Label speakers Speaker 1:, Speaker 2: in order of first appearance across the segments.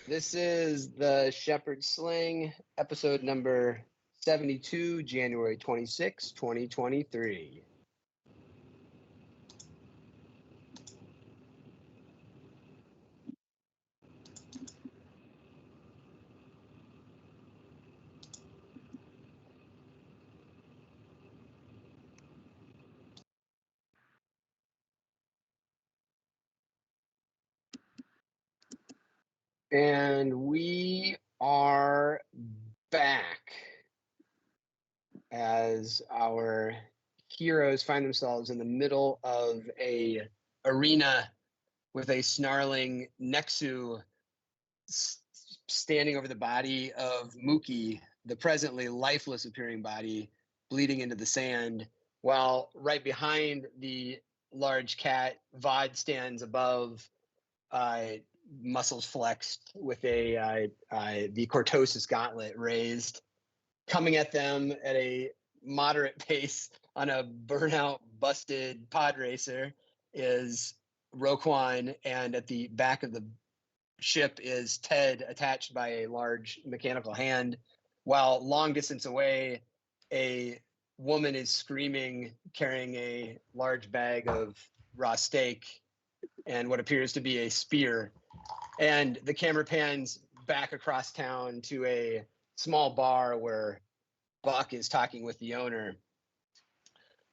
Speaker 1: This is the Shepherd Sling, episode number 72, January 26, 2023. And we are back as our heroes find themselves in the middle of a arena with a snarling Nexu standing over the body of Mookie, the presently lifeless appearing body, bleeding into the sand, while right behind the large cat, Vod stands above, muscles flexed with the cortosis gauntlet raised, coming at them at a moderate pace on a burnout, busted pod racer is Roquan, and at the back of the ship is Ted, attached by a large mechanical hand, while long distance away, a woman is screaming, carrying a large bag of raw steak and what appears to be a spear. And the camera pans back across town to a small bar where Buck is talking with the owner.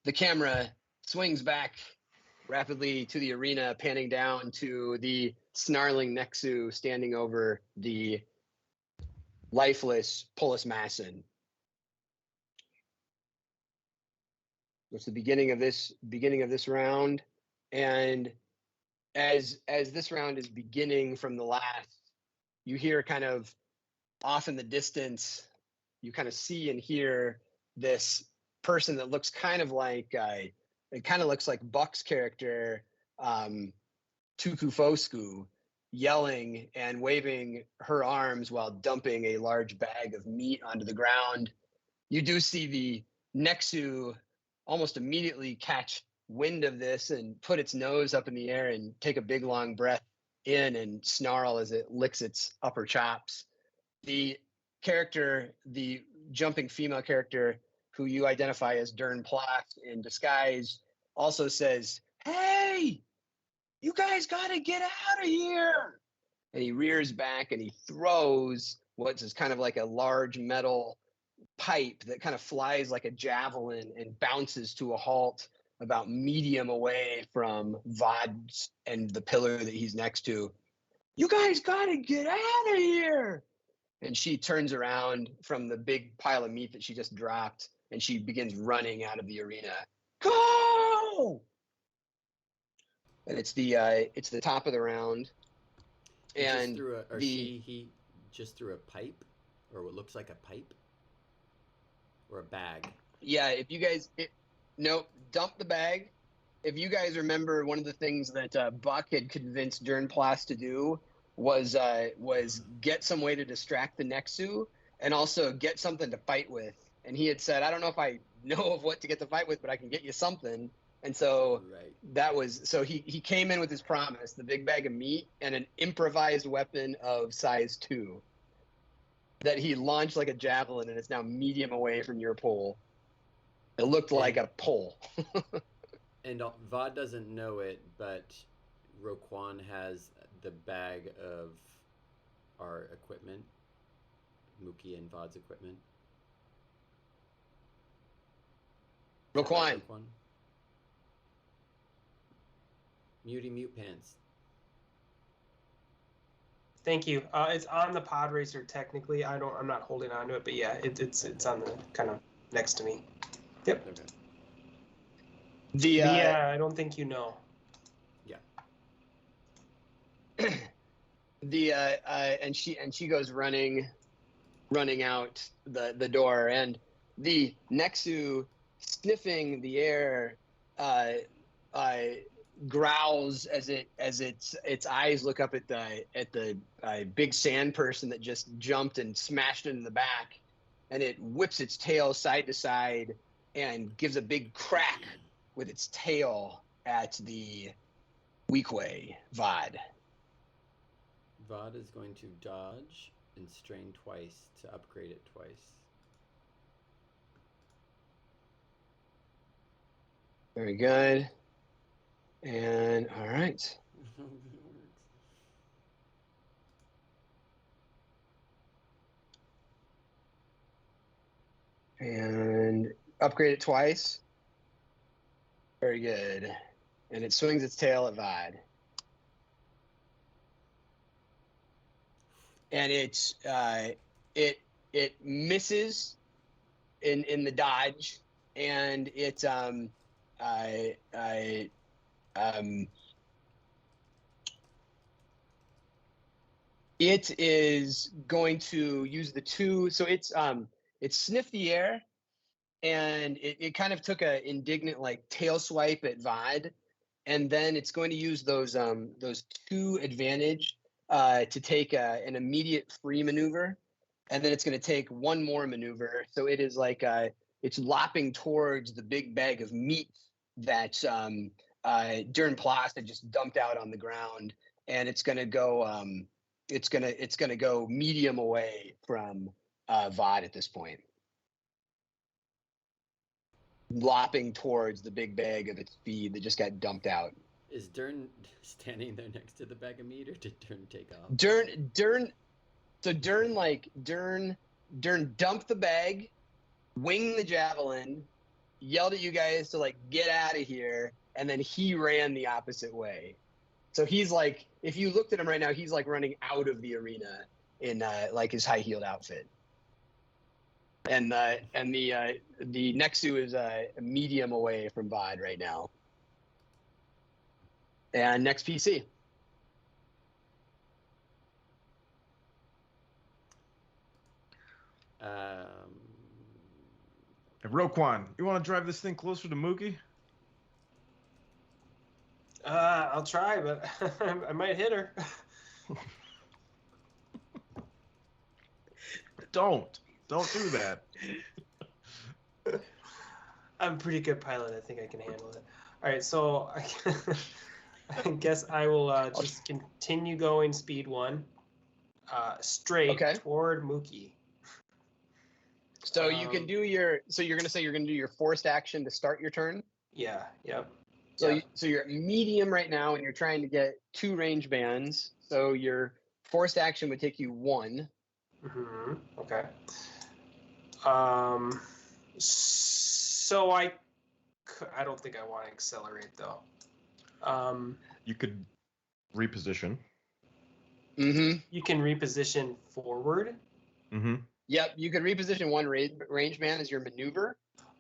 Speaker 1: The camera swings back rapidly to the arena, panning down to the snarling Nexu standing over the lifeless Polis Masson. It's the beginning of this round, and as this round is beginning from the last, you hear kind of off in the distance, you kind of see and hear this person that looks kind of like it kind of looks like Buck's character, Tuku Fosku, yelling and waving her arms while dumping a large bag of meat onto the ground. You do see the Nexu almost immediately catch wind of this and put its nose up in the air and take a big long breath in and snarl as it licks its upper chops. The character, the jumping female character, who you identify as Dern Ploss in disguise, also says, "Hey, you guys gotta get out of here!" And he rears back and he throws what's kind of like a large metal pipe that kind of flies like a javelin and bounces to a halt about medium away from Vod and the pillar that he's next to. "You guys gotta get out of here!" And she turns around from the big pile of meat that she just dropped, and she begins running out of the arena. Go! And it's the top of the round. And
Speaker 2: he just threw a pipe, or what looks like a pipe, or a bag.
Speaker 1: Yeah, if you guys, dump the bag. If you guys remember, one of the things that Buck had convinced Dern Ploss to do was get some way to distract the Nexu and also get something to fight with. And he had said, "I don't know if I know of what to get to fight with, but I can get you something." And so he came in with his promise, the big bag of meat and an improvised weapon of size 2 that he launched like a javelin, and it's now medium away from your pole. It looked like a pole.
Speaker 2: And Vod doesn't know it, but Roquan has the bag of our equipment, Mookie and Vod's equipment.
Speaker 1: Roquan.
Speaker 2: Mute pants.
Speaker 3: Thank you. It's on the pod racer technically. I'm not holding on to it, but yeah, it's on the kind of next to me. Yep. Okay. I don't think you know.
Speaker 1: Yeah. And she goes running out the door, and the Nexu, sniffing the air, growls as its eyes look up at the big sand person that just jumped and smashed into the back, and it whips its tail side to side and gives a big crack with its tail at the Weequay Vod.
Speaker 2: Vod is going to dodge and strain twice to upgrade it twice.
Speaker 1: Very good. And all right. And upgrade it twice. Very good. And it swings its tail at Vod. And it misses in the dodge, and it it is going to use the two. So it sniffed the air, and it kind of took a indignant like tail swipe at Vod, and then it's going to use those two advantage to take an immediate free maneuver, and then it's going to take one more maneuver. So it is like it's lopping towards the big bag of meat that Dern Plas had just dumped out on the ground, and it's going to go it's going to go medium away from Vod at this point, lopping towards the big bag of its feed that just got dumped out.
Speaker 2: Is Dern standing there next to the bag of meat, or did Dern take off?
Speaker 1: Dern dumped the bag, winged the javelin, yelled at you guys to like get out of here, and then he ran the opposite way. So he's like, if you looked at him right now, he's like running out of the arena in like his high-heeled outfit. And the Nexu is a medium away from Vod right now. And next PC.
Speaker 4: Hey, Roquan, you want to drive this thing closer to Mookie?
Speaker 3: I'll try, but I might hit her.
Speaker 4: Don't do that.
Speaker 3: I'm a pretty good pilot. I think I can handle it. All right, so I guess I will just continue going speed 1, straight toward Mookie.
Speaker 1: So you can do your. So you're gonna say you're gonna do your forced action to start your turn.
Speaker 3: Yeah. Yep.
Speaker 1: So
Speaker 3: Yep.
Speaker 1: so you're at medium right now, and you're trying to get 2 range bands. So your forced action would take you 1.
Speaker 3: Mm-hmm. Okay. So I don't think I want to accelerate though.
Speaker 4: You could reposition.
Speaker 1: Mm-hmm.
Speaker 3: You can reposition forward.
Speaker 4: Mm-hmm.
Speaker 1: Yep, you could reposition 1 range band as your maneuver.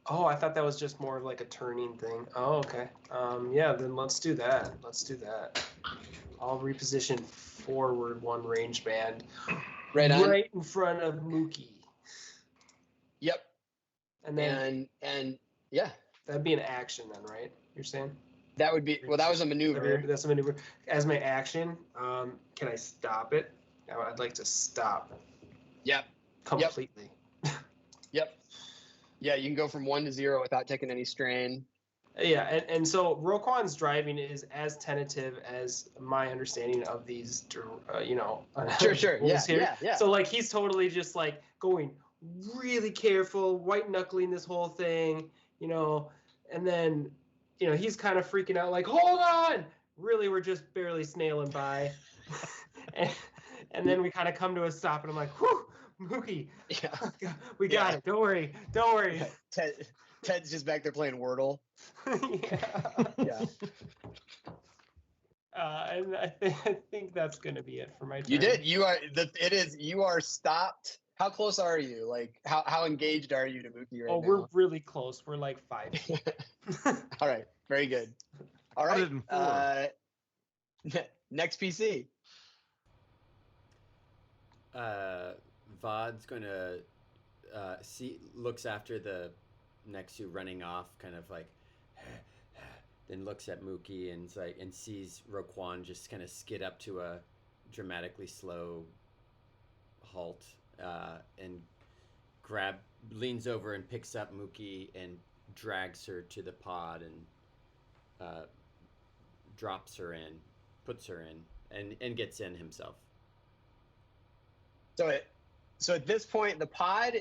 Speaker 3: Oh, I thought that was just more of like a turning thing. Oh, okay. Yeah, then let's do that. I'll reposition forward 1 range band.
Speaker 1: Right on.
Speaker 3: Right in front of Mookie.
Speaker 1: Yep.
Speaker 3: And then
Speaker 1: and yeah.
Speaker 3: That'd be an action then, right? You're saying?
Speaker 1: That would be that was a maneuver.
Speaker 3: That's a maneuver. As my action, can I stop it? I'd like to stop.
Speaker 1: Yep.
Speaker 3: Completely.
Speaker 1: Yep. Yeah, you can go from 1 to 0 without taking any strain.
Speaker 3: Yeah, and so Roquan's driving is as tentative as my understanding of these,
Speaker 1: Sure. Yeah.
Speaker 3: So like he's totally just like going really careful, white knuckling this whole thing, and then, he's kind of freaking out like, hold on! Really, we're just barely snailing by. and then we kind of come to a stop, and I'm like, whew, Mookie,
Speaker 1: yeah.
Speaker 3: we got it. Don't worry.
Speaker 1: Ted's just back there playing Wordle.
Speaker 3: Yeah. And I think that's going to be it for my turn.
Speaker 1: You did. You are stopped. How close are you? Like, how engaged are you to Mookie right now?
Speaker 3: Oh, we're really close. We're like 5.
Speaker 1: All right. Very good. All right. Next PC.
Speaker 2: Vod's going to looks after the Nexu running off, kind of like, then looks at Mookie and sees Roquan just kind of skid up to a dramatically slow halt, and leans over and picks up Mookie and drags her to the pod and drops her in, puts her in, and gets in himself.
Speaker 1: So at this point, the pod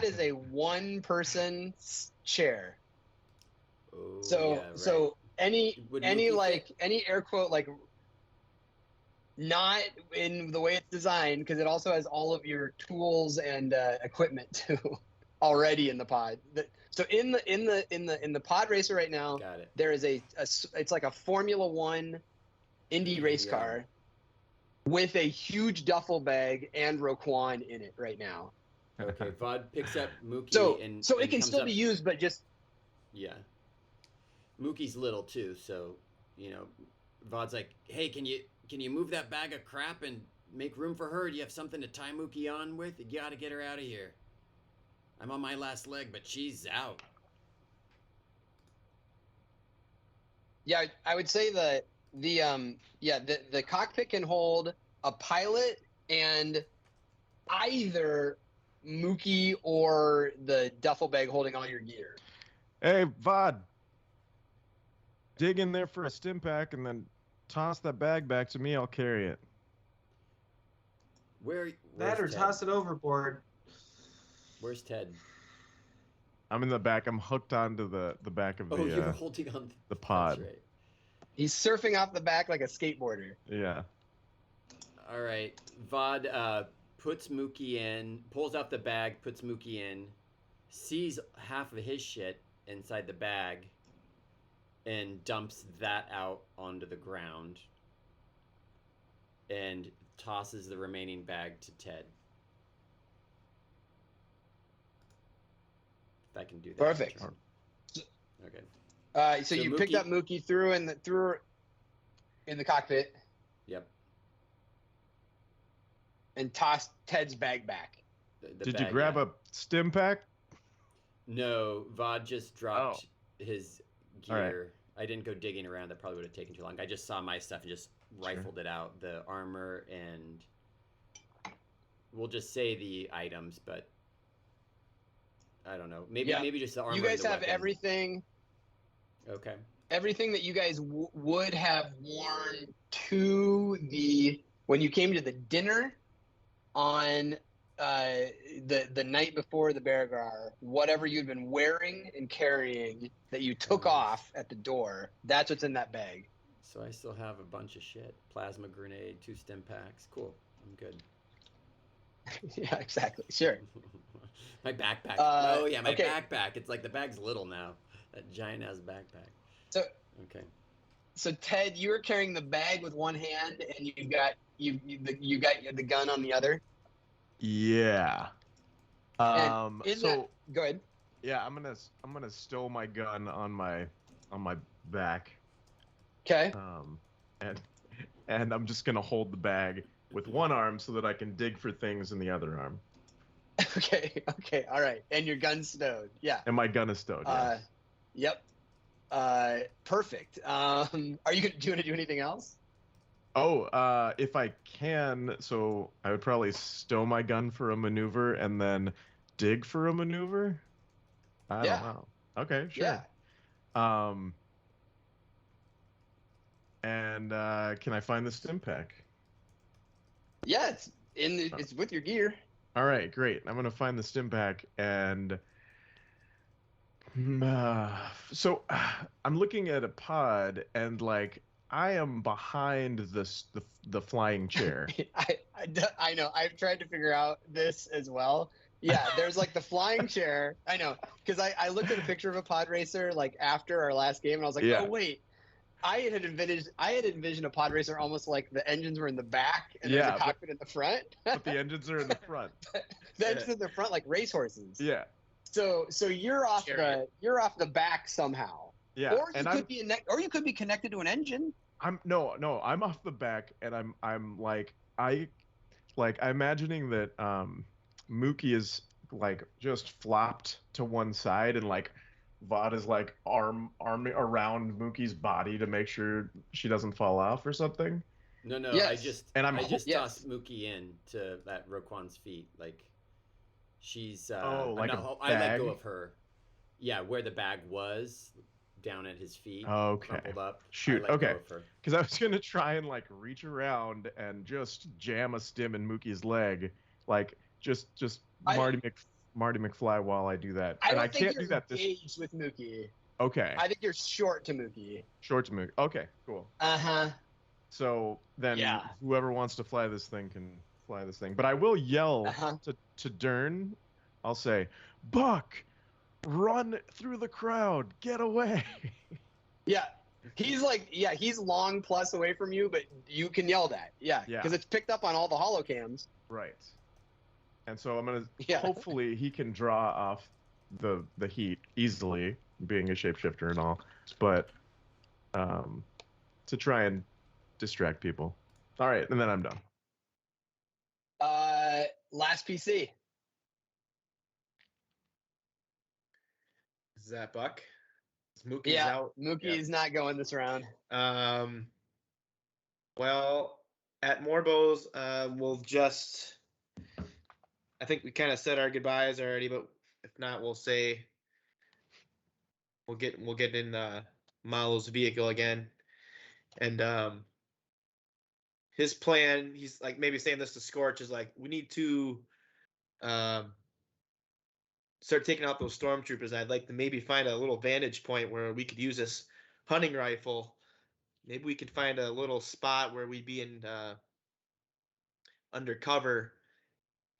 Speaker 1: is a one-person chair.
Speaker 2: Oh,
Speaker 1: So
Speaker 2: yeah, right.
Speaker 1: so any
Speaker 2: Would
Speaker 1: any
Speaker 2: Mookie
Speaker 1: like
Speaker 2: fit?
Speaker 1: any air quote like not in the way it's designed because it also has all of your tools and equipment too already in the pod. So in the pod racer right now,
Speaker 2: Got it.
Speaker 1: there is it's like a Formula One Indy race
Speaker 2: Yeah.
Speaker 1: car with a huge duffel bag and Roquan in it right now.
Speaker 2: Okay, Vod picks up Mookie
Speaker 1: So
Speaker 2: and
Speaker 1: it can
Speaker 2: comes
Speaker 1: still
Speaker 2: up.
Speaker 1: be used, but just
Speaker 2: Yeah. Mookie's little too, so Vod's like, "Hey, can you move that bag of crap and make room for her? Do you have something to tie Mookie on with? You got to get her out of here. I'm on my last leg, but she's out."
Speaker 1: yeah, I would say that the cockpit can hold a pilot and either Mookie or the duffel bag holding all your gear.
Speaker 4: Hey, Vod. Dig in there for a stim pack and then toss that bag back to me. I'll carry it.
Speaker 2: Where's
Speaker 3: That or
Speaker 2: Ted?
Speaker 3: toss it overboard.
Speaker 2: Where's Ted?
Speaker 4: I'm in the back. I'm hooked onto the back of
Speaker 2: Oh, you're
Speaker 4: the
Speaker 2: holding on.
Speaker 4: the pod.
Speaker 2: That's right.
Speaker 1: He's surfing off the back like a skateboarder.
Speaker 4: Yeah.
Speaker 2: All right. Vod puts Mookie in, pulls out the bag, puts Mookie in, sees half of his shit inside the bag, and dumps that out onto the ground and tosses the remaining bag to Ted. If I can do that.
Speaker 1: Perfect.
Speaker 2: Okay.
Speaker 1: So
Speaker 2: So
Speaker 1: you picked
Speaker 2: Mookie-
Speaker 1: up Mookie, threw her in the cockpit,
Speaker 2: Yep.
Speaker 1: and tossed Ted's bag back.
Speaker 2: The
Speaker 4: Did
Speaker 2: bag,
Speaker 4: you grab
Speaker 2: yeah.
Speaker 4: a stim pack?
Speaker 2: No, Vod just dropped his
Speaker 4: All right.
Speaker 2: gear. I didn't go digging around. That probably would have taken too long. I just saw my stuff and just rifled it out. The armor and we'll just say the items, but I don't know. Maybe just the armor.
Speaker 1: You guys
Speaker 2: and the
Speaker 1: have
Speaker 2: weapon.
Speaker 1: everything.
Speaker 2: Okay.
Speaker 1: Everything that you guys would have worn to when you came to the dinner on the night before the Beargar, whatever you'd been wearing and carrying that you took
Speaker 2: Nice.
Speaker 1: off at the door, that's what's in that bag.
Speaker 2: So I still have a bunch of shit. Plasma grenade, 2 stim packs. Cool. I'm good.
Speaker 1: Yeah, exactly. Sure.
Speaker 2: My backpack. My
Speaker 1: okay.
Speaker 2: backpack. It's like the bag's little now. That giant ass backpack.
Speaker 1: So
Speaker 2: Okay.
Speaker 1: So Ted, you were carrying the bag with one hand, and you got the gun on the other.
Speaker 4: Yeah.
Speaker 1: And
Speaker 4: So
Speaker 1: go ahead.
Speaker 4: yeah, I'm gonna stow my gun on my back.
Speaker 1: Okay.
Speaker 4: And I'm just gonna hold the bag with one arm so that I can dig for things in the other arm.
Speaker 1: Okay. All right. And your gun's stowed. Yeah.
Speaker 4: And my gun is stowed. Yes.
Speaker 1: Yep. Perfect. Are you gonna do anything else?
Speaker 4: Oh, if I can, so I would probably stow my gun for a maneuver and then dig for a maneuver. I don't know. Okay, sure.
Speaker 1: Yeah.
Speaker 4: And can I find the stim pack?
Speaker 1: Yeah, it's with your gear.
Speaker 4: All right, great. I'm gonna find the stim pack and so I'm looking at a pod and like I am behind the flying chair.
Speaker 1: I know. I've tried to figure out this as well. Yeah, there's like the flying chair. I know, because I looked at a picture of a pod racer like after our last game, and I was like,
Speaker 4: Yeah.
Speaker 1: oh wait, I had envisioned a pod racer almost like the engines were in the back and
Speaker 4: Yeah,
Speaker 1: there's a cockpit in the front.
Speaker 4: But the engines are in the front.
Speaker 1: The engines in the front like racehorses.
Speaker 4: Yeah.
Speaker 1: So you're off the back somehow.
Speaker 4: Yeah.
Speaker 1: Or you could be connected to an engine.
Speaker 4: I'm off the back and I'm imagining that Mookie is like just flopped to one side and like Vod is like arm around Mookie's body to make sure she doesn't fall off or something.
Speaker 2: No,
Speaker 1: Yes.
Speaker 2: I just
Speaker 1: yes.
Speaker 2: tossed Mookie in to that Roquan's feet. Like she's
Speaker 4: like a
Speaker 2: I let
Speaker 4: bag?
Speaker 2: go of her. Yeah, where the bag was, down at his feet.
Speaker 4: Okay.
Speaker 2: Crumpled up.
Speaker 4: Shoot,
Speaker 2: I let go
Speaker 4: okay.
Speaker 2: of her.
Speaker 4: Because I was gonna try and like reach around and just jam a stim in Mookie's leg Like just Marty McFly while I do that.
Speaker 1: I
Speaker 4: And I
Speaker 1: don't think
Speaker 4: can't
Speaker 1: you're
Speaker 4: do that this.
Speaker 1: engaged with Mookie.
Speaker 4: Okay.
Speaker 1: I think you're short to Mookie.
Speaker 4: Short to Mookie. Okay, cool.
Speaker 1: Uh-huh.
Speaker 4: So then
Speaker 1: Yeah.
Speaker 4: whoever wants to fly this thing can fly this thing. But I will yell
Speaker 1: Uh-huh.
Speaker 4: to Dern. I'll say, Buck, run through the crowd. Get away.
Speaker 1: Yeah. He's long plus away from you, but you can yell that. Yeah.
Speaker 4: Yeah.
Speaker 1: Because it's picked up on all the holocams.
Speaker 4: Right. And so I'm going to
Speaker 1: Yeah.
Speaker 4: hopefully he can draw off the heat easily, being a shapeshifter and all. But to try and distract people. All right, and then I'm done.
Speaker 1: Last PC.
Speaker 5: Is that Buck? Mookie's
Speaker 1: Yeah.
Speaker 5: out.
Speaker 1: Mookie's not going this round.
Speaker 5: Well, at Morbo's, we'll just. I think we kind of said our goodbyes already, but if not, we'll say. We'll get in Malo's vehicle again, and his plan. He's like maybe saying this to Scorch is like we need to. Start taking out those stormtroopers. I'd like to maybe find a little vantage point where we could use this hunting rifle. Maybe we could find a little spot where we'd be in undercover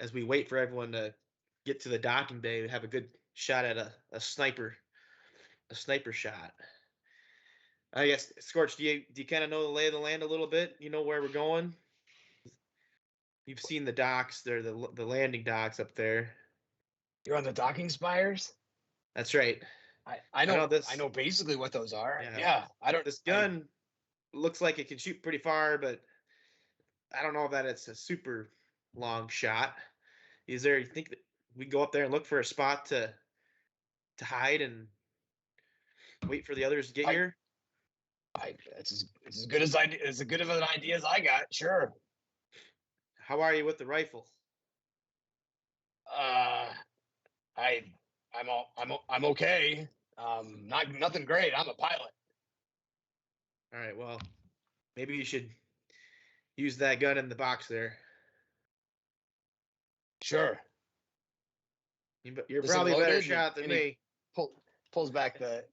Speaker 5: as we wait for everyone to get to the docking bay. We have a good shot at a sniper shot. I guess Scorch, do you kind of know the lay of the land a little bit? You know where we're going. You've seen the docks. They're the landing docks up there.
Speaker 1: You're on the docking spires?
Speaker 5: That's right.
Speaker 1: I know basically what those are. Yeah.
Speaker 5: This gun looks like it can shoot pretty far, but I don't know that it's a super long shot. You think that we go up there and look for a spot to hide and wait for the others to get here?
Speaker 1: It's as good of an idea as I got. Sure.
Speaker 5: How are you with the rifle?
Speaker 1: I'm okay. Nothing great. I'm a pilot.
Speaker 5: All right. Well, maybe you should use that gun in the box there.
Speaker 1: Sure.
Speaker 5: You're probably a better shot than me.
Speaker 1: Pulls back the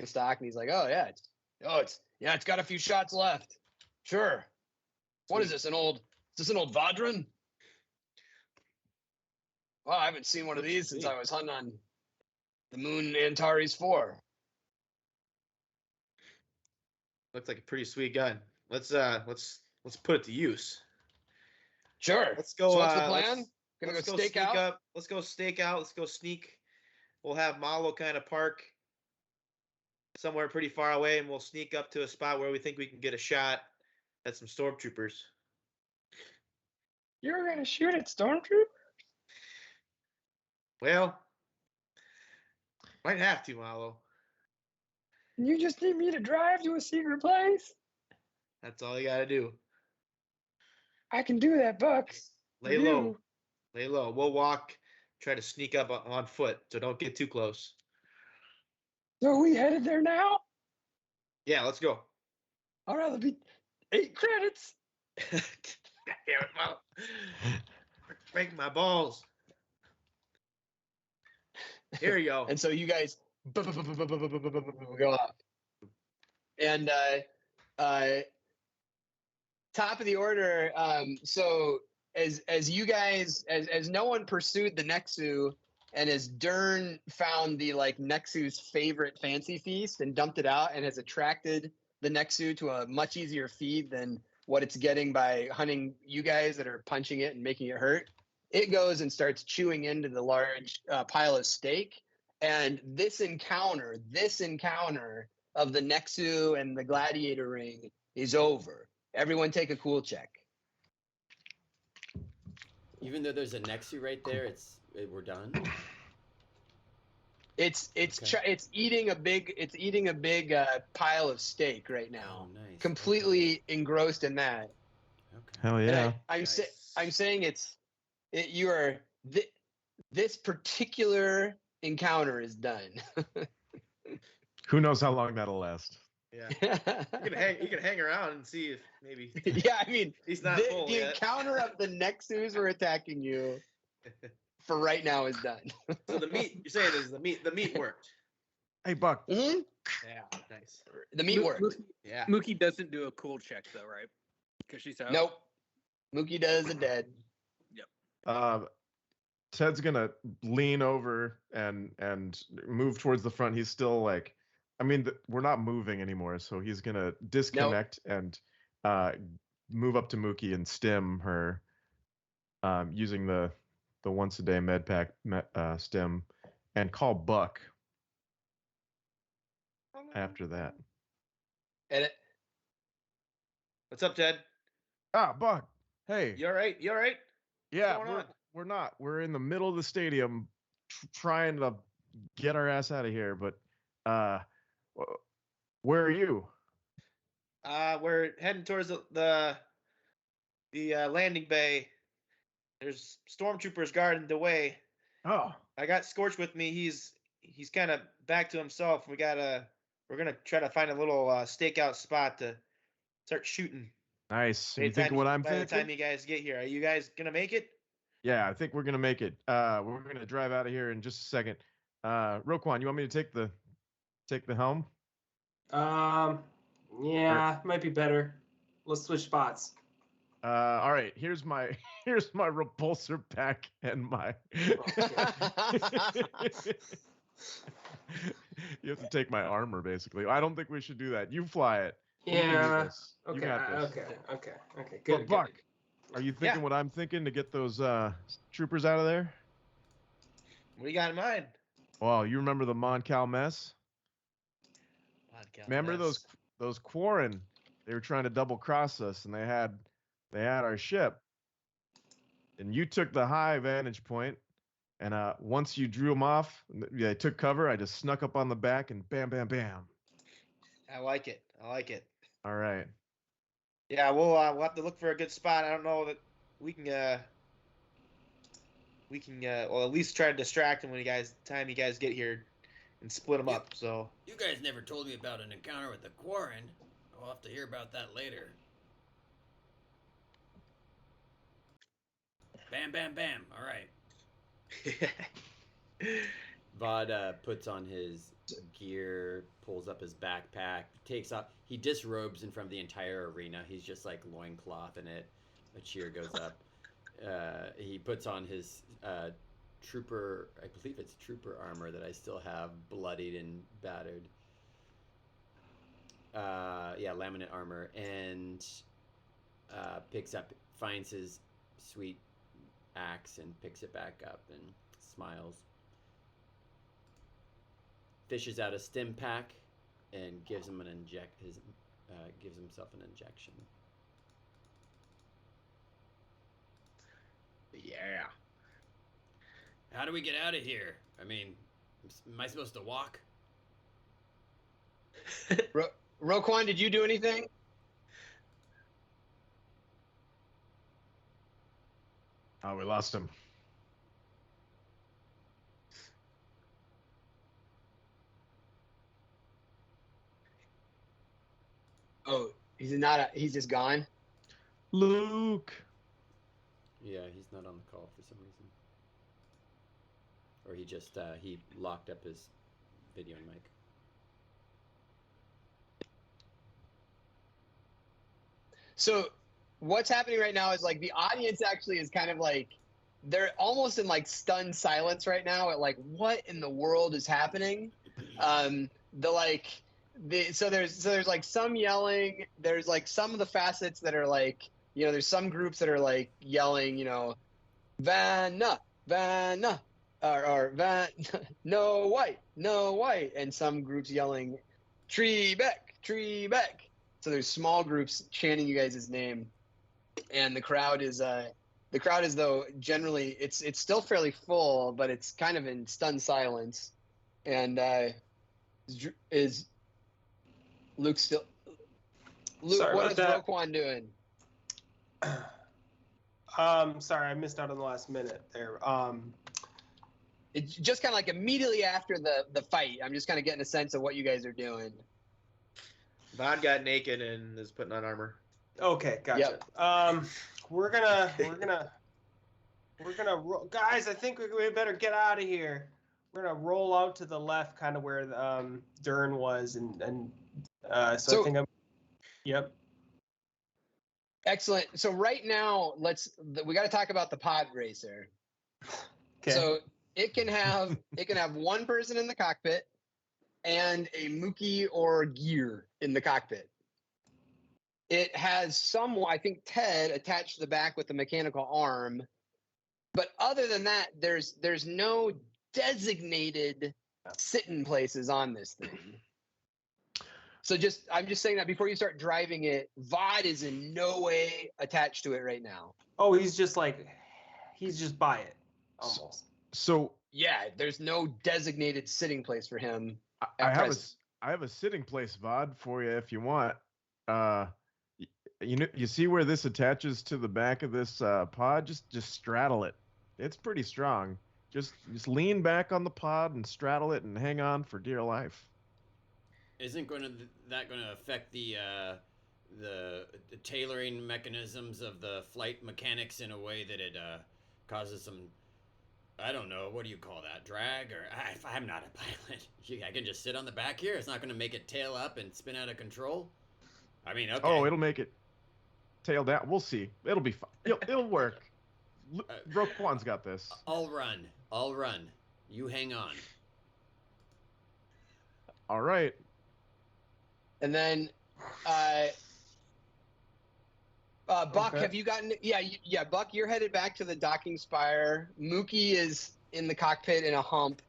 Speaker 1: stock, and he's like, it's got a few shots left. Sure. What is this? Is this an old Vadran? Well, I haven't seen one of these since I was hunting on the moon Antares 4.
Speaker 5: Looks like a pretty sweet gun. Let's put it to use.
Speaker 1: Sure.
Speaker 5: Let's go.
Speaker 1: So what's the plan? Gonna
Speaker 5: let's
Speaker 1: go
Speaker 5: go
Speaker 1: stake out?
Speaker 5: up. Let's go stake out. Let's go sneak. We'll have Malo kind of park somewhere pretty far away, and we'll sneak up to a spot where we think we can get a shot at some stormtroopers.
Speaker 1: You're gonna shoot at stormtroopers?
Speaker 5: Well, might have to, Malo.
Speaker 1: You just need me to drive to a secret place?
Speaker 5: That's all you gotta do.
Speaker 1: I can do that, Buck.
Speaker 5: Lay low. Lay low. We'll walk, try to sneak up on foot, so don't get too close.
Speaker 1: So are we headed there now?
Speaker 5: Yeah, let's go.
Speaker 1: I'd rather be 8 credits.
Speaker 5: Damn it, Malo. Break my balls. Here you go.
Speaker 1: And so you guys go off. And top of the order. So as you guys, as no one pursued the Nexu, and as Dern found the Nexu's favorite fancy feast and dumped it out, and has attracted the Nexu to a much easier feed than what it's getting by hunting you guys that are punching it and making it hurt. It goes and starts chewing into the large pile of steak. And this encounter of the Nexu and the gladiator ring is over. Everyone take a cool check.
Speaker 2: Even though there's a Nexu right there, we're done.
Speaker 1: It's eating a big pile of steak right now.
Speaker 2: Oh, nice.
Speaker 1: Completely engrossed in that.
Speaker 2: Okay.
Speaker 4: Hell yeah.
Speaker 1: I'm saying this particular encounter is done.
Speaker 4: Who knows how long that'll last?
Speaker 5: Yeah. You can hang around and see if maybe
Speaker 1: Yeah, I mean,
Speaker 5: he's not full
Speaker 1: the
Speaker 5: yet.
Speaker 1: encounter of the Nexus who are attacking you for right now is done.
Speaker 5: So the meat, you're saying is the meat worked.
Speaker 4: Hey, Buck.
Speaker 1: Mhm.
Speaker 5: Yeah, nice.
Speaker 1: The meat worked.
Speaker 5: Yeah.
Speaker 6: Mookie doesn't do a cool check though, right? Because she's out.
Speaker 1: Nope. Mookie does a dead.
Speaker 4: Ted's gonna lean over and move towards the front. He's still like, I mean, we're not moving anymore, so he's gonna disconnect and move up to Mookie and stim her using the once a day med pack stim, and call Buck after that.
Speaker 1: And
Speaker 5: What's up, Ted?
Speaker 4: Buck. Hey.
Speaker 5: You all right? You all right?
Speaker 4: Yeah,
Speaker 5: What's going on?
Speaker 4: we're not. We're in the middle of the stadium trying to get our ass out of here, but where are you?
Speaker 5: We're heading towards the landing bay. There's stormtroopers guarding the way.
Speaker 4: Oh,
Speaker 5: I got Scorch with me. He's kind of back to himself. We're gonna try to find a little stakeout spot to start shooting.
Speaker 4: nice.
Speaker 5: By
Speaker 4: You
Speaker 5: the
Speaker 4: thinking
Speaker 5: time
Speaker 4: what I'm
Speaker 5: by the time
Speaker 4: thinking?
Speaker 5: you guys get here, are you guys gonna make it?
Speaker 4: Yeah, I think we're gonna make it. We're gonna drive out of here in just a second. Roquan, you want me to take the helm?
Speaker 3: Yeah, might be better. Let's switch spots.
Speaker 4: All right. Here's my repulsor pack and my. You have to take my armor, basically. I don't think we should do that. You fly it. You can do
Speaker 3: Yeah.
Speaker 4: this. You
Speaker 3: Okay.
Speaker 4: got this.
Speaker 3: Okay.
Speaker 4: But
Speaker 3: Good.
Speaker 4: Buck, are you thinking what I'm thinking to get those troopers out of there?
Speaker 5: What do you got in mind?
Speaker 4: Well, you remember the Mon Cal mess? Remember those Quarren? They were trying to double cross us, and they had our ship. And you took the high vantage point, and once you drew them off, they took cover. I just snuck up on the back, and bam, bam, bam.
Speaker 5: I like it.
Speaker 4: All right.
Speaker 5: Yeah, we'll have to look for a good spot. I don't know that we can well, at least try to distract them when you guys get here and split them up. So
Speaker 2: You guys never told me about an encounter with the Quarren. I'll have to hear about that later. Bam, bam, bam. All right. Vod puts on his gear, pulls up his backpack, takes off. He disrobes in front of the entire arena. He's just like loincloth in it. A cheer goes up. He puts on his trooper, I believe it's trooper armor that I still have bloodied and battered. Yeah, laminate armor, and finds his sweet axe and picks it back up and smiles. Fishes out a stim pack and gives him gives himself an injection.
Speaker 5: yeah.
Speaker 2: How do we get out of here? I mean, am I supposed to walk?
Speaker 1: Roquan, did you do anything?
Speaker 4: Oh, we lost him.
Speaker 1: Oh, he's just gone.
Speaker 4: Luke.
Speaker 2: Yeah, he's not on the call for some reason. Or he just he locked up his video and mic.
Speaker 1: So what's happening right now is like the audience actually is kind of like they're almost in like stunned silence right now at like what in the world is happening. So there's like some yelling. There's like some of the facets that are like, you know, there's some groups that are like yelling, you know, Vanna, or Van, no white, and some groups yelling, Treebeck. So there's small groups chanting you guys' name, and the crowd is though generally it's still fairly full, but it's kind of in stunned silence. And is Luke still? Luke,
Speaker 3: Sorry
Speaker 1: what
Speaker 3: about
Speaker 1: is Roquan doing?
Speaker 3: Sorry, I missed out on the last minute there.
Speaker 1: It's just kind of like immediately after the fight. I'm just kind of getting a sense of what you guys are doing.
Speaker 5: Vaughn got naked and is putting on armor.
Speaker 3: Okay, gotcha. We're gonna guys. I think we better get out of here. We're gonna roll out to the left, kind of where Dern was, and so I think I'm. Yep.
Speaker 1: Excellent. So right now, we got to talk about the pod racer.
Speaker 3: Okay.
Speaker 1: So it can have one person in the cockpit and a Mookie or gear in the cockpit. It has I think Ted attached to the back with a mechanical arm, but other than that, there's no designated sitting places on this thing. So I'm just saying that before you start driving it, VOD is in no way attached to it right now.
Speaker 3: Oh, he's just by it, almost.
Speaker 4: So
Speaker 1: yeah, there's no designated sitting place for him.
Speaker 4: I have a sitting place, VOD, for you if you want. You see where this attaches to the back of this pod? Just straddle it. It's pretty strong. Just lean back on the pod and straddle it and hang on for dear life.
Speaker 2: Isn't that going to affect the tailoring mechanisms of the flight mechanics in a way that it causes some, I don't know, what do you call that, drag? Or I'm not a pilot. I can just sit on the back here. It's not going to make it tail up and spin out of control. I mean, okay.
Speaker 4: Oh, it'll make it tail down. We'll see. It'll be fine. It'll work. Roquan's got this.
Speaker 2: I'll run. You hang on.
Speaker 4: All right.
Speaker 1: And then, Buck,
Speaker 3: Okay.
Speaker 1: have you gotten? Yeah, Buck, you're headed back to the docking spire. Mookie is in the cockpit in a hump.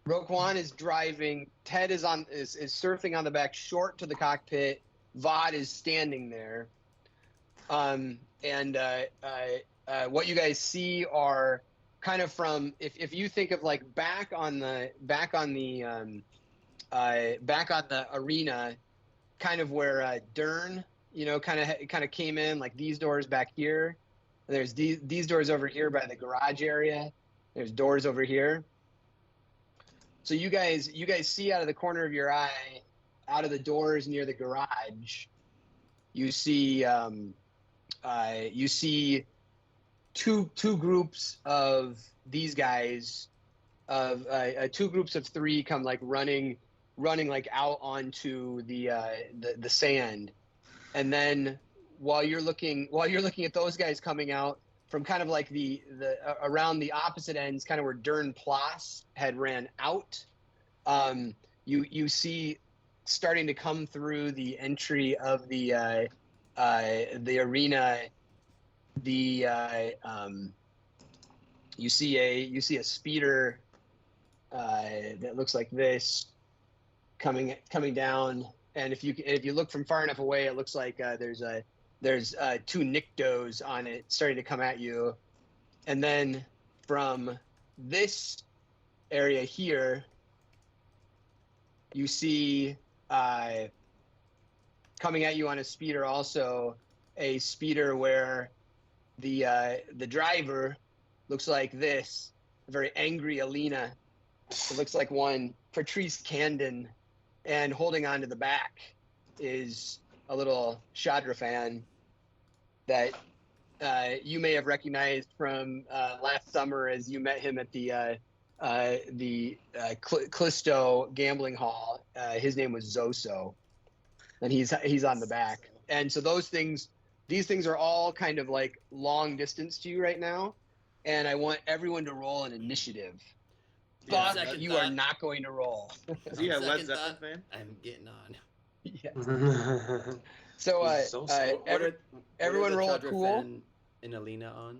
Speaker 1: Roquan is driving. Ted is surfing on the back, short to the cockpit. Vod is standing there. And what you guys see are kind of from if you think of like back on the arena, kind of where Dern, kind of came in, like these doors back here. There's these doors over here by the garage area. There's doors over here. So you guys see out of the corner of your eye, out of the doors near the garage, you see two groups of these guys, of two groups of three come like running like out onto the sand, and then while you're looking at those guys coming out from kind of like the around the opposite ends, kind of where Dern Plas had ran out, you see starting to come through the entry of the arena, you see a speeder that looks like this coming down, and if you look from far enough away, it looks like there's two Niktos on it starting to come at you, and then from this area here, you see coming at you on a speeder, also a speeder where the driver looks like this, a very angry Alina. It looks like one Patrice Candon, and holding on to the back is a little Shadra fan that you may have recognized from last summer as you met him at the Clisto gambling hall. His name was Zoso, and he's on the back. And so these things are all kind of like long distance to you right now, and I want everyone to roll an initiative. Buck, you are not going to roll.
Speaker 5: Yeah, Led Zeppelin fan.
Speaker 2: I'm getting on.
Speaker 1: Yeah. So everyone roll a cool.
Speaker 2: And Alina on.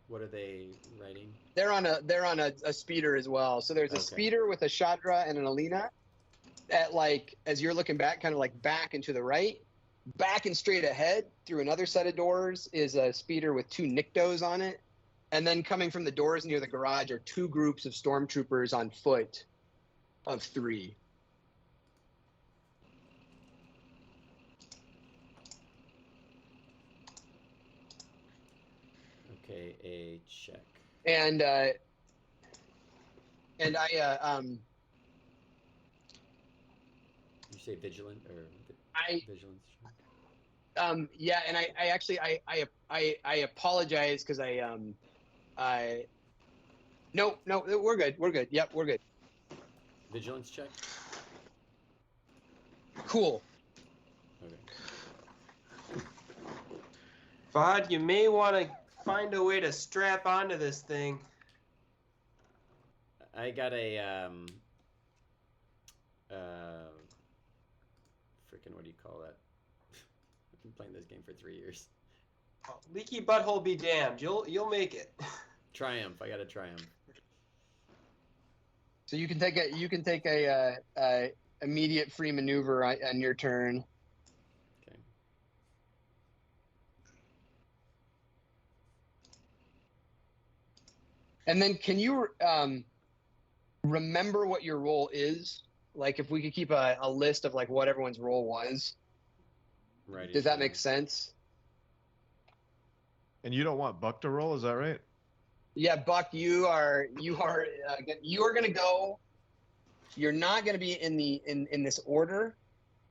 Speaker 2: What are they riding?
Speaker 1: They're on a speeder as well. So there's a speeder with a Shadra and an Alina. At like, as you're looking back, kind of like back and to the right, back and straight ahead through another set of doors is a speeder with two Niktos on it. And then coming from the doors near the garage are two groups of stormtroopers on foot of three.
Speaker 2: Okay, a check.
Speaker 1: And I
Speaker 2: You say vigilant or? Vigilance check.
Speaker 1: Yeah, and I actually I apologize because no, we're good. We're good. Yep, we're good.
Speaker 2: Vigilance check.
Speaker 1: Cool.
Speaker 2: Okay.
Speaker 3: Vod, you may want to find a way to strap onto this thing.
Speaker 2: I got a freaking what do you call that? I've been playing this game for 3 years.
Speaker 3: Oh, leaky butthole be damned. You'll make it.
Speaker 2: Triumph. I got a triumph.
Speaker 1: So you can take a immediate free maneuver on your turn.
Speaker 2: Okay.
Speaker 1: And then can you remember what your role is? Like if we could keep a list of like what everyone's role was.
Speaker 2: Right.
Speaker 1: Does that make sense?
Speaker 4: And you don't want Buck to roll, is that right?
Speaker 1: Yeah, Buck, you are going to go. You're not going to be in this order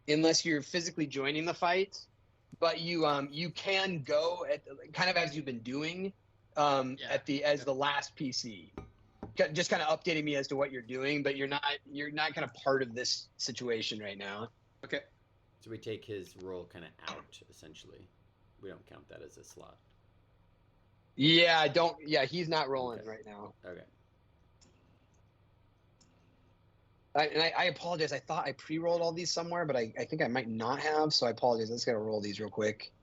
Speaker 1: unless you're physically joining the fight, but you can go at kind of as you've been doing as the last PC. Just kind of updating me as to what you're doing, but you're not kind of part of this situation right now.
Speaker 6: Okay.
Speaker 2: So we take his roll kind of out essentially. We don't count that as a slot.
Speaker 1: Yeah, he's not rolling
Speaker 2: Okay.
Speaker 1: right now.
Speaker 2: Okay.
Speaker 1: I apologize. I thought I pre-rolled all these somewhere, but I think I might not have, so I apologize. Let's gotta roll these real quick.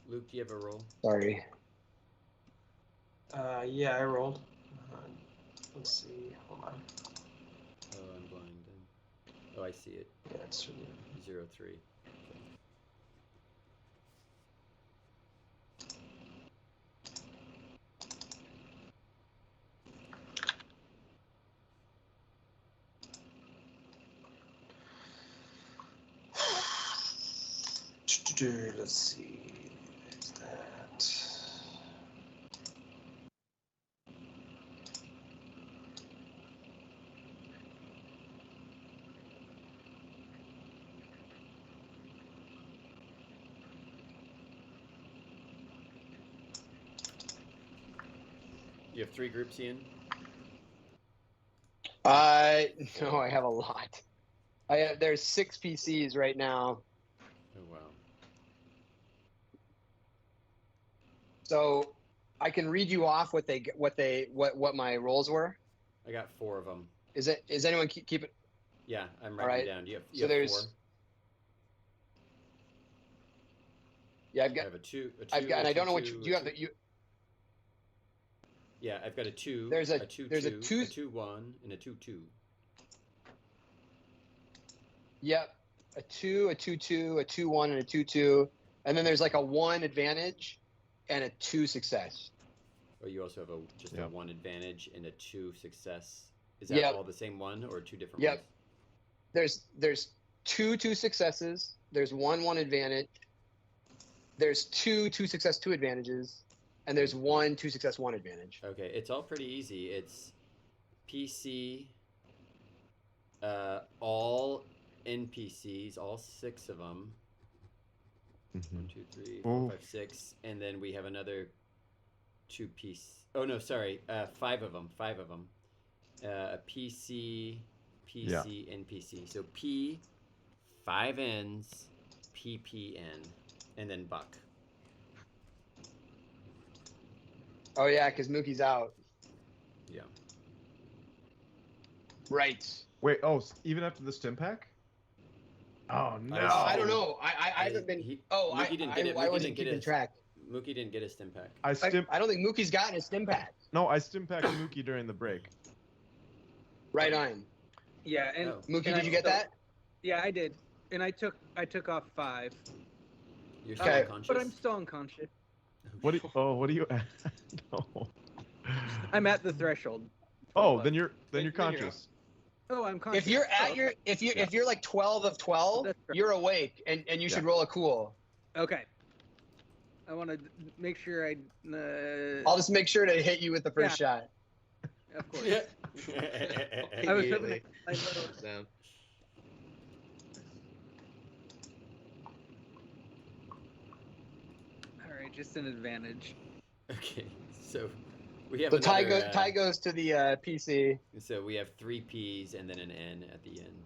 Speaker 2: Luke, do you have a roll?
Speaker 1: Sorry.
Speaker 3: Yeah, I rolled. Let's see. Hold on.
Speaker 2: Oh, I'm blind. Oh, I see it.
Speaker 3: Yeah, it's
Speaker 2: 0-3.
Speaker 3: Let's see. There's that.
Speaker 2: You have 3 groups, Ian?
Speaker 1: No, I have a lot. There's 6 PCs right now.
Speaker 2: Oh, wow.
Speaker 1: So I can read you off what my roles were.
Speaker 2: I got 4 of them.
Speaker 1: Is anyone keep it?
Speaker 2: Yeah, I'm
Speaker 1: All
Speaker 2: writing
Speaker 1: right.
Speaker 2: down. You
Speaker 1: So
Speaker 2: have
Speaker 1: there's
Speaker 2: 4?
Speaker 1: Yeah,
Speaker 2: I have a 2.
Speaker 1: and I don't know what you have.
Speaker 2: Yeah, I've got a 2.
Speaker 1: There's a
Speaker 2: 2,
Speaker 1: there's a
Speaker 2: 2,
Speaker 1: 2.
Speaker 2: a 2-1, and a 2-2.
Speaker 1: Yep, a 2, a 2-2, a 2-1, and a 2-2, and then there's like a 1 advantage and a 2 success.
Speaker 2: Oh, you also have just a
Speaker 4: Yep.
Speaker 2: 1 advantage and a 2 success. Is that
Speaker 1: Yep.
Speaker 2: all the same one or 2 different
Speaker 1: Yep.
Speaker 2: ones?
Speaker 1: There's 2 successes. There's 1 advantage. There's 2 success 2 advantages, and there's 1 2 success 1 advantage.
Speaker 2: Okay, it's all pretty easy. It's PC, all NPCs, all 6 of them. 1, 2, 3, 4, 5, 6, and then we have another 2 piece. Oh no, sorry, 5 of them. 5 of them. PC, NPC. So P, 5 N's, PPN, and then Buck.
Speaker 1: Oh yeah, because Mookie's out.
Speaker 2: Yeah.
Speaker 1: Right.
Speaker 4: Wait, even after the stim pack? Oh no!
Speaker 1: I don't know. I haven't been.
Speaker 2: Mookie didn't get it.
Speaker 1: I
Speaker 2: Mookie
Speaker 1: wasn't
Speaker 2: didn't get
Speaker 1: keeping
Speaker 2: his.
Speaker 1: track.
Speaker 2: Mookie didn't get a stim pack.
Speaker 4: I
Speaker 1: don't think Mookie's gotten a stim pack.
Speaker 4: No, I stim packed Mookie during the break.
Speaker 1: Right on.
Speaker 6: Yeah, and
Speaker 2: Oh.
Speaker 1: Mookie,
Speaker 6: and
Speaker 1: did you get that?
Speaker 6: Yeah, I did, and I took off 5.
Speaker 2: You're still
Speaker 1: Okay.
Speaker 2: unconscious.
Speaker 6: But I'm still unconscious.
Speaker 4: What do you? No.
Speaker 6: I'm at the threshold.
Speaker 4: Oh, then you're
Speaker 1: Then you're
Speaker 4: conscious.
Speaker 6: Oh, I'm conscious.
Speaker 1: If you're at
Speaker 6: Oh,
Speaker 1: your if you're like 12 of 12,
Speaker 6: That's right.
Speaker 1: you're awake and you should roll a cool.
Speaker 6: Okay. I want to make sure I.
Speaker 1: I'll just make sure to hit you with the first shot.
Speaker 6: Of course.
Speaker 2: Yeah.
Speaker 6: I was hoping
Speaker 5: Immediately
Speaker 6: I little.
Speaker 5: down.
Speaker 6: just an advantage.
Speaker 2: Okay, so we have
Speaker 1: So
Speaker 2: another.
Speaker 1: tie goes to the PC.
Speaker 2: So we have 3 P's and then an N at the end.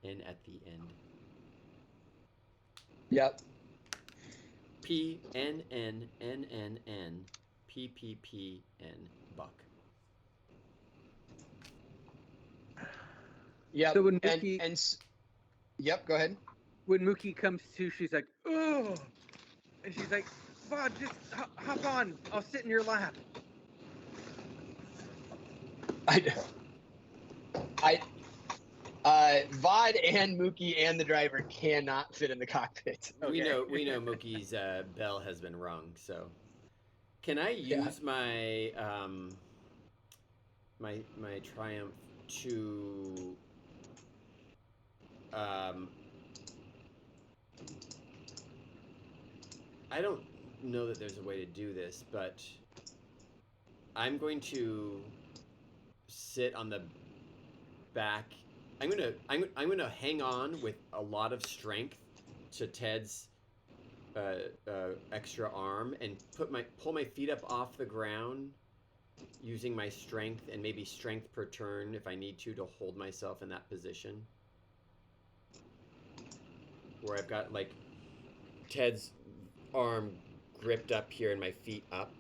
Speaker 2: N at the end.
Speaker 1: Yep.
Speaker 2: P N N N N N P P P N buck.
Speaker 1: Yep.
Speaker 6: So when
Speaker 1: and,
Speaker 6: Mookie-
Speaker 1: and s- yep. Go ahead.
Speaker 6: When Mookie comes to, she's like, "Oh," and she's like, "Vod, just hop on. I'll sit in your lap."
Speaker 1: Vod and Mookie and the driver cannot fit in the cockpit.
Speaker 2: We
Speaker 1: Okay.
Speaker 2: know Mookie's bell has been rung. So, can I use my my Triumph to I don't know that there's a way to do this, but I'm going to sit on the back. I'm gonna hang on with a lot of strength to Ted's extra arm and pull my feet up off the ground using my strength and maybe strength per turn if I need to hold myself in that position where I've got like Ted's arm gripped up here and my feet up.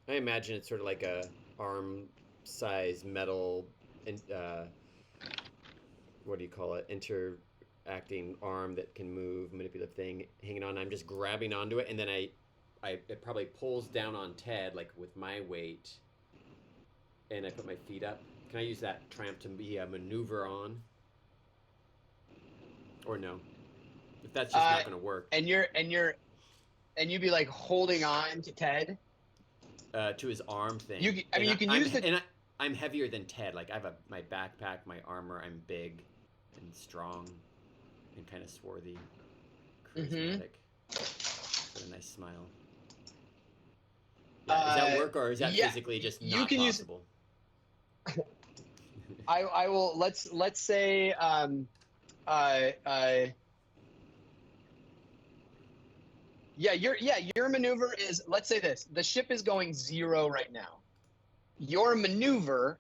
Speaker 2: I imagine it's sort of like a arm size metal and what do you call it, interacting arm that can move, manipulative thing hanging on. I'm just grabbing onto it and then it probably pulls down on Ted like with my weight and I put my feet up. Can I use that Triumph to be a maneuver on? Or no? If that's just not going to work.
Speaker 1: And you'd be like holding on to Ted.
Speaker 2: To his arm thing.
Speaker 1: You can use the.
Speaker 2: And I'm heavier than Ted. Like I have my backpack, my armor. I'm big and strong and kind of swarthy, charismatic. With a nice smile. Yeah, does that work, or is that physically just not possible?
Speaker 1: I will. Let's say. Your maneuver is, let's say this. The ship is going 0 right now. Your maneuver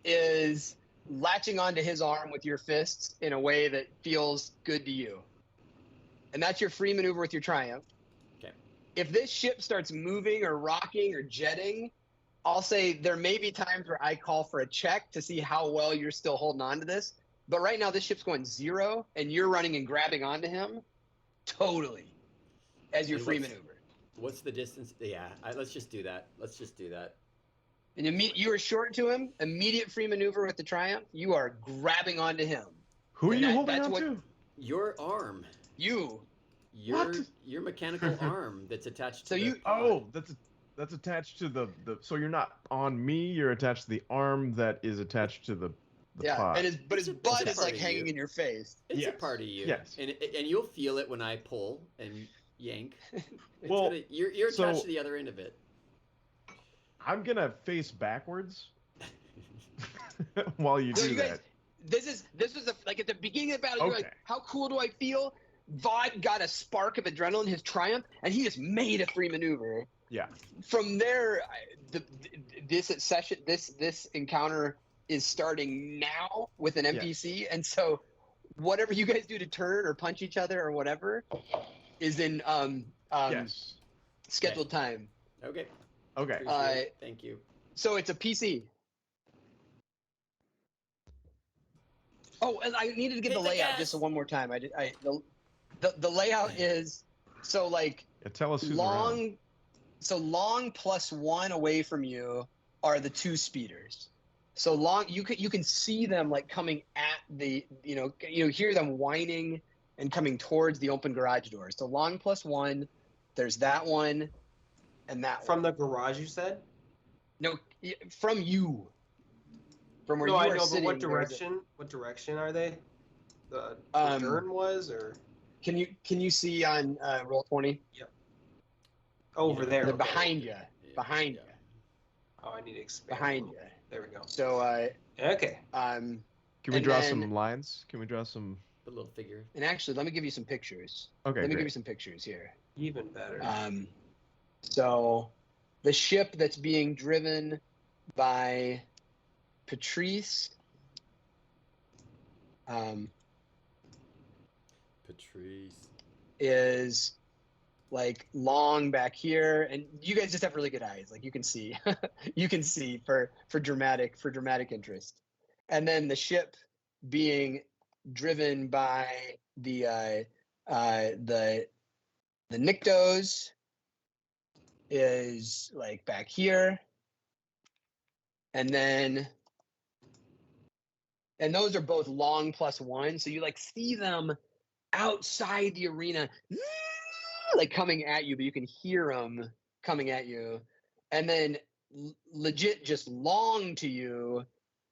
Speaker 1: is latching onto his arm with your fists in a way that feels good to you. And that's your free maneuver with your Triumph.
Speaker 2: Okay.
Speaker 1: If this ship starts moving or rocking or jetting, I'll say there may be times where I call for a check to see how well you're still holding on to this. But right now, this ship's going 0, and you're running and grabbing onto him. Totally. As your free maneuver.
Speaker 2: What's the distance? Yeah, let's just do that.
Speaker 1: And you are short to him. Immediate free maneuver with the Triumph. You are grabbing onto him.
Speaker 4: Who are you holding on to?
Speaker 2: Your arm.
Speaker 1: Your
Speaker 2: mechanical arm that's attached.
Speaker 1: So
Speaker 4: that's attached to the. So you're not on me. You're attached to the arm that is attached to the pod.
Speaker 1: But his butt is like hanging in your face.
Speaker 2: It's a part of you.
Speaker 4: Yes.
Speaker 2: And you'll feel it when I pull and yank. You're attached to the other end of it.
Speaker 4: I'm gonna face backwards while you do that.
Speaker 1: This is like at the beginning of the battle. You're like, how cool do I feel? Vod got a spark of adrenaline, his Triumph, and he just made a free maneuver.
Speaker 4: Yeah.
Speaker 1: From there, this encounter is starting now with an NPC, and so whatever you guys do to turn or punch each other or whatever is in scheduled time.
Speaker 2: Okay. Thank you.
Speaker 1: So it's a PC. Oh, and I needed to get the layout just one more time. The layout is so like
Speaker 4: tell us who's
Speaker 1: long.
Speaker 4: around.
Speaker 1: So long +1 away from you are the 2 speeders. So long you can see them like coming at the hear them whining and coming towards the open garage doors. So long +1, there's that one, and that
Speaker 3: from
Speaker 1: one.
Speaker 3: the garage, you said?
Speaker 1: No, from you. From where
Speaker 3: no,
Speaker 1: you
Speaker 3: I
Speaker 1: are
Speaker 3: know,
Speaker 1: sitting.
Speaker 3: but what direction? What direction are they? The turn was, or
Speaker 1: can you see on roll 20?
Speaker 3: Yep. Over there.
Speaker 1: They're behind you. Behind you.
Speaker 3: Oh, I need to expand.
Speaker 1: Behind you.
Speaker 3: There we go.
Speaker 1: So
Speaker 3: okay.
Speaker 4: Can we draw some lines? Can we draw some?
Speaker 2: A little figure.
Speaker 1: And actually, let me give you some pictures.
Speaker 4: Okay.
Speaker 1: Let me give you some pictures here.
Speaker 3: Even better.
Speaker 1: So the ship that's being driven by Patrice.
Speaker 2: Patrice.
Speaker 1: Is like long back here, and you guys just have really good eyes. Like you can see, you can see for dramatic interest. And then the ship being driven by the Nyctos is like back here, and those are both long +1, so you like see them outside the arena, like coming at you, but you can hear them coming at you. And then legit just long to you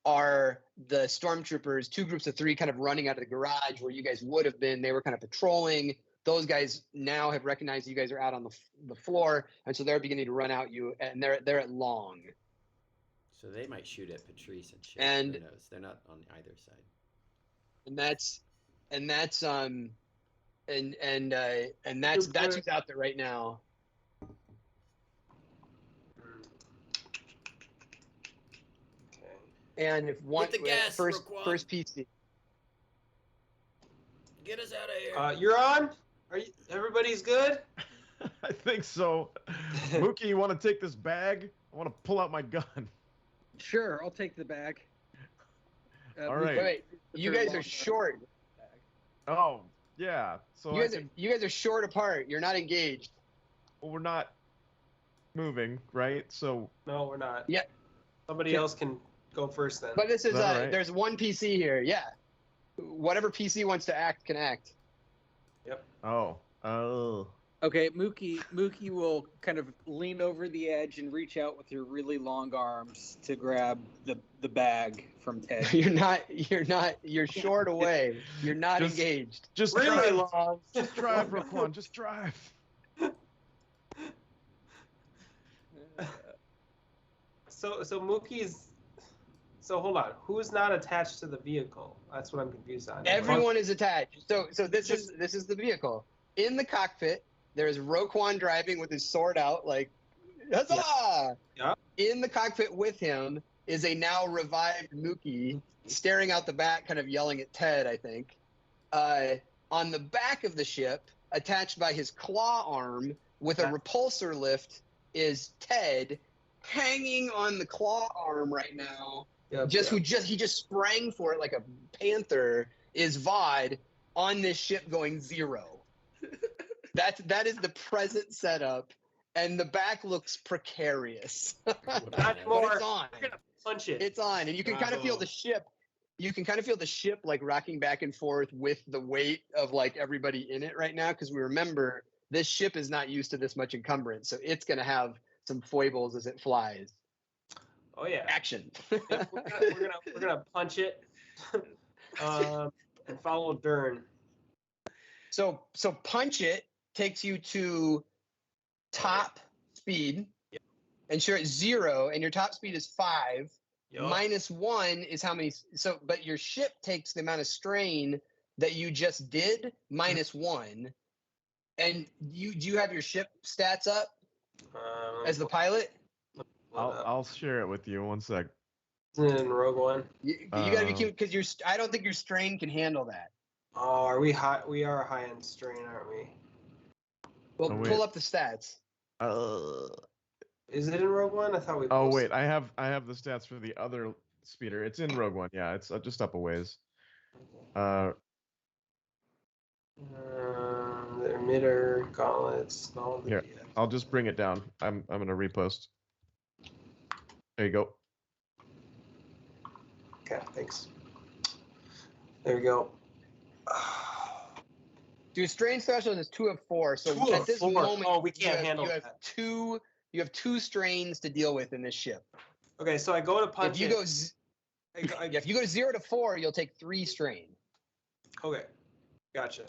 Speaker 1: are the stormtroopers, 2 groups of 3 kind of running out of the garage where you guys would have been. They were kind of patrolling. Those guys now have recognized you guys are out on the floor, and so they're beginning to run out you, and they're at long.
Speaker 2: So they might shoot at Patrice and shit.
Speaker 1: And
Speaker 2: who knows? They're not on either side.
Speaker 1: And that's who's out there right now.
Speaker 3: Okay.
Speaker 1: And if one
Speaker 2: Hit the gas,
Speaker 1: first
Speaker 2: Roquan.
Speaker 1: PC.
Speaker 2: Get us out of here.
Speaker 3: You're on? Are you? Everybody's good?
Speaker 4: I think so. Mookie, you want to take this bag? I want to pull out my gun.
Speaker 6: Sure, I'll take the bag.
Speaker 4: All right.
Speaker 1: Wait, you guys are short.
Speaker 4: Oh, yeah. So
Speaker 1: You guys are short apart. You're not engaged.
Speaker 4: Well, we're not moving, right? So
Speaker 3: No, we're not.
Speaker 1: Yeah.
Speaker 3: Somebody else can go first then.
Speaker 1: But this is
Speaker 4: right?
Speaker 1: there's one PC here. Yeah. Whatever PC wants to act can act.
Speaker 3: Yep.
Speaker 4: Oh.
Speaker 6: Okay, Mookie will kind of lean over the edge and reach out with her really long arms to grab the bag from Ted.
Speaker 1: You're short away. You're not engaged.
Speaker 4: Just
Speaker 3: really
Speaker 4: drive.
Speaker 3: long.
Speaker 4: Just drive, Roquan. Just drive.
Speaker 3: So Mookie's. So hold on. Who's not attached to the vehicle? That's what I'm confused on.
Speaker 1: Everyone is attached. So this is the vehicle. In the cockpit, there is Roquan driving with his sword out, like huzzah!
Speaker 3: Yeah.
Speaker 1: In the cockpit with him is a now revived Mookie staring out the back, kind of yelling at Ted, I think. On the back of the ship, attached by his claw arm with a repulsor lift, is Ted, hanging on the claw arm right now. He just sprang for it like a panther. Is Vod on this ship going 0? That is the present setup, and the back looks precarious.
Speaker 3: Not
Speaker 1: But
Speaker 3: more.
Speaker 1: it's on.
Speaker 3: We're gonna punch it.
Speaker 1: It's on, and you can kind of feel the ship. You can kind of feel the ship like rocking back and forth with the weight of like everybody in it right now. Because we remember this ship is not used to this much encumbrance, so it's going to have some foibles as it flies.
Speaker 3: Oh yeah.
Speaker 1: Action.
Speaker 3: Yep, we're gonna punch it, and follow Dern.
Speaker 1: So punch it takes you to top speed, and sure it's 0, and your top speed is 5.
Speaker 3: Yep.
Speaker 1: -1 is how many. So, but your ship takes the amount of strain that you just did -1, and do you have your ship stats up as the pilot?
Speaker 4: I'll share it with you. 1 sec.
Speaker 3: In Rogue One.
Speaker 1: You got to be cute because I don't think your strain can handle that.
Speaker 3: Oh, are we high? We are high in strain, aren't we?
Speaker 1: Well,
Speaker 4: Oh, wait.
Speaker 1: pull up the stats.
Speaker 3: Is it in Rogue One? I thought we.
Speaker 4: Oh wait, I have the stats for the other speeder. It's in Rogue One. Yeah, it's just up a ways.
Speaker 3: The emitter, gauntlets, all of the.
Speaker 4: Here, I'll just bring it down. I'm gonna repost. There you go.
Speaker 3: Okay, thanks. There we go.
Speaker 1: Your strain special is 2 of 4. So
Speaker 3: 2
Speaker 1: at
Speaker 3: of
Speaker 1: this
Speaker 3: 4.
Speaker 1: moment,
Speaker 3: Oh, we can't handle
Speaker 1: you have
Speaker 3: that.
Speaker 1: two. You have 2 strains to deal with in this ship.
Speaker 3: Okay, so I go to punch
Speaker 1: If you
Speaker 3: it.
Speaker 1: if you go to 0 to 4, you'll take 3 strain.
Speaker 3: Okay, gotcha.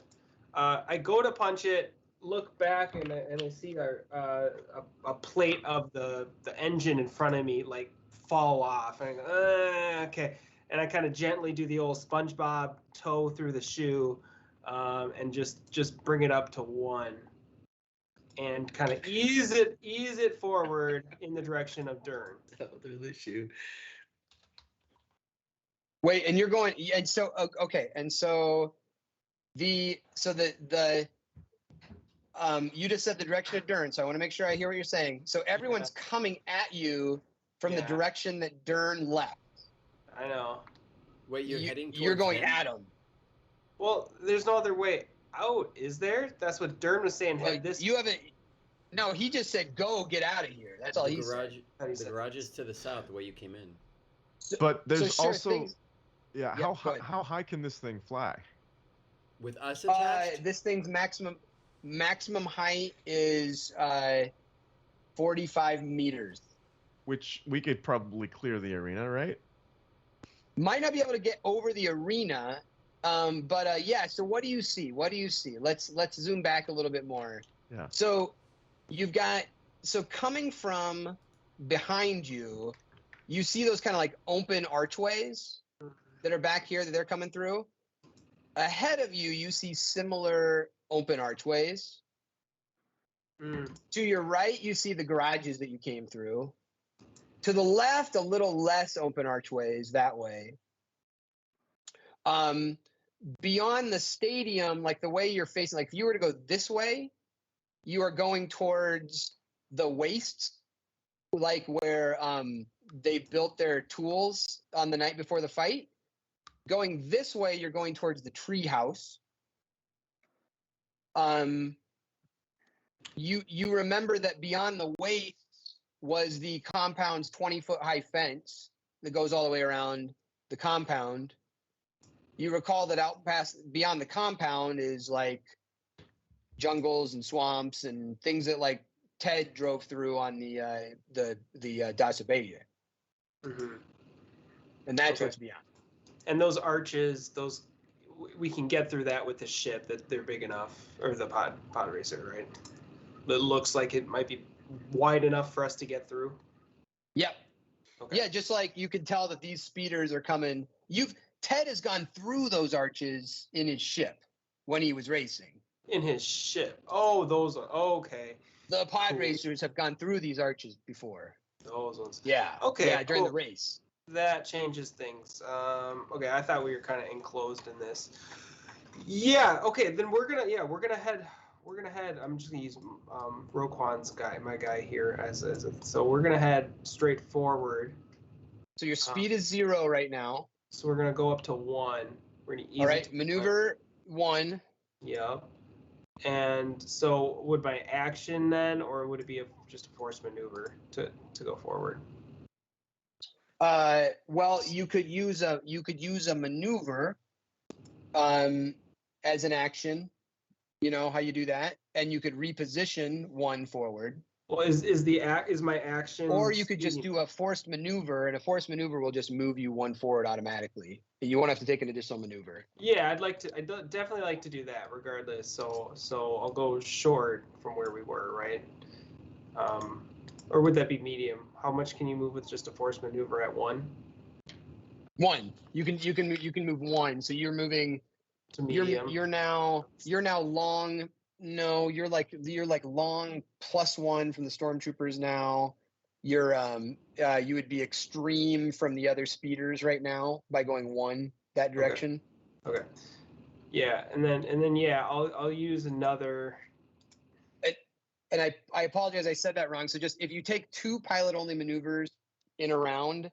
Speaker 3: I go to punch it, look back, and I see a plate of the engine in front of me like fall off. And I go, okay. And I kind of gently do the old SpongeBob toe through the shoe, and just bring it up to 1. and kind of ease it forward in the direction of Dern.
Speaker 5: Through the shoe.
Speaker 1: Wait, and you're going, and so okay, and so the you just said the direction of Dern, so I want to make sure I hear what you're saying. So everyone's coming at you from the
Speaker 3: Yeah.
Speaker 1: direction that Dern left.
Speaker 3: I know.
Speaker 2: Wait, you're heading towards
Speaker 1: You're going
Speaker 2: him?
Speaker 1: at him.
Speaker 3: Well, there's no other way out, is there? That's what Dern was saying.
Speaker 1: Well,
Speaker 3: Head this.
Speaker 1: you haven't. No, he just said, "Go, get out of here." That's all
Speaker 2: The
Speaker 1: he said.
Speaker 2: the garage is to the south, the way you came in.
Speaker 1: So,
Speaker 4: But there's
Speaker 1: so sure,
Speaker 4: also
Speaker 1: things-
Speaker 4: yeah.
Speaker 1: Yeah,
Speaker 4: How
Speaker 1: go ahead.
Speaker 4: how high can this thing fly?
Speaker 2: With us attached?
Speaker 1: this thing's maximum height is 45 meters.
Speaker 4: Which we could probably clear the arena, right?
Speaker 1: Might not be able to get over the arena, but yeah. So what do you see? What do you see? Let's zoom back a little bit more.
Speaker 4: Yeah.
Speaker 1: So you've got coming from behind you, you see those kind of like open archways that are back here that they're coming through. Ahead of you, you see similar open archways. To your right, you see the garages that you came through. To the left, a little less open archways that way. Beyond the stadium, like the way you're facing, like if you were to go this way, you are going towards the wastes, like where they built their tools on the night before the fight. Going this way, you're going towards the tree house. You remember that beyond the wastes was the compound's 20-foot high fence that goes all the way around the compound. You recall that out past beyond the compound is like jungles and swamps and things that like Ted drove through on the Dasabeya.
Speaker 3: Mm-hmm.
Speaker 1: And that's
Speaker 3: Okay.
Speaker 1: what's beyond.
Speaker 3: And those arches, we can get through that with the ship. That they're big enough, or the pod racer, right? It looks like it might be wide enough for us to get through.
Speaker 1: Yep.
Speaker 3: Okay.
Speaker 1: Yeah, just like you can tell that these speeders are coming. Ted has gone through those arches in his ship when he was racing.
Speaker 3: In his ship. Oh, those are okay.
Speaker 1: The pod
Speaker 3: Cool.
Speaker 1: racers have gone through these arches before.
Speaker 3: Those ones.
Speaker 1: Yeah.
Speaker 3: Okay,
Speaker 1: Yeah, during the
Speaker 3: cool.
Speaker 1: race.
Speaker 3: That changes things. Okay, I thought we were kind of enclosed in this. Yeah. Okay, then we're gonna head. I'm just gonna use Roquan's my guy here so we're gonna head straight forward.
Speaker 1: So your speed is 0 right now.
Speaker 3: So we're gonna go up to 1. We're gonna ease
Speaker 1: All
Speaker 3: it
Speaker 1: right,
Speaker 3: to
Speaker 1: maneuver 1.
Speaker 3: Yep. And so would my action then, or would it be just a forced maneuver to go forward?
Speaker 1: Well, you could use a maneuver as an action. You know how you do that, and you could reposition 1 forward.
Speaker 3: Well, is my action?
Speaker 1: Or you could just do a forced maneuver, and a forced maneuver will just move you 1 forward automatically. You won't have to take an additional maneuver.
Speaker 3: Yeah, I'd definitely like to do that regardless. So I'll go short from where we were, right? Or would that be medium? How much can you move with just a forced maneuver at 1?
Speaker 1: 1. You can move 1. So you're moving.
Speaker 3: To medium.
Speaker 1: You're now long. No, you're like long +1 from the stormtroopers now. You're you would be extreme from the other speeders right now by going 1 that direction.
Speaker 3: Okay. Yeah, and then yeah, I'll use another.
Speaker 1: And I apologize, I said that wrong. So just if you take 2 pilot only maneuvers in a round,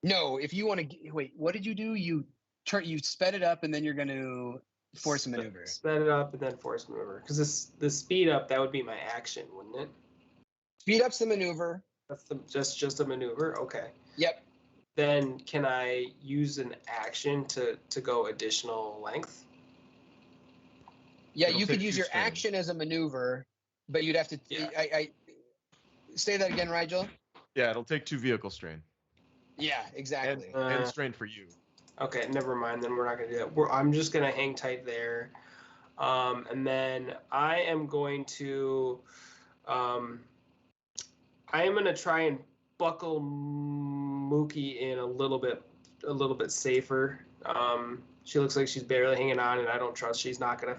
Speaker 1: no, if you want to wait, what did you do? You sped it up and then you're going to force a maneuver.
Speaker 3: Sped it up and then force maneuver. Because the speed up, that would be my action, wouldn't it?
Speaker 1: Speed up's the maneuver.
Speaker 3: That's just a maneuver. Okay.
Speaker 1: Yep.
Speaker 3: Then can I use an action to go additional length?
Speaker 1: Yeah,
Speaker 4: It'll
Speaker 1: you could
Speaker 4: take
Speaker 1: use
Speaker 4: 2
Speaker 1: your
Speaker 4: strain.
Speaker 1: action as a maneuver, but you'd have to.
Speaker 3: Yeah.
Speaker 1: I say that again, Rigel.
Speaker 4: Yeah, it'll take 2 vehicle strain
Speaker 1: Yeah, exactly.
Speaker 4: and strain for you.
Speaker 3: Okay, never mind. Then we're not gonna do that. I'm just gonna hang tight there, and then I am going to, I am gonna try and buckle Mookie in a little bit a little bit safer. She looks like she's barely hanging on, and I don't trust she's not gonna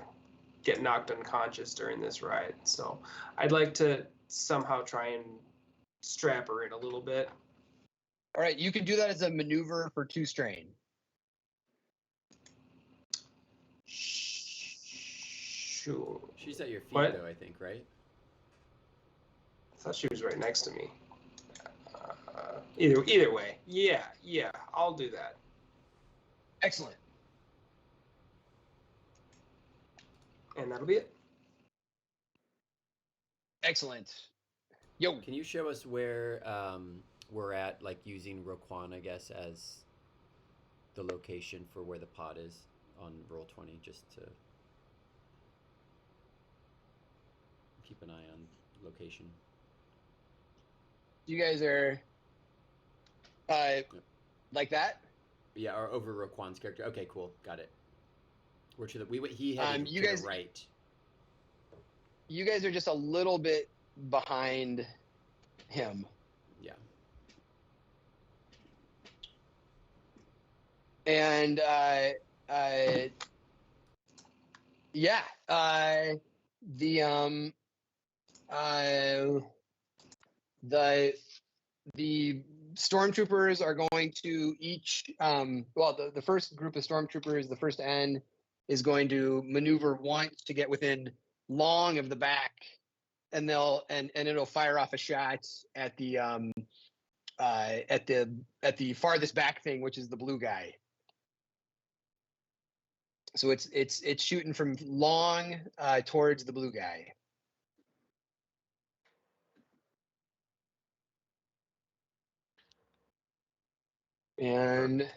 Speaker 3: get knocked unconscious during this ride. So I'd like to somehow try and strap her in a little bit.
Speaker 1: All right, you can do that as a maneuver for 2 strain.
Speaker 3: Sure.
Speaker 2: She's at your feet,
Speaker 3: What?
Speaker 2: though, I think, right?
Speaker 3: I thought she was right next to me. Either way, yeah, I'll do that.
Speaker 1: Excellent.
Speaker 3: And that'll be it.
Speaker 1: Excellent. Yo.
Speaker 2: Can you show us where we're at, like using Roquan, I guess, as the location for where the pod is on roll 20, just to keep an eye on location.
Speaker 1: You guys are like that?
Speaker 2: Yeah, or over Roquan's character. Okay, cool, got it. We're to the he headed
Speaker 1: you
Speaker 2: to
Speaker 1: guys-
Speaker 2: the right.
Speaker 1: You guys are just a little bit behind him.
Speaker 2: Yeah.
Speaker 1: And the stormtroopers are going to each the first group of stormtroopers, the first N, is going to maneuver once to get within long of the back, and it'll fire off a shot at the farthest back thing, which is the blue guy. So it's shooting from long towards the blue guy. And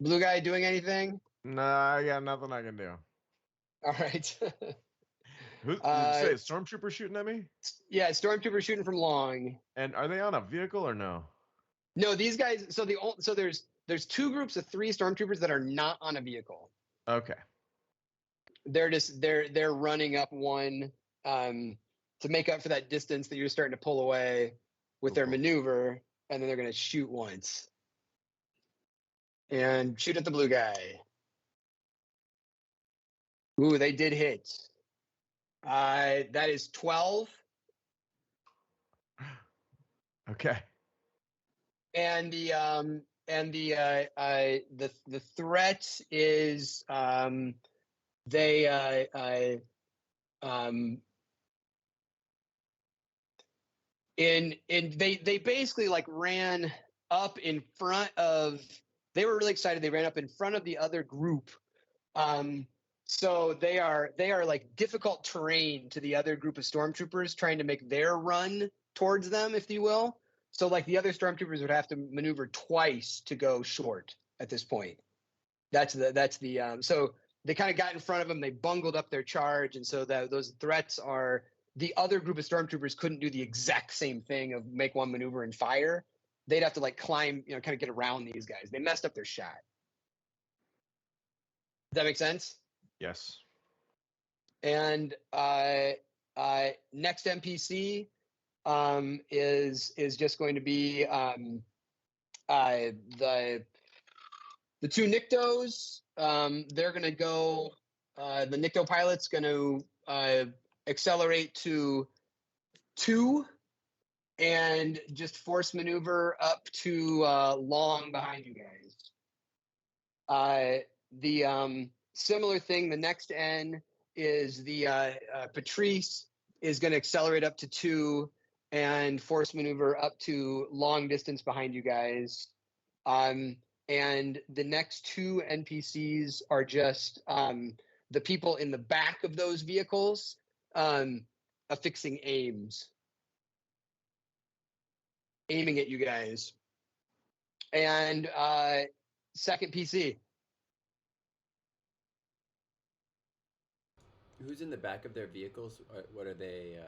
Speaker 1: blue guy doing anything?
Speaker 4: Nah, I got nothing I can do.
Speaker 1: All right.
Speaker 4: Who did you say? Stormtrooper shooting at me?
Speaker 1: Yeah, stormtrooper shooting from long.
Speaker 4: And are they on a vehicle or no?
Speaker 1: No, these guys. So there's 2 groups of 3 stormtroopers that are not on a vehicle.
Speaker 4: Okay.
Speaker 1: They're running up one to make up for that distance that you're starting to pull away with their
Speaker 4: Cool.
Speaker 1: maneuver, and then they're going to shoot once and shoot at the blue guy. Ooh, they did hit. That is 12,
Speaker 4: Okay.
Speaker 1: and the threat is they they basically like ran up in front of. They were really excited. They ran up in front of the other group. So they are like difficult terrain to the other group of stormtroopers trying to make their run towards them, if you will. So like the other stormtroopers would have to maneuver twice to go short at this point. That's the so they kind of got in front of them. They bungled up their charge, and so those threats are the other group of stormtroopers couldn't do the exact same thing of make one maneuver and fire. They'd have to like climb, kind of get around these guys. They messed up their shot. Does that make sense?
Speaker 4: Yes.
Speaker 1: And next NPC is just going to be the 2 Niktos. They're going to go. The Nikto pilot's going to accelerate to 2 and just force maneuver up to long behind you guys. The similar thing, the next N is the Patrice is going to accelerate up to 2 and force maneuver up to long distance behind you guys. And the next 2 NPCs are just the people in the back of those vehicles affixing aims, aiming at you guys. And second PC.
Speaker 2: Who's in the back of their vehicles? What are they?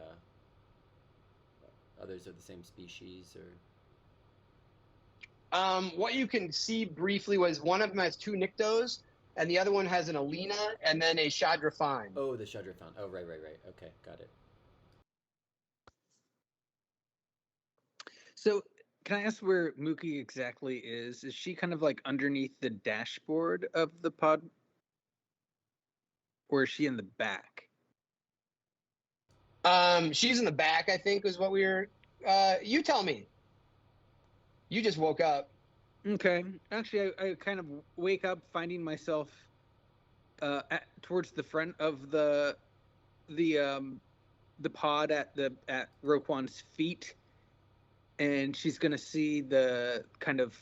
Speaker 2: Others of the same species, or?
Speaker 1: What you can see briefly was one of them has 2 Niktos, and the other one has an Alina and then a Shadrafan.
Speaker 2: Oh, the Shadrafan. Oh, right. Okay, got it.
Speaker 6: So, can I ask where Mookie exactly is? Is she kind of like underneath the dashboard of the pod? Or is she in the back?
Speaker 1: She's in the back, I think, is what we were. You tell me. You just woke up.
Speaker 6: Okay. Actually, I kind of wake up finding myself towards the front of the pod at Roquan's feet, and she's gonna see the kind of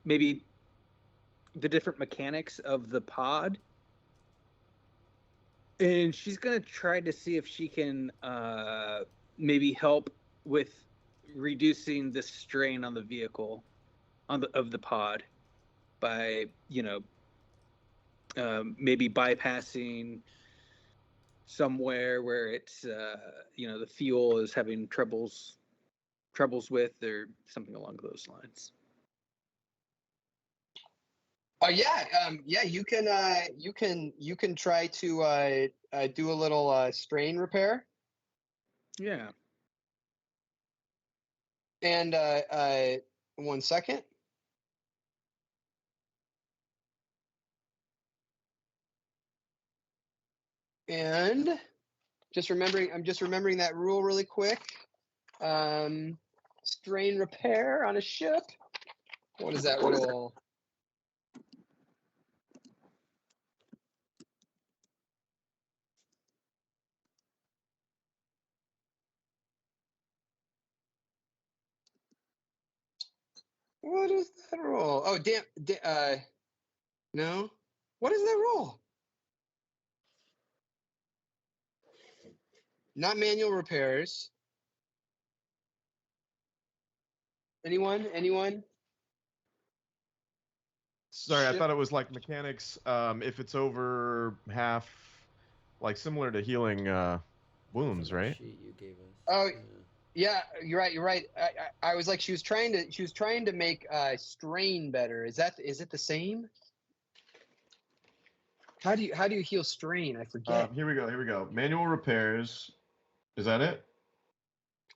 Speaker 6: maybe the different mechanics of the pod, and she's gonna try to see if she can maybe help with reducing the strain on the vehicle of the pod by maybe bypassing somewhere where it's the fuel is having troubles with, or something along those lines.
Speaker 1: Yeah, you can try to do a little strain repair.
Speaker 6: Yeah.
Speaker 1: And 1 second. And I'm just remembering that rule really quick. Strain repair on a ship. What is that rule? What is that rule? Oh, no. What is that rule? Not manual repairs. Anyone?
Speaker 4: Sorry, I
Speaker 1: Ship-
Speaker 4: thought it was like mechanics. If it's over half, like similar to healing wounds,
Speaker 2: From that
Speaker 4: right?
Speaker 2: sheet you gave us.
Speaker 1: Oh, yeah, you're right. I was like, she was trying to make strain better. Is it the same? How do you heal strain? I forget.
Speaker 4: Here we go. Manual repairs. Is that it?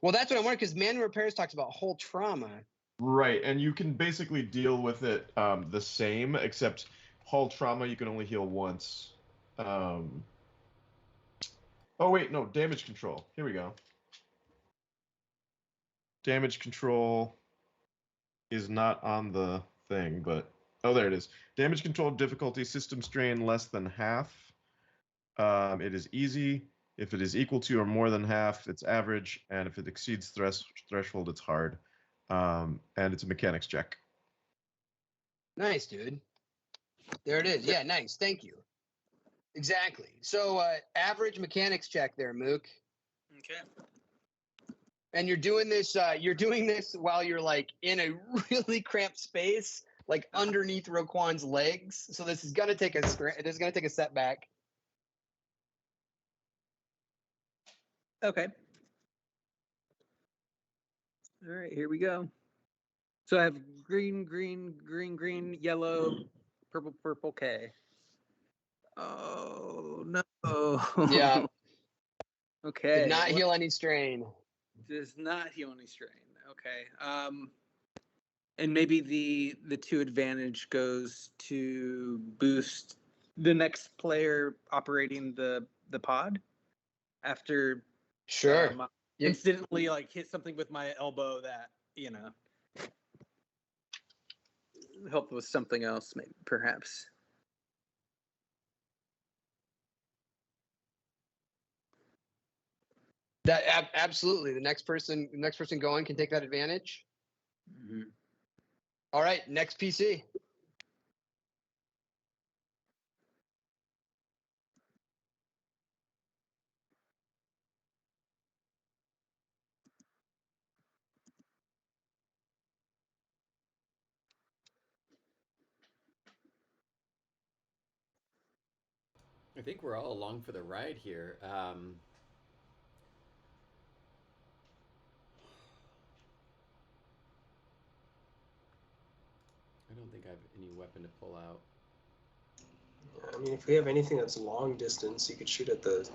Speaker 1: Well, that's what I wanted, because manual repairs talks about whole trauma.
Speaker 4: Right, and you can basically deal with it the same, except hull trauma you can only heal once. Oh wait, no, damage control. Here we go. Damage control is not on the thing, but oh, there it is. Damage control difficulty system strain less than half. It is easy. If it is equal to or more than half, it's average, and if it exceeds threshold, it's hard. And it's a mechanics check.
Speaker 1: Nice, dude. There it is. Yeah, nice. Thank you. Exactly. So average mechanics check there, Mook.
Speaker 6: Okay.
Speaker 1: And you're doing this while you're like in a really cramped space, like underneath Roquan's legs. So this is gonna take a setback.
Speaker 6: Okay. All right, here we go. So I have green, yellow, purple, K. Oh no.
Speaker 1: Yeah.
Speaker 6: Okay.
Speaker 1: Did not heal any strain.
Speaker 6: Does not heal any strain. Okay. And maybe the 2 advantage goes to boost the next player operating the pod after
Speaker 1: Sure.
Speaker 6: instantly like hit something with my elbow that help with something else, maybe perhaps.
Speaker 1: That absolutely. The next person going can take that advantage.
Speaker 6: Mm-hmm.
Speaker 1: All right, next PC.
Speaker 2: I think we're all along for the ride here. I don't think I have any weapon to pull out.
Speaker 3: I mean, if we have anything that's long distance, you could shoot at the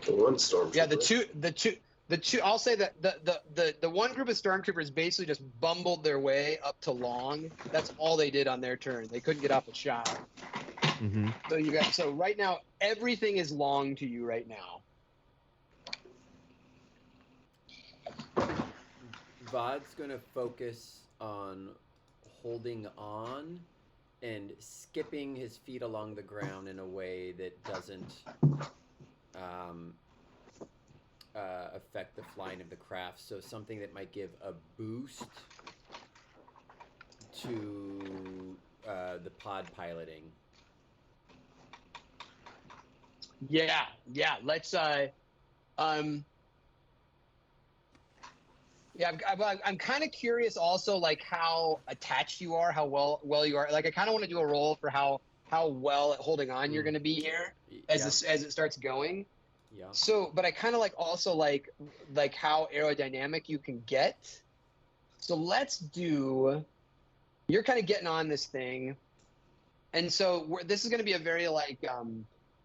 Speaker 3: one stormtrooper.
Speaker 1: Yeah, I'll say that the one group of stormtroopers basically just bumbled their way up to long. That's all they did on their turn. They couldn't get off a shot.
Speaker 4: Mm-hmm.
Speaker 1: So right now everything is long to you right now.
Speaker 2: Vod's gonna focus on holding on and skipping his feet along the ground in a way that doesn't affect the flying of the craft. So something that might give a boost to the pod piloting.
Speaker 1: Yeah. Let's Yeah, I'm kind of curious also, like how attached you are, how well you are. Like, I kind of want to do a roll for how well at holding on you're going to be here as it starts going.
Speaker 2: Yeah.
Speaker 1: So, but I kind of like also like how aerodynamic you can get. So let's do. You're kind of getting on this thing, and so this is going to be a very like this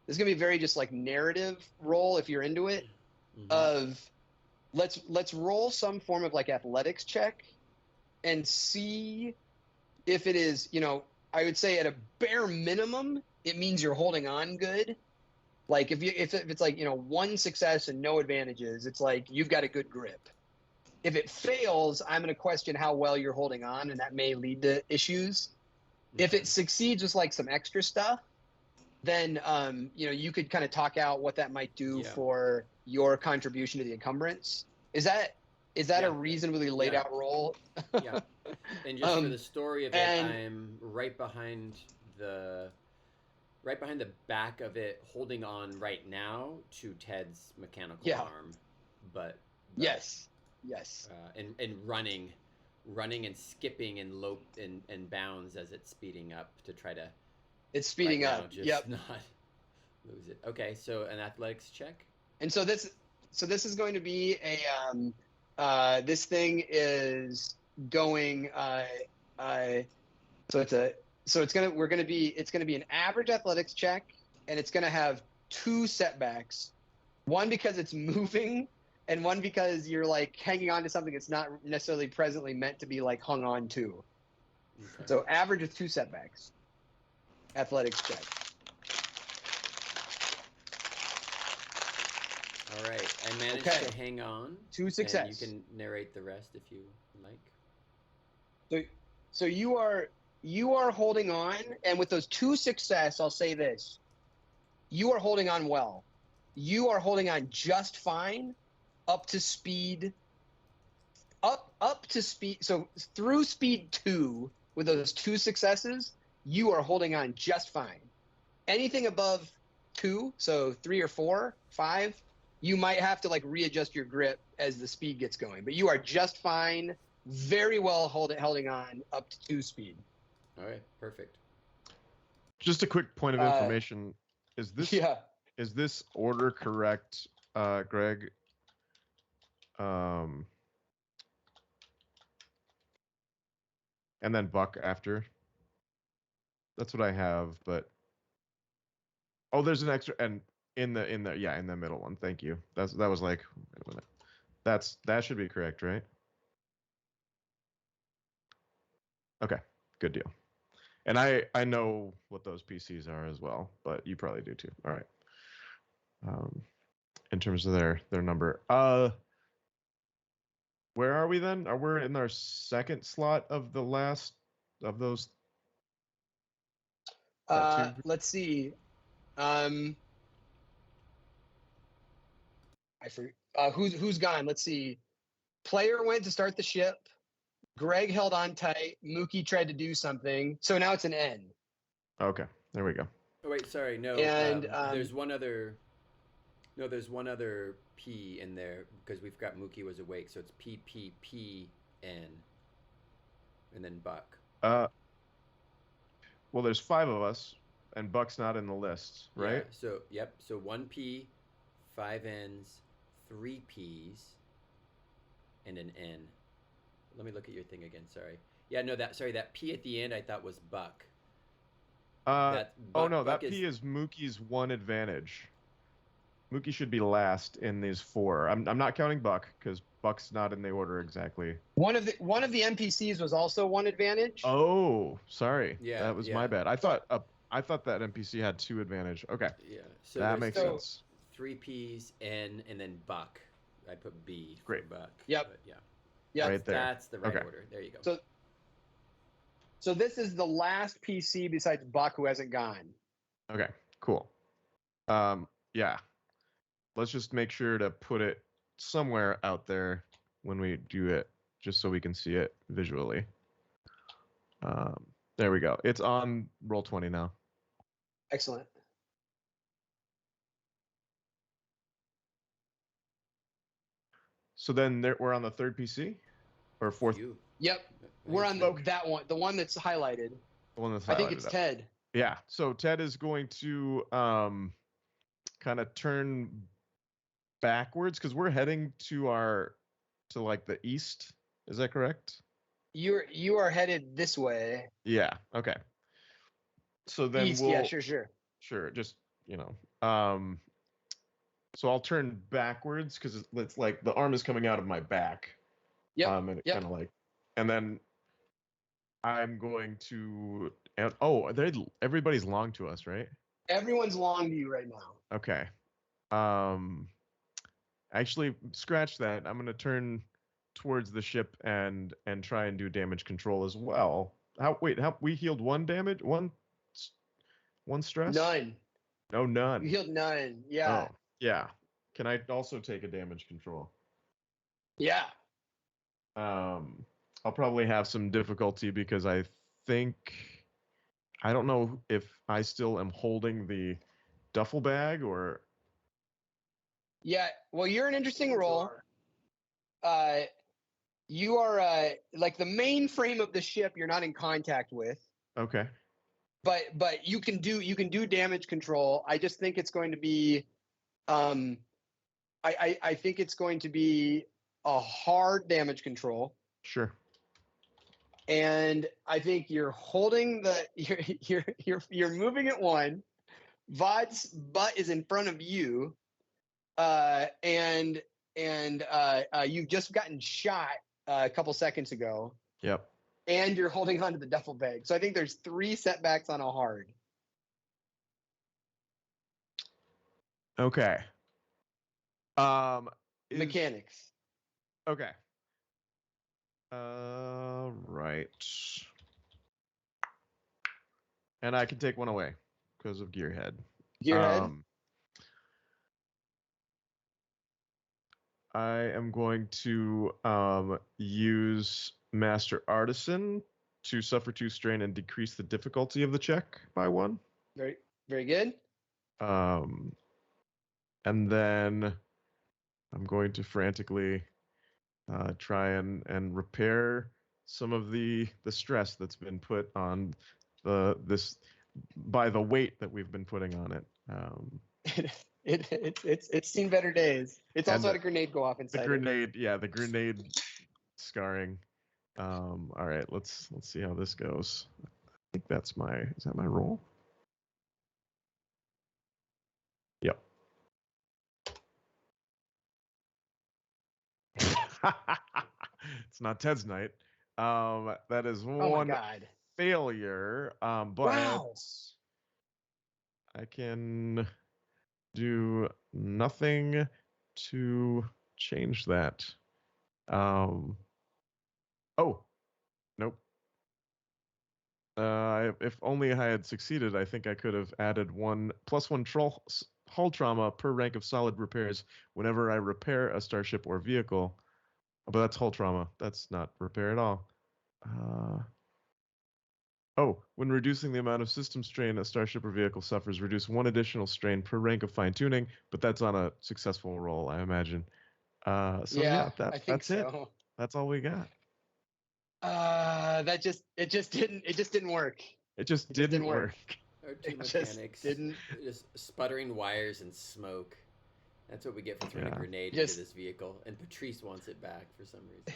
Speaker 1: is going to be a very just like narrative roll if you're into it.
Speaker 2: Mhm.
Speaker 1: Of let's roll some form of like athletics check and see if it is, I would say at a bare minimum it means you're holding on good. Like if it's like, one success and no advantages, it's like you've got a good grip. If it fails, I'm going to question how well you're holding on, and that may lead to issues. If
Speaker 2: Okay.
Speaker 1: it succeeds with like some extra stuff, then you could kind of talk out what that might do for your contribution to the encumbrance. Is that
Speaker 2: Yeah.
Speaker 1: a reasonably laid out roll?
Speaker 2: Yeah. And just for the story of it,
Speaker 1: and-
Speaker 2: I'm right behind the back of it, holding on right now to Ted's mechanical arm, but
Speaker 1: Yes.
Speaker 2: and running and skipping and bounds as it's speeding up to try to.
Speaker 1: It's speeding
Speaker 2: right now,
Speaker 1: up.
Speaker 2: just not lose it. Okay, so an athletics check.
Speaker 1: And so this is going to be a this thing is going it's going to be an average athletics check, and it's going to have two setbacks. One because it's moving, and one because you're like hanging on to something that's not necessarily presently meant to be like hung on to.
Speaker 2: Okay.
Speaker 1: So average with two setbacks. Athletics check.
Speaker 2: All right, I managed to hang on.
Speaker 1: Two success.
Speaker 2: And you can narrate the rest if you like.
Speaker 1: So you are holding on, and with those two success, I'll say this: you are holding on well. You are holding on just fine, up to speed. Up to speed. So through speed 2, with those two successes, you are holding on just fine. Anything above 2, so 3 or 4, 5, you might have to like readjust your grip as the speed gets going. But you are just fine, very well holding on up to 2 speed.
Speaker 2: All right, perfect.
Speaker 4: Just a quick point of information: is this order correct, Greg? And then Buck after. That's what I have, but there's an extra and in the middle one. Thank you. That was like, wait a minute. That should be correct, right? Okay, good deal. And I know what those PCs are as well, but you probably do too. All right. In terms of their number, where are we then? Are we in our second slot of the last of those?
Speaker 1: Let's see. I forget. Who's gone? Let's see. Player went to start the ship. Greg held on tight. Mookie tried to do something. So now it's an N.
Speaker 4: Okay, there we go.
Speaker 2: Oh wait, sorry, no.
Speaker 1: And
Speaker 2: there's one other. No, there's one other P in there because we've got Mookie was awake, so it's PPPN, and then Buck.
Speaker 4: Well, there's 5 of us, and Buck's not in the list, right?
Speaker 2: Yeah, so 1 P, 5 N's, 3 P's, and an N. Let me look at your thing again. Sorry. Yeah, no, that P at the end I thought was Buck.
Speaker 4: That P is Mookie's one advantage. Mookie should be last in these 4. I'm not counting Buck because Buck's not in the order exactly.
Speaker 1: One of the NPCs was also 1 advantage.
Speaker 4: Oh, sorry.
Speaker 2: Yeah,
Speaker 4: That was
Speaker 2: yeah.
Speaker 4: my bad. I thought that NPC had 2 advantage. Okay.
Speaker 2: Yeah. So
Speaker 4: That
Speaker 2: there's
Speaker 4: makes
Speaker 1: So-
Speaker 4: sense.
Speaker 2: 3 P's, N, and then Buck. I put B for
Speaker 4: Great.
Speaker 2: Buck.
Speaker 1: Yep.
Speaker 2: But yeah.
Speaker 1: Yep.
Speaker 4: Right there.
Speaker 2: That's the right
Speaker 4: Okay.
Speaker 2: order. There you go.
Speaker 1: So this is the last PC besides Buck who hasn't gone.
Speaker 4: Okay, cool. Yeah. Let's just make sure to put it somewhere out there when we do it, just so we can see it visually. There we go. It's on Roll20 now.
Speaker 1: Excellent.
Speaker 4: So then we're on the 3rd PC or 4th.
Speaker 2: You.
Speaker 1: Yep. We're on that one, the one that's highlighted.
Speaker 4: The one that's
Speaker 1: I think
Speaker 4: highlighted
Speaker 1: it's
Speaker 4: up.
Speaker 1: Ted.
Speaker 4: Yeah. So Ted is going to kind of turn backwards because we're heading to like the east. Is that correct?
Speaker 1: You are headed this way.
Speaker 4: Yeah. Okay. So then
Speaker 1: East,
Speaker 4: we'll
Speaker 1: yeah, sure.
Speaker 4: just so I'll turn backwards because it's like the arm is coming out of my back.
Speaker 1: Yep.
Speaker 4: And it kind of like, and then I'm going to. And, everybody's long to us, right?
Speaker 1: Everyone's long to you right now.
Speaker 4: Okay. Actually, scratch that. I'm gonna turn towards the ship and try and do damage control as well. How we healed 1 damage, 1 stress?
Speaker 1: None.
Speaker 4: No, none.
Speaker 1: You healed none. Yeah.
Speaker 4: Oh, yeah. Can I also take a damage control?
Speaker 1: Yeah.
Speaker 4: I'll probably have some difficulty because I don't know if I still am holding the duffel bag or.
Speaker 1: Yeah. Well, you're an interesting role. You are like the main frame of the ship. You're not in contact with,
Speaker 4: Okay.
Speaker 1: but you can do damage control. I just think it's going to be, I think it's going to be a hard damage control.
Speaker 4: Sure.
Speaker 1: And I think you're holding you're moving at 1. Vod's butt is in front of you, and you've just gotten shot a couple seconds ago.
Speaker 4: Yep.
Speaker 1: And you're holding onto the duffel bag. So I think there's 3 setbacks on a hard.
Speaker 4: Okay.
Speaker 1: Mechanics.
Speaker 4: Okay. Right. And I can take 1 away because of Gearhead.
Speaker 1: Gearhead.
Speaker 4: I am going to use Master Artisan to suffer 2 strain and decrease the difficulty of the check by 1.
Speaker 1: Very, very good.
Speaker 4: And then I'm going to frantically try and repair some of the stress that's been put on this by the weight that we've been putting on it.
Speaker 1: It's seen better days. It's also
Speaker 4: And
Speaker 1: had a grenade go off inside.
Speaker 4: The grenade scarring. All right, let's see how this goes. I think is that my roll? Yep. It's not Ted's night. That is 1
Speaker 1: Oh my God.
Speaker 4: failure. But
Speaker 1: Wow.
Speaker 4: I can do nothing to change that. Oh, nope. If only I had succeeded, I think I could have added 1 +1 hull trauma per rank of solid repairs whenever I repair a starship or vehicle. But that's hull trauma. That's not repair at all. When reducing the amount of system strain a starship or vehicle suffers, reduce 1 additional strain per rank of fine tuning. But that's on a successful roll, I imagine.
Speaker 1: I think
Speaker 4: that's it. That's all we got.
Speaker 1: It just didn't work.
Speaker 4: It just didn't work.
Speaker 2: Our 2
Speaker 1: It just
Speaker 2: mechanics.
Speaker 1: didn't.
Speaker 2: Just sputtering wires and smoke. That's what we get for throwing a grenade
Speaker 1: Just-
Speaker 2: into this vehicle. And Patrice wants it back for some reason.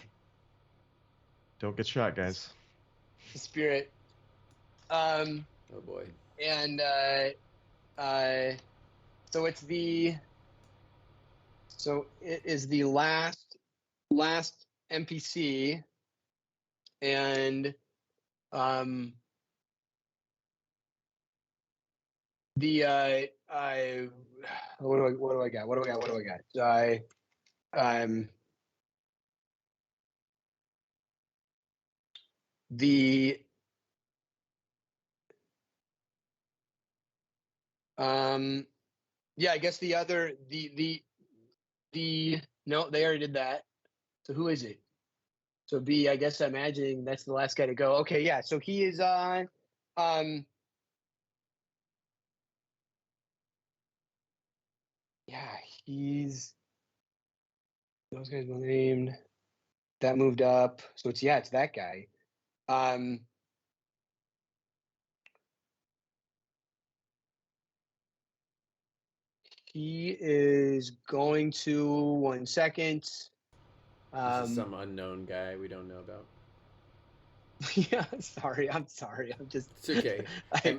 Speaker 4: Don't get shot, guys.
Speaker 1: Spirit.
Speaker 2: Oh boy.
Speaker 1: And so it's the So it is the last NPC, and the I what do I got? What do I got? The yeah, I guess the other the no, they already did that. So who is it? So B, I guess I'm imagining that's the last guy to go. Okay, yeah. So he is on yeah, he's those guys were named. That moved up. So it's that guy. He is going to 1 second.
Speaker 2: This is some unknown guy we don't know about.
Speaker 1: Yeah, sorry. I'm just.
Speaker 2: It's okay.
Speaker 1: I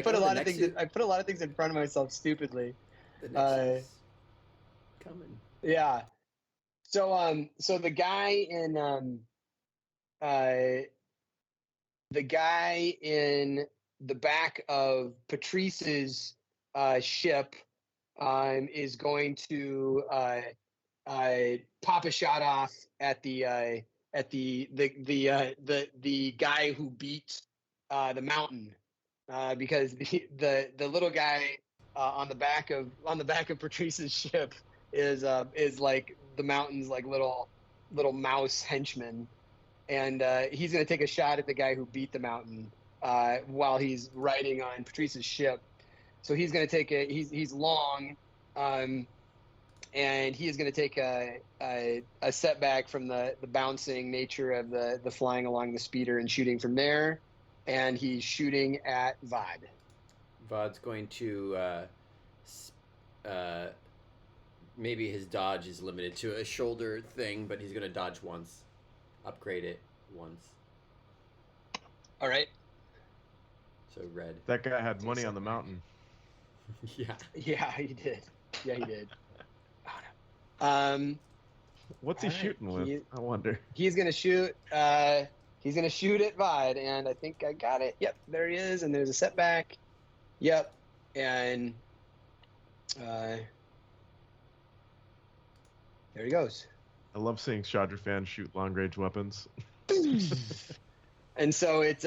Speaker 1: put a lot of things. I put a lot of things in front of myself stupidly.
Speaker 2: The next coming.
Speaker 1: Yeah. So so the guy in the back of Patrice's ship is going to pop a shot off at the guy who beat the mountain because the little guy on the back of Patrice's ship is like the mountain's like little mouse henchman, and he's going to take a shot at the guy who beat the mountain while he's riding on Patrice's ship. So he's going to take he's long, and he is going to take a setback from the bouncing nature of the flying along the speeder and shooting from there, and he's shooting at Vod.
Speaker 2: Vod's going to maybe his dodge is limited to a shoulder thing, but he's going to dodge once, upgrade it once.
Speaker 1: All right.
Speaker 2: So red.
Speaker 4: That guy had money on the mountain.
Speaker 2: Yeah.
Speaker 1: Yeah, he did. Yeah, he did.
Speaker 4: What's he shooting with? I wonder.
Speaker 1: He's gonna shoot. He's gonna shoot at Vod, and I think I got it. Yep, there he is, and there's a setback. Yep, and there he goes.
Speaker 4: I love seeing Shadra fans shoot long range weapons.
Speaker 1: And so it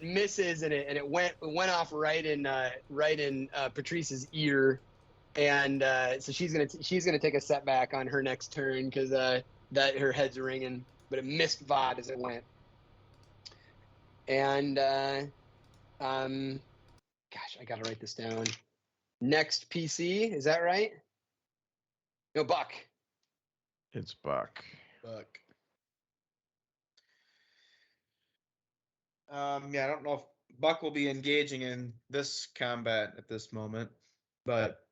Speaker 1: misses, and it went off right in Patrice's ear, and so she's gonna take a setback on her next turn because that her head's ringing, but it missed Vod as it went. And gosh, I gotta write this down. Next PC, is that right? No, Buck.
Speaker 4: It's Buck.
Speaker 5: Buck. Yeah, I don't know if Buck will be engaging in this combat at this moment, but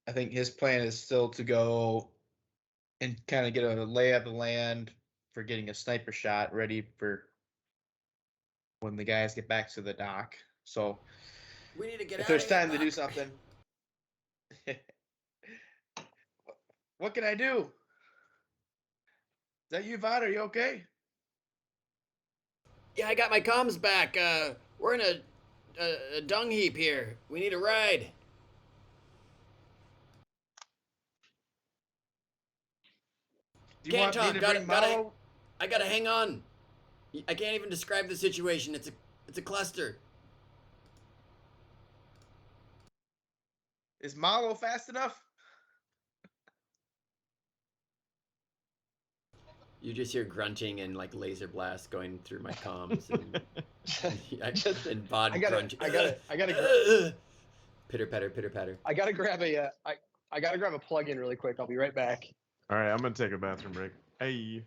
Speaker 5: I think his plan is still to go and kind of get a lay of the land for getting a sniper shot ready for when the guys get back to the dock. So
Speaker 2: we need to get
Speaker 5: if
Speaker 2: out
Speaker 5: there's
Speaker 2: of here,
Speaker 5: time to do
Speaker 2: Buck.
Speaker 5: something. What can I do? Is that you, Vod? Are you okay?
Speaker 2: Yeah, I got my comms back. We're in a dung heap here. We need a ride.
Speaker 5: Do you want me to bring Malo?
Speaker 2: I gotta hang on. I can't even describe the situation. It's a cluster.
Speaker 5: Is Malo fast enough?
Speaker 2: You just hear grunting and like laser blasts going through my comms, and and Vod grunting.
Speaker 1: I gotta
Speaker 2: pitter patter.
Speaker 1: I gotta grab a plug-in really quick. I'll be right back.
Speaker 4: All right, I'm gonna take a bathroom break. Hey.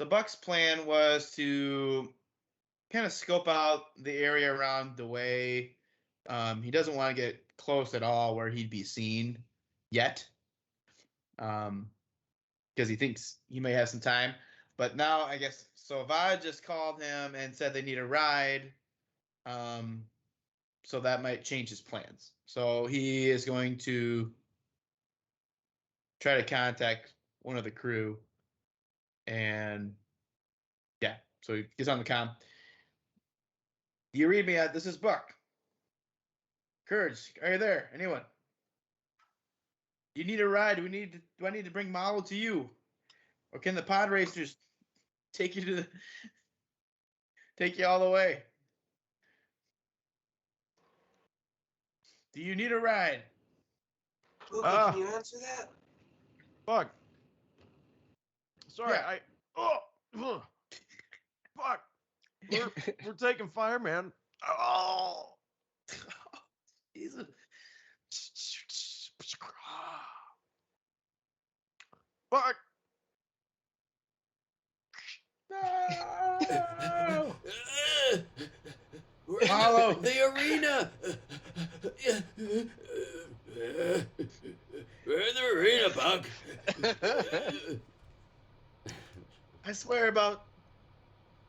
Speaker 5: So Buck's plan was to kind of scope out the area around the way. He doesn't want to get close at all where he'd be seen yet, because he thinks he may have some time. But now I guess so. Vod just called him and said they need a ride. So that might change his plans. So he is going to try to contact one of the crew, and yeah, so he gets on the comm. Do you read me? This is Buck. Courage, are you there? Anyone? You need a ride. Do I need to bring Malo to you, or can the pod racers take you all the way? Do you need a ride?
Speaker 3: Mookie, can you answer that?
Speaker 4: Fuck. Sorry,
Speaker 5: Yeah.
Speaker 4: Fuck. We're taking fire, man. Oh.
Speaker 5: Jesus.
Speaker 4: Fuck.
Speaker 5: No.
Speaker 2: We're in
Speaker 5: Malo.
Speaker 2: the arena. We're in the arena, Buck.
Speaker 5: I swear about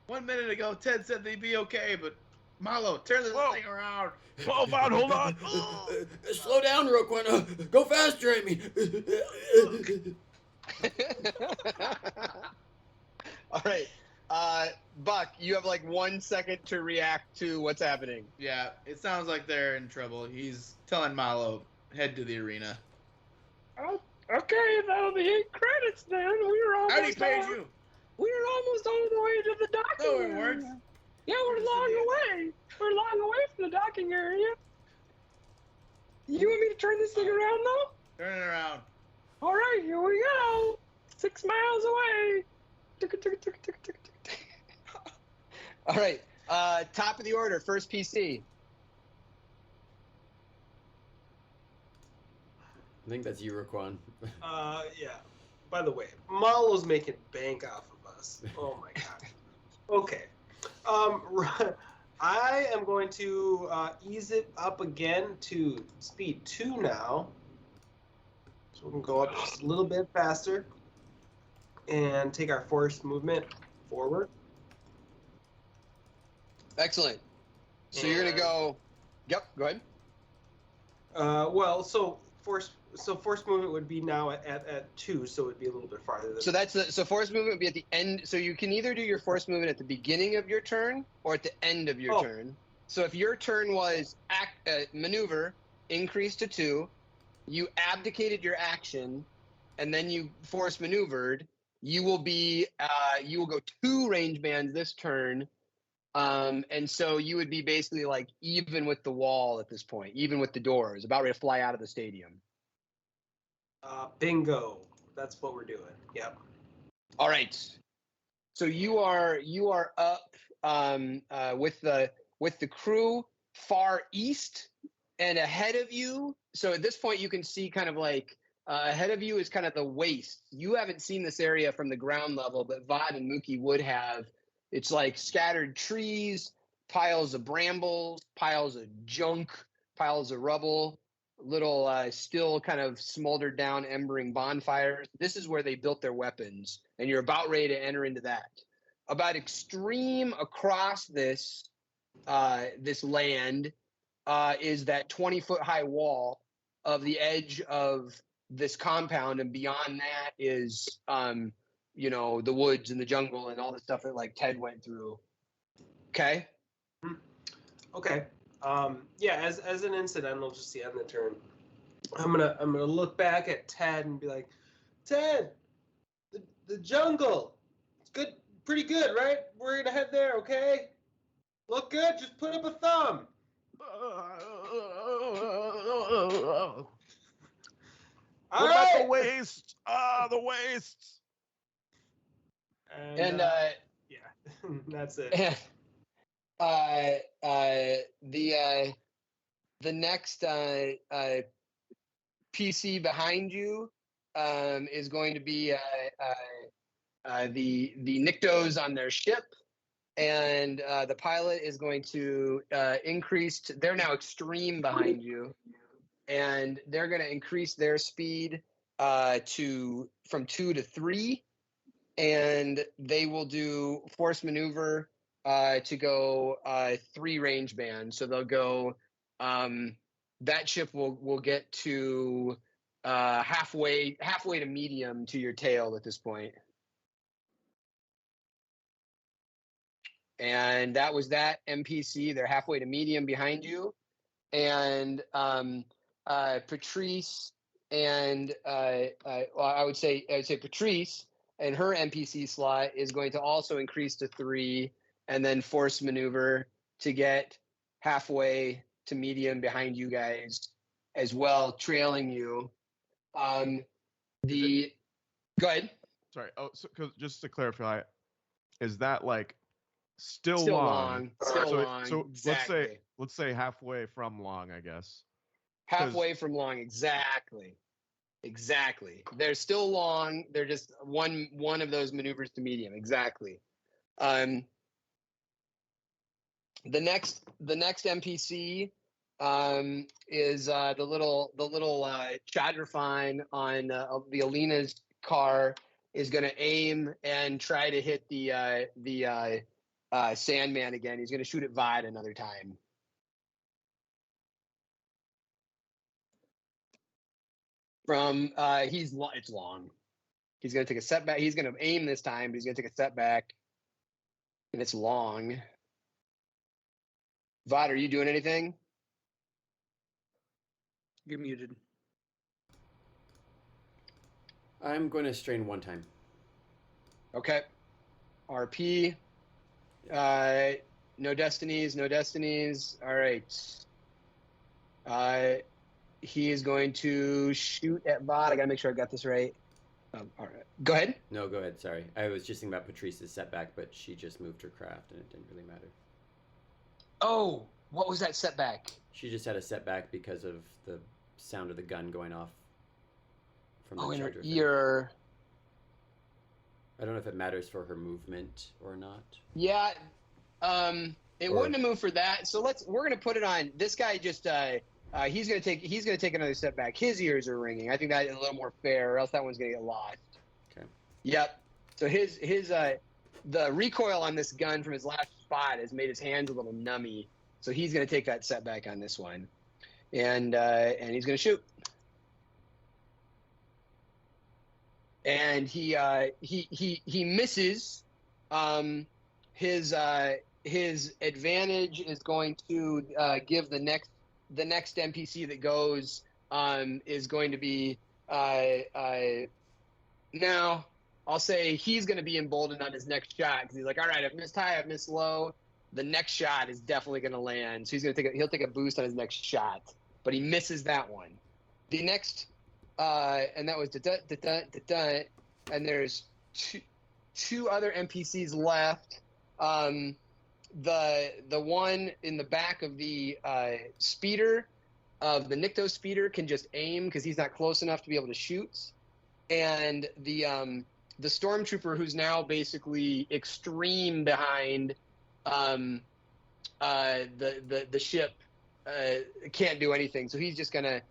Speaker 5: 1 minute ago, Ted said they'd be okay, but Malo, turn this thing around.
Speaker 4: Whoa, Vaughn, hold on.
Speaker 2: Slow down, Roquan. Go faster, Amy.
Speaker 1: All right. Buck, you have like 1 second to react to what's happening.
Speaker 5: Yeah, it sounds like they're in trouble. He's telling Malo, head to the arena.
Speaker 1: Oh, okay, that'll be 8 credits then. We were
Speaker 5: I
Speaker 1: almost
Speaker 5: already paid you.
Speaker 1: We were almost all the way to the docking
Speaker 5: No, we
Speaker 1: area.
Speaker 5: weren't.
Speaker 1: Yeah, we're long away. We're long away from the docking area. You want me to turn this thing around though?
Speaker 5: Turn it around.
Speaker 1: All right, here we go. 6 miles away. All right. Top of the order, first PC.
Speaker 2: I think that's you, Roquan.
Speaker 3: Yeah. By the way, Malo's making bank off of us. Oh my god. Okay. I am going to ease it up again to speed 2 now. So we can go up just a little bit faster and take our forced movement forward.
Speaker 1: Excellent. So you're gonna go. Yep. Go ahead.
Speaker 3: So forced movement would be now at 2, so it would be a little bit farther than
Speaker 1: So so force movement would be at the end. So you can either do your force movement at the beginning of your turn or at the end of your turn. So if your turn was maneuver, increase to 2, you abdicated your action, and then you force maneuvered, you will go 2 range bands this turn. And so you would be basically like even with the wall at this point, even with the doors, about ready to fly out of the stadium.
Speaker 3: bingo. That's what we're doing. Yep.
Speaker 1: All right. So you are up with the crew far east and ahead of you. So at this point you can see kind of like ahead of you is kind of the waste. You haven't seen this area from the ground level, but Vod and Mookie would have. It's like scattered trees, piles of brambles, piles of junk, piles of rubble, little still kind of smoldered down embering bonfires. This is where they built their weapons, and you're about ready to enter into that. About extreme across this this land is that 20-foot high wall of the edge of this compound, and beyond that is the woods and the jungle and all the stuff that like Ted went through. Okay.
Speaker 3: Okay. Yeah. As an incidental, just to end the turn, I'm gonna look back at Ted and be like, Ted, the jungle, it's good, pretty good, right? We're gonna head there. Okay. Look good. Just put up a thumb.
Speaker 4: What about the waste? The waste.
Speaker 1: And
Speaker 3: yeah, that's it.
Speaker 1: The next PC behind you is going to be the Nyctos on their ship, and the pilot is going to increase. They're now extreme behind you, and they're going to increase their speed from 2 to 3, and they will do force maneuver to go 3 range bands. So they'll go. That ship will get to halfway to medium to your tail at this point. And that was that NPC. They're halfway to medium behind you, and Patrice and well, I would say Patrice and her NPC slot is going to also increase to 3, and then force maneuver to get halfway to medium behind you guys as well, trailing you. Go ahead.
Speaker 4: Sorry. Oh, so, 'cause just to clarify, is that like still
Speaker 1: long? Still
Speaker 4: so,
Speaker 1: long.
Speaker 4: So
Speaker 1: exactly.
Speaker 4: let's say halfway from long, I guess.
Speaker 1: Halfway from long, exactly. They're still long. They're just one of those maneuvers to medium. Exactly. The next NPC is the little Chadrafine on the Alina's car is going to aim and try to hit the Sandman again. He's going to shoot at Vod another time. It's long. He's going to take a setback. He's going to aim this time, but he's going to take a setback, and it's long. Vod, are you doing anything?
Speaker 6: You're muted.
Speaker 2: I'm going to strain 1 time.
Speaker 1: Okay. RP. No destinies. All right. He is going to shoot at Vod. I gotta make sure I got this right. All right. Go ahead.
Speaker 2: No, go ahead. Sorry. I was just thinking about Patrice's setback, but she just moved her craft and it didn't really matter.
Speaker 1: Oh, what was that setback?
Speaker 2: She just had a setback because of the sound of the gun going off from the
Speaker 1: in her
Speaker 2: charger.
Speaker 1: ear.
Speaker 2: I don't know if it matters for her movement or not.
Speaker 1: Yeah. It wouldn't have moved for that. So we're gonna put it on. This guy just he's gonna take another setback. His ears are ringing. I think that's a little more fair, or else that one's gonna get lost.
Speaker 2: Okay.
Speaker 1: Yep. So his the recoil on this gun from his last spot has made his hands a little nummy. So he's gonna take that setback on this one, and he's gonna shoot. And he misses. His advantage is going to give the next NPC that goes is going to be now I'll say he's going to be emboldened on his next shot because he's like, all right, I've missed high, I've missed low. The next shot is definitely going to land, so he'll take a boost on his next shot, but he misses that one. The next and that was and there's two other NPCs left. The one in the back of the speeder of the Nycto speeder can just aim because he's not close enough to be able to shoot, and the stormtrooper who's now basically extreme behind the ship can't do anything, so he's going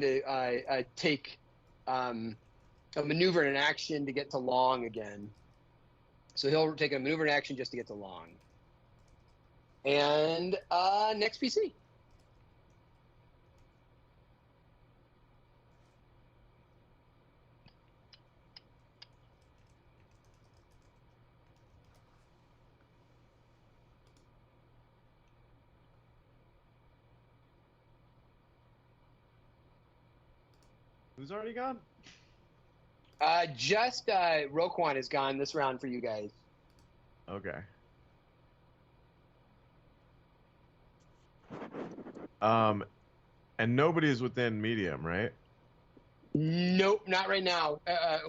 Speaker 1: to take a maneuver and an action to get to long again. So he'll take a maneuver and action just to get to long. And next PC.
Speaker 4: Who's already gone?
Speaker 1: Just Roquan is gone this round for you guys.
Speaker 4: Okay. And nobody is within medium, right?
Speaker 1: Nope, not right now.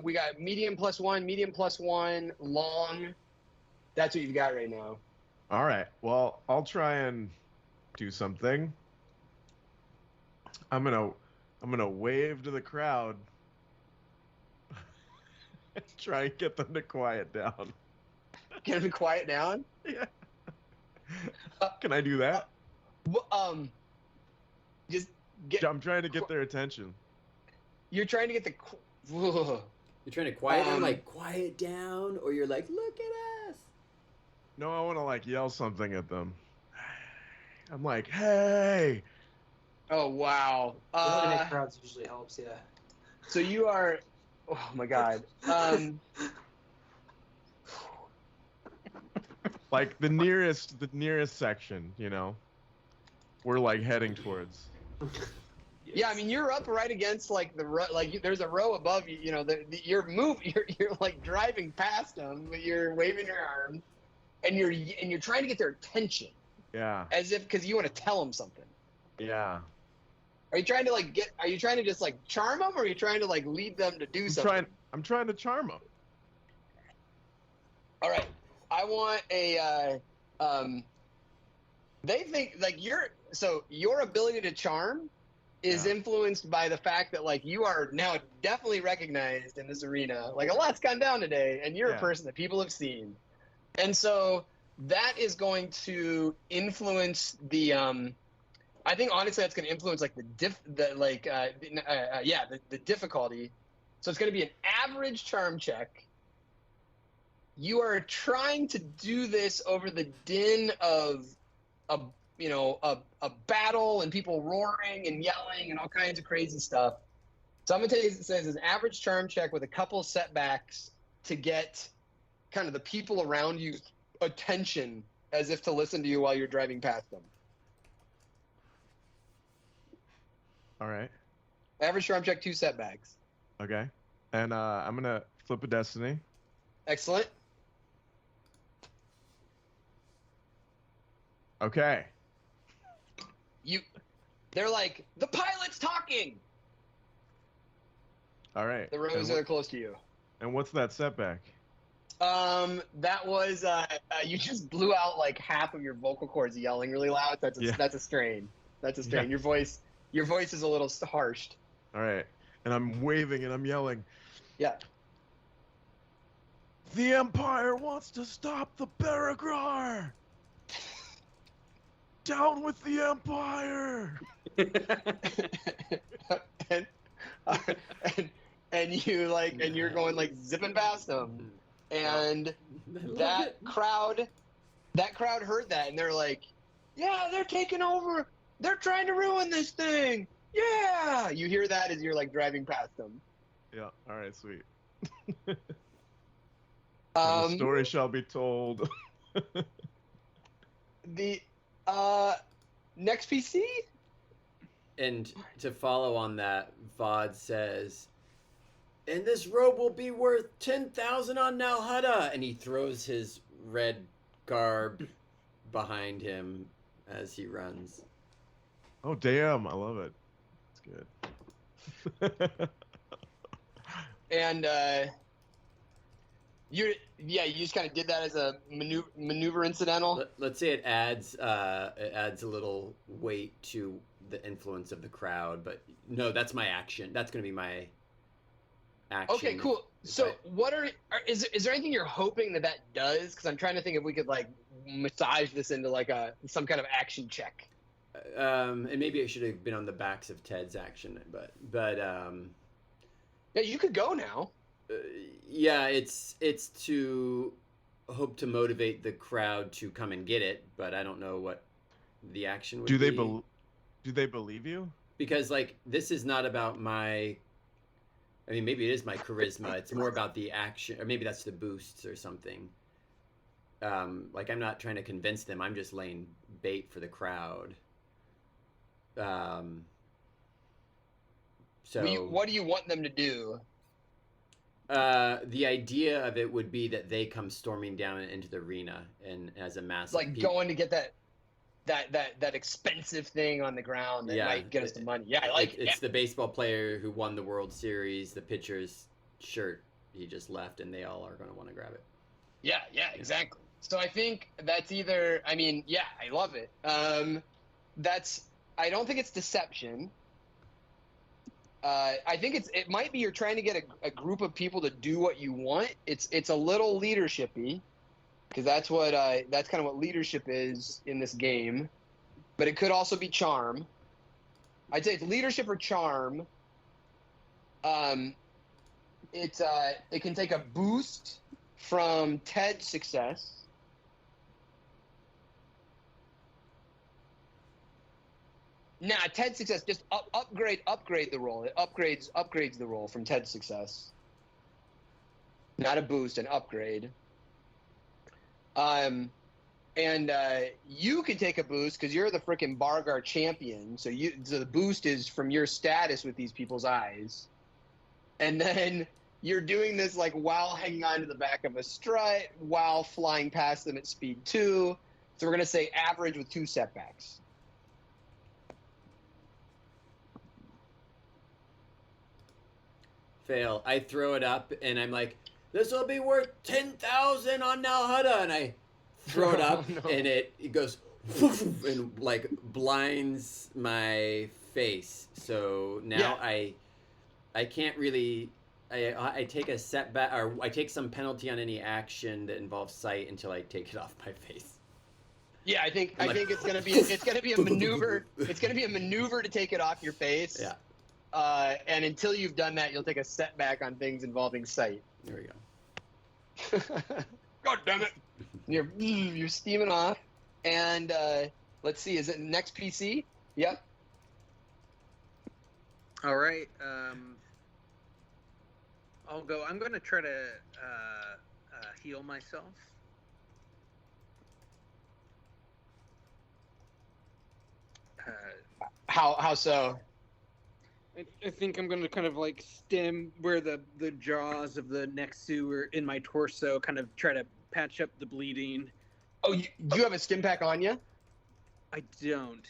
Speaker 1: We got medium +1, long. That's what you've got right now.
Speaker 4: All right. Well, I'll try and do something. I'm gonna wave to the crowd. Try and get them to quiet down.
Speaker 1: Get them to quiet down.
Speaker 4: Yeah. Can I do that?
Speaker 1: Just get.
Speaker 4: I'm trying to get their attention.
Speaker 1: You're trying to get the.
Speaker 2: You're trying to quiet them,
Speaker 1: Um,
Speaker 2: like quiet down, or you're like, look at us.
Speaker 4: No, I want to like yell something at them. I'm like, hey.
Speaker 1: Oh wow.
Speaker 3: Yelling at crowds usually helps, yeah.
Speaker 1: So you are. Oh my God.
Speaker 4: Like the nearest section, we're like heading towards.
Speaker 1: Yeah, I mean you're up right against like the like there's a row above you. You're like driving past them, but you're waving your arm, and you're trying to get their attention.
Speaker 4: Yeah.
Speaker 1: As if because you want to tell them something.
Speaker 4: Yeah.
Speaker 1: Are you trying to like get? Are you trying to just like charm them, or are you trying to like lead them to do something?
Speaker 4: I'm trying to charm them.
Speaker 1: All right, I want a. They think like your ability to charm is influenced by the fact that like you are now definitely recognized in this arena. Like a lot's gone down today, and you're a person that people have seen, and so that is going to influence the. I think honestly that's going to influence like the difficulty. So it's going to be an average charm check. You are trying to do this over the din of a battle and people roaring and yelling and all kinds of crazy stuff. So I'm going to tell you, it says an average charm check with a couple setbacks to get kind of the people around you attention as if to listen to you while you're driving past them.
Speaker 4: All right.
Speaker 1: Average charm check, 2 setbacks.
Speaker 4: Okay. And I'm going to flip a destiny.
Speaker 1: Excellent.
Speaker 4: Okay.
Speaker 1: They're like, the pilot's talking.
Speaker 4: All right.
Speaker 1: The rows are close to you.
Speaker 4: And what's that setback?
Speaker 1: That was you just blew out like half of your vocal cords yelling really loud. That's a strain. That's a strain.
Speaker 4: Yeah.
Speaker 1: Your voice is a little harshed.
Speaker 4: All right. And I'm waving and I'm yelling.
Speaker 1: Yeah.
Speaker 4: The Empire wants to stop the Peregrine. Down with the Empire.
Speaker 1: and you're going like zipping past them, and that crowd heard that, and they're like, yeah, they're taking over. They're trying to ruin this thing. Yeah, you hear that as you're like driving past them.
Speaker 4: Yeah. All right. Sweet. The story shall be told.
Speaker 1: The next PC.
Speaker 2: And to follow on that, Vod says, and this robe will be worth 10,000 on Nalhutta. And he throws his red garb behind him as he runs.
Speaker 4: Oh, damn. I love it. It's good.
Speaker 1: And you just kind of did that as a maneuver incidental.
Speaker 2: Let's say it adds a little weight to the influence of the crowd, but no, that's my action. That's going to be my action.
Speaker 1: Okay, cool. So is there anything you're hoping that does? Because I'm trying to think if we could like massage this into like some kind of action check.
Speaker 2: And maybe it should have been on the backs of Ted's action, but
Speaker 1: yeah, you could go now.
Speaker 2: Yeah, it's to hope to motivate the crowd to come and get it, but I don't know what the action would be.
Speaker 4: Do they believe you?
Speaker 2: Because like this is not about my. I mean, maybe it is my charisma. It's more about the action, or maybe that's the boosts or something. Like I'm not trying to convince them. I'm just laying bait for the crowd. So
Speaker 1: what do you want them to do?
Speaker 2: The idea of it would be that they come storming down into the arena and as a mass,
Speaker 1: like going to get that expensive thing on the ground that might get us the money. Yeah, I like it.
Speaker 2: It's the baseball player who won the World Series, the pitcher's shirt he just left, and they all are going to want to grab it.
Speaker 1: Yeah, exactly. So I think that's either. I mean, yeah, I love it. I don't think it's deception. I think it might be you're trying to get a group of people to do what you want. It's a little leadershipy, because that's kind of what leadership is in this game. But it could also be charm. I'd say it's leadership or charm. It can take a boost from Ted's success. Nah, Ted's success just upgrade the roll. It upgrades the roll from Ted's success. Not a boost, an upgrade. And you can take a boost because you're the freaking Bargar champion. So the boost is from your status with these people's eyes. And then you're doing this like while hanging on to the back of a strut, while flying past them at speed 2. So we're gonna say average with 2 setbacks.
Speaker 2: Fail. I throw it up and I'm like, this will be worth 10,000 on Nalhutta, and I throw it up
Speaker 1: Oh, no.
Speaker 2: and it goes and like blinds my face. So now
Speaker 1: Yeah.
Speaker 2: I can't really. I take a setback, or I take some penalty on any action that involves sight until I take it off my face.
Speaker 1: Yeah, I think
Speaker 2: I'm like,
Speaker 1: it's gonna be a maneuver. It's gonna be a maneuver to take it off your face.
Speaker 2: Yeah.
Speaker 1: And until you've done that, you'll take a setback on things involving sight.
Speaker 2: There we go.
Speaker 1: God damn it! You're steaming off, and let's see. Is it next PC? Yep.
Speaker 6: All right. I'll go. I'm going to try to heal myself.
Speaker 1: How so?
Speaker 6: I think I'm going to kind of like stem where the jaws of the Nexu are in my torso, kind of try to patch up the bleeding.
Speaker 1: Oh, you have a stim pack on you?
Speaker 6: I don't.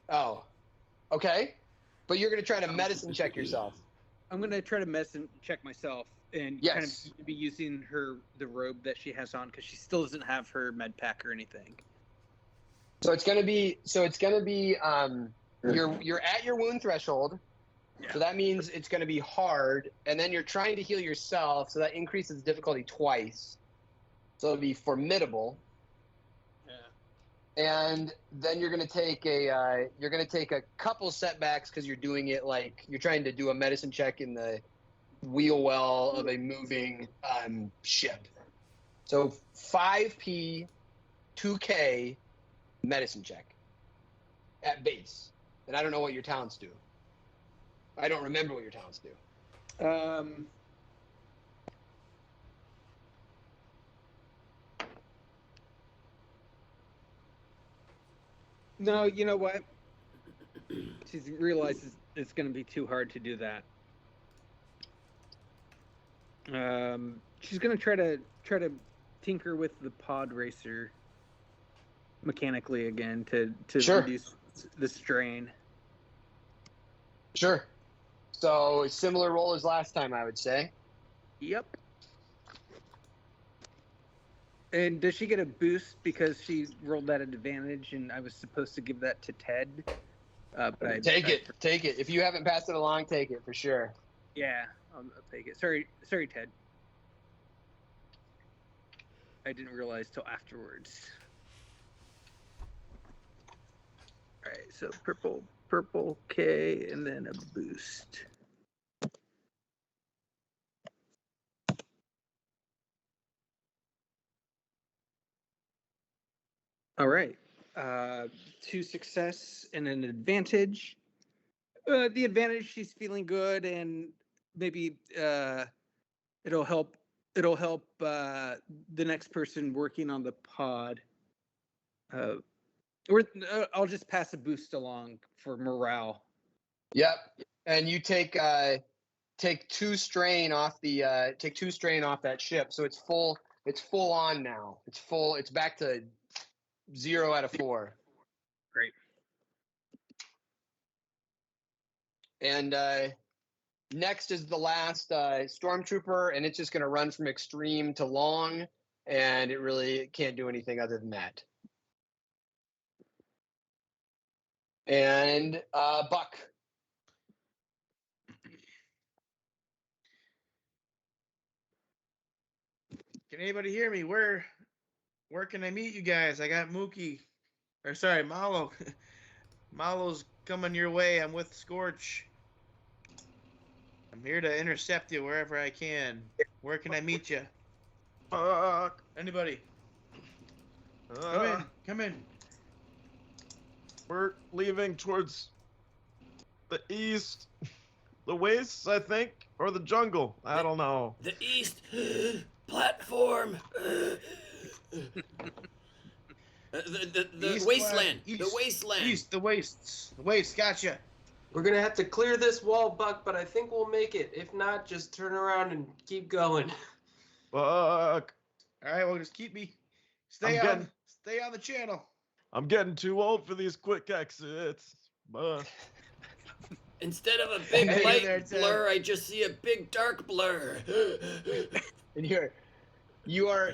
Speaker 1: Oh, okay. But you're gonna try to medicine check yourself.
Speaker 6: I'm going to try to medicine check myself and kind
Speaker 1: Yes.
Speaker 6: of be using the robe that she has on because she still doesn't have her med pack or anything.
Speaker 1: So it's gonna be you're at your wound threshold.
Speaker 6: Yeah.
Speaker 1: So that means it's going to be hard, and then you're trying to heal yourself, so that increases difficulty twice. So it'll be formidable.
Speaker 6: Yeah.
Speaker 1: And then you're going to take a couple setbacks because you're doing it like you're trying to do a medicine check in the wheel well of a moving ship. So 5p, 2k medicine check at base. And I don't know what your talents do. I don't remember what your talents do.
Speaker 6: No, you know what? She realizes it's going to be too hard to do that. She's going to try to tinker with the pod racer mechanically again to
Speaker 1: Sure.
Speaker 6: reduce the strain.
Speaker 1: Sure. So a similar roll as last time, I would say.
Speaker 6: Yep. And does she get a boost because she rolled that advantage and I was supposed to give that to Ted? But
Speaker 1: Take it. If you haven't passed it along, take it for sure.
Speaker 6: Yeah, I'll take it. Sorry, Ted. I didn't realize till afterwards. All right, so purple K, and then a boost. All right, 2 success and an advantage. The advantage, she's feeling good, and maybe it'll help. It'll help the next person working on the pod. I'll just pass a boost along for morale.
Speaker 1: Yep. And you take 2 strain off that ship, so it's full on now. It's back to 0 out of 4.
Speaker 6: Great.
Speaker 1: And next is the last stormtrooper, and it's just going to run from extreme to long, and it really can't do anything other than that. And Buck.
Speaker 5: Can anybody hear me? Where can I meet you guys? I got Mookie. Or sorry, Malo. Malo's coming your way. I'm with Scorch. I'm here to intercept you wherever I can. Where can I meet you?
Speaker 4: Fuck.
Speaker 5: Anybody? Come in.
Speaker 4: We're leaving towards the east. The wastes, I think, or the jungle. I don't know.
Speaker 2: The east platform. The
Speaker 5: East
Speaker 2: wasteland.
Speaker 5: flag,
Speaker 2: The
Speaker 5: east,
Speaker 2: wasteland.
Speaker 5: East, the wastes. The wastes, gotcha.
Speaker 3: We're gonna have to clear this wall, Buck, but I think we'll make it. If not, just turn around and keep going.
Speaker 4: Fuck.
Speaker 5: All right, well, just keep me. Stay on the channel.
Speaker 4: I'm getting too old for these quick exits.
Speaker 2: Instead of a big
Speaker 5: Hey
Speaker 2: light
Speaker 5: there, Ted.
Speaker 2: blur, I just see a big dark blur.
Speaker 1: And you are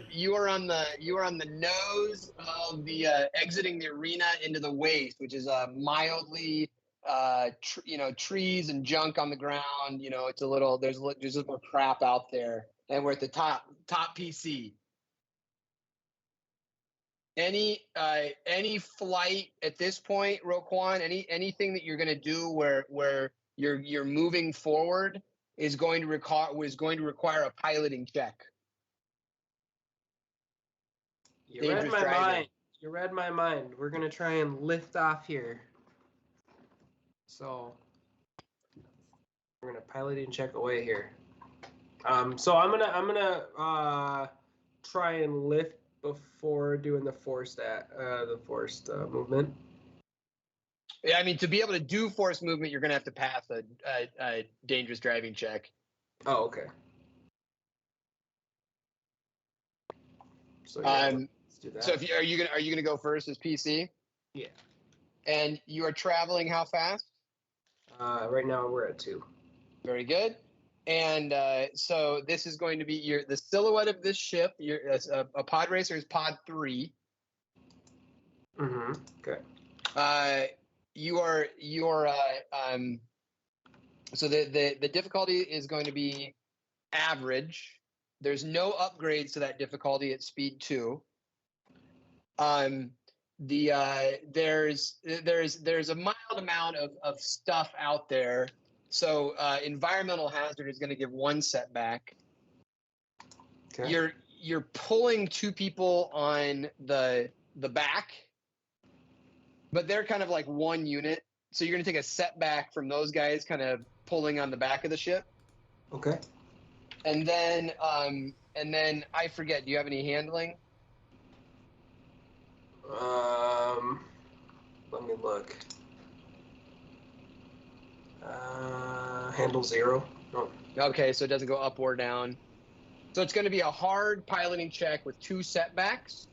Speaker 1: on the nose of the exiting the arena into the waste, which is mildly trees and junk on the ground. It's a little there's just a little crap out there, and we're at the top PC. Any flight at this point, Roquan? Anything that you're gonna do where you're moving forward is going to require a piloting check.
Speaker 3: You read
Speaker 1: Dangerous
Speaker 3: my
Speaker 1: driving.
Speaker 3: mind. You read my mind. We're gonna try and lift off here. So we're gonna piloting check away here. So I'm gonna try and lift before doing the forced movement.
Speaker 1: Yeah, I mean, to be able to do force movement, you're gonna have to pass a dangerous driving check.
Speaker 3: Oh, okay. So let's do that.
Speaker 1: So are you gonna go first as PC?
Speaker 3: Yeah.
Speaker 1: And you are traveling how fast?
Speaker 3: Right now we're at 2.
Speaker 1: Very good. And so this is going to be the silhouette of this ship. A pod racer is pod 3.
Speaker 3: Mm-hmm. Okay.
Speaker 1: So the difficulty is going to be average. There's no upgrades to that difficulty at speed 2. There's a mild amount of stuff out there. So environmental hazard is going to give 1 setback.
Speaker 3: Okay.
Speaker 1: You're pulling 2 people on the back, but they're kind of like 1 unit. So you're going to take a setback from those guys kind of pulling on the back of the ship.
Speaker 3: Okay.
Speaker 1: And then I forget, do you have any handling?
Speaker 3: Let me look. Handle 0. Oh.
Speaker 1: Okay, so it doesn't go up or down. So it's going to be a hard piloting check with 2 setbacks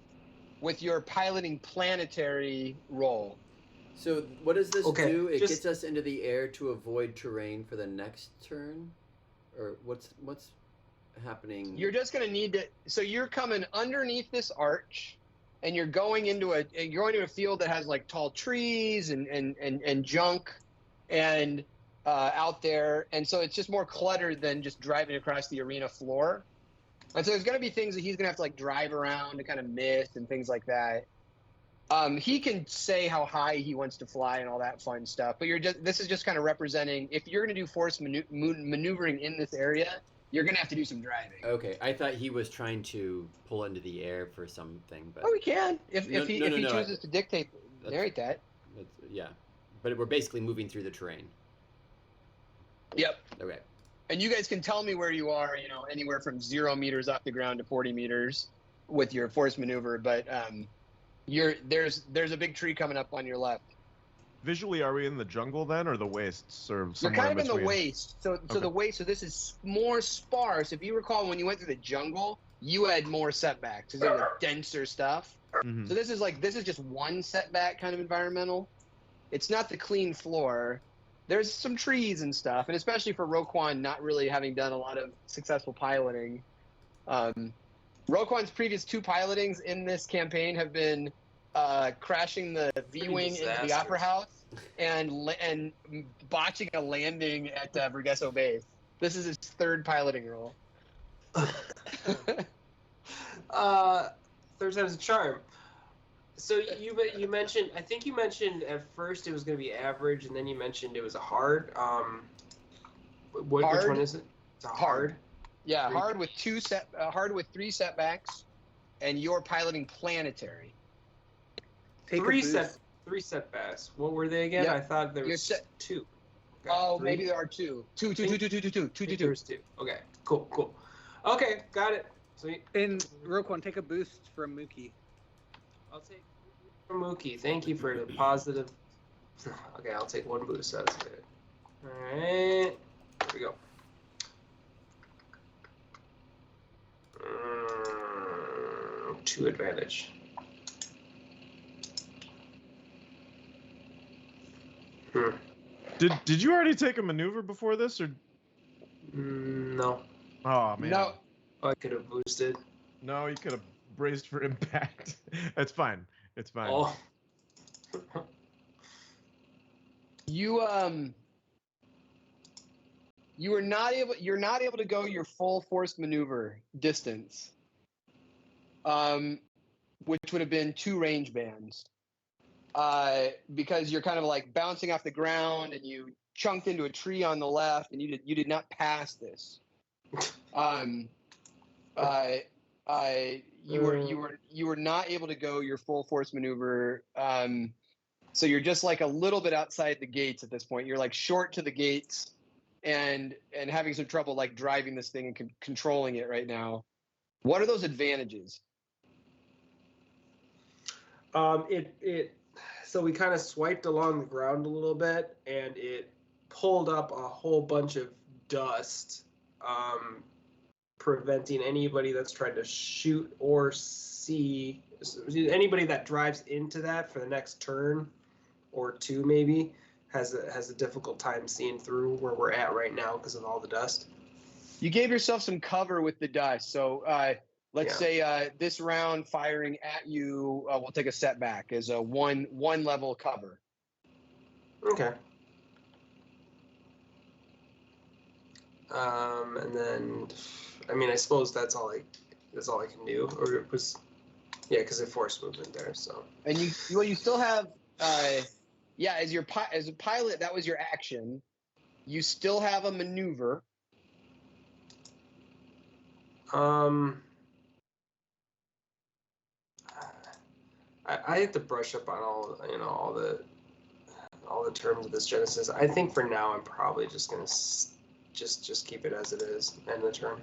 Speaker 1: with your piloting planetary roll.
Speaker 2: So what does this do? It
Speaker 3: just-
Speaker 2: gets us into the air to avoid terrain for the next turn? Or what's happening?
Speaker 1: You're just going to need to. So you're coming underneath this arch, and you're going into a field that has like tall trees and junk, and out there, and so it's just more cluttered than just driving across the arena floor. And so there's going to be things that he's going to have to like drive around to kind of miss and things like that. He can say how high he wants to fly and all that fun stuff, but this is just kind of representing if you're going to do force maneuvering in this area, you're going to have to do some driving.
Speaker 2: Okay, I thought he was trying to pull into the air for something, but
Speaker 1: Oh, he can if he chooses to narrate that.
Speaker 2: yeah, but we're basically moving through the terrain.
Speaker 1: Yep.
Speaker 2: Okay.
Speaker 1: And you guys can tell me where you are, anywhere from 0 meters off the ground to 40 meters with your force maneuver. But there's a big tree coming up on your left.
Speaker 4: Visually, are we in the jungle then, or the wastes, or
Speaker 1: You're
Speaker 4: somewhere
Speaker 1: kind of in the
Speaker 4: between?
Speaker 1: waste. So
Speaker 4: Okay.
Speaker 1: the waste. So this is more sparse. If you recall, when you went through the jungle, you had more setbacks because there was denser stuff.
Speaker 4: Mhm.
Speaker 1: So this is just 1 setback kind of environmental. It's not the clean floor. There's some trees and stuff, and especially for Roquan not really having done a lot of successful piloting. Roquan's previous 2 pilotings in this campaign have been crashing the V-wing into the Opera House and botching a landing at Vergesso Base. This is his 3rd piloting role.
Speaker 3: Third time's a charm. So you mentioned, I think you mentioned at first it was going to be average, and then you mentioned it was a hard. Which
Speaker 1: Hard.
Speaker 3: one is it? It's a hard.
Speaker 1: Yeah,
Speaker 3: Three-
Speaker 1: hard with 3 setbacks, and you're piloting planetary.
Speaker 6: Take a
Speaker 3: Three
Speaker 6: boost.
Speaker 3: setbacks. What were they again?
Speaker 1: Yep.
Speaker 3: I thought there
Speaker 1: You're
Speaker 3: was
Speaker 1: set-
Speaker 3: 2.
Speaker 1: Oh,
Speaker 3: three?
Speaker 1: maybe there are 2. Two.
Speaker 3: There's 2. Okay, cool. Okay, got it. Sweet.
Speaker 6: And Roquan, take a boost from Mookie.
Speaker 3: I'll take from Mookie. Thank you for the positive. Okay, I'll take 1 boost. That's it. All right, here we go. 2 advantage.
Speaker 4: Did you already take a maneuver before this, or?
Speaker 3: No.
Speaker 4: Oh man.
Speaker 1: No.
Speaker 3: I could have boosted.
Speaker 4: No, you could have braced for impact. It's fine. It's fine.
Speaker 3: Oh.
Speaker 1: You're not able to go your full force maneuver distance. Which would have been 2 range bands. Because you're kind of like bouncing off the ground and you chunked into a tree on the left and you did not pass this. You were not able to go your full force maneuver. So you're just like a little bit outside the gates at this point. You're like short to the gates and having some trouble like driving this thing and controlling it right now. What are those advantages?
Speaker 3: So we kind of swiped along the ground a little bit, and it pulled up a whole bunch of dust, preventing anybody that's trying to shoot or see anybody that drives into that for the next turn or 2 maybe has a difficult time seeing through where we're at right now because of all the dust.
Speaker 1: You gave yourself some cover with the dust, so let's say this round firing at you will take a setback as a one level cover.
Speaker 3: Okay. And then, I mean, I suppose that's all I can do, or it was, because it forced movement there. So.
Speaker 1: And you still have, as a pilot, that was your action. You still have a maneuver.
Speaker 3: I have to brush up on all the terms of this Genesis. I think for now I'm probably just gonna just keep it as it is, end the turn.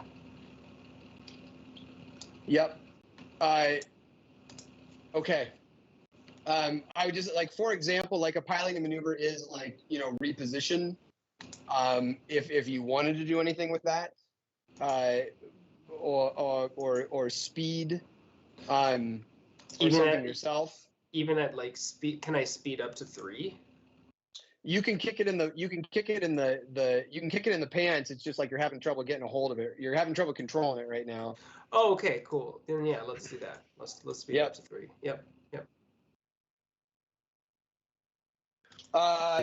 Speaker 1: Yep. Okay. I would just like, for example, like a piloting maneuver is like, reposition. If you wanted to do anything with that, or speed, or
Speaker 3: Even
Speaker 1: something
Speaker 3: at-
Speaker 1: yourself.
Speaker 3: Even at like speed, can I speed up to 3?
Speaker 1: You can kick it in the pants. It's just like you're having trouble getting a hold of it. You're having trouble controlling it right now.
Speaker 3: Oh, okay, cool. Then yeah, let's do that. Let's speed up to 3. Yep.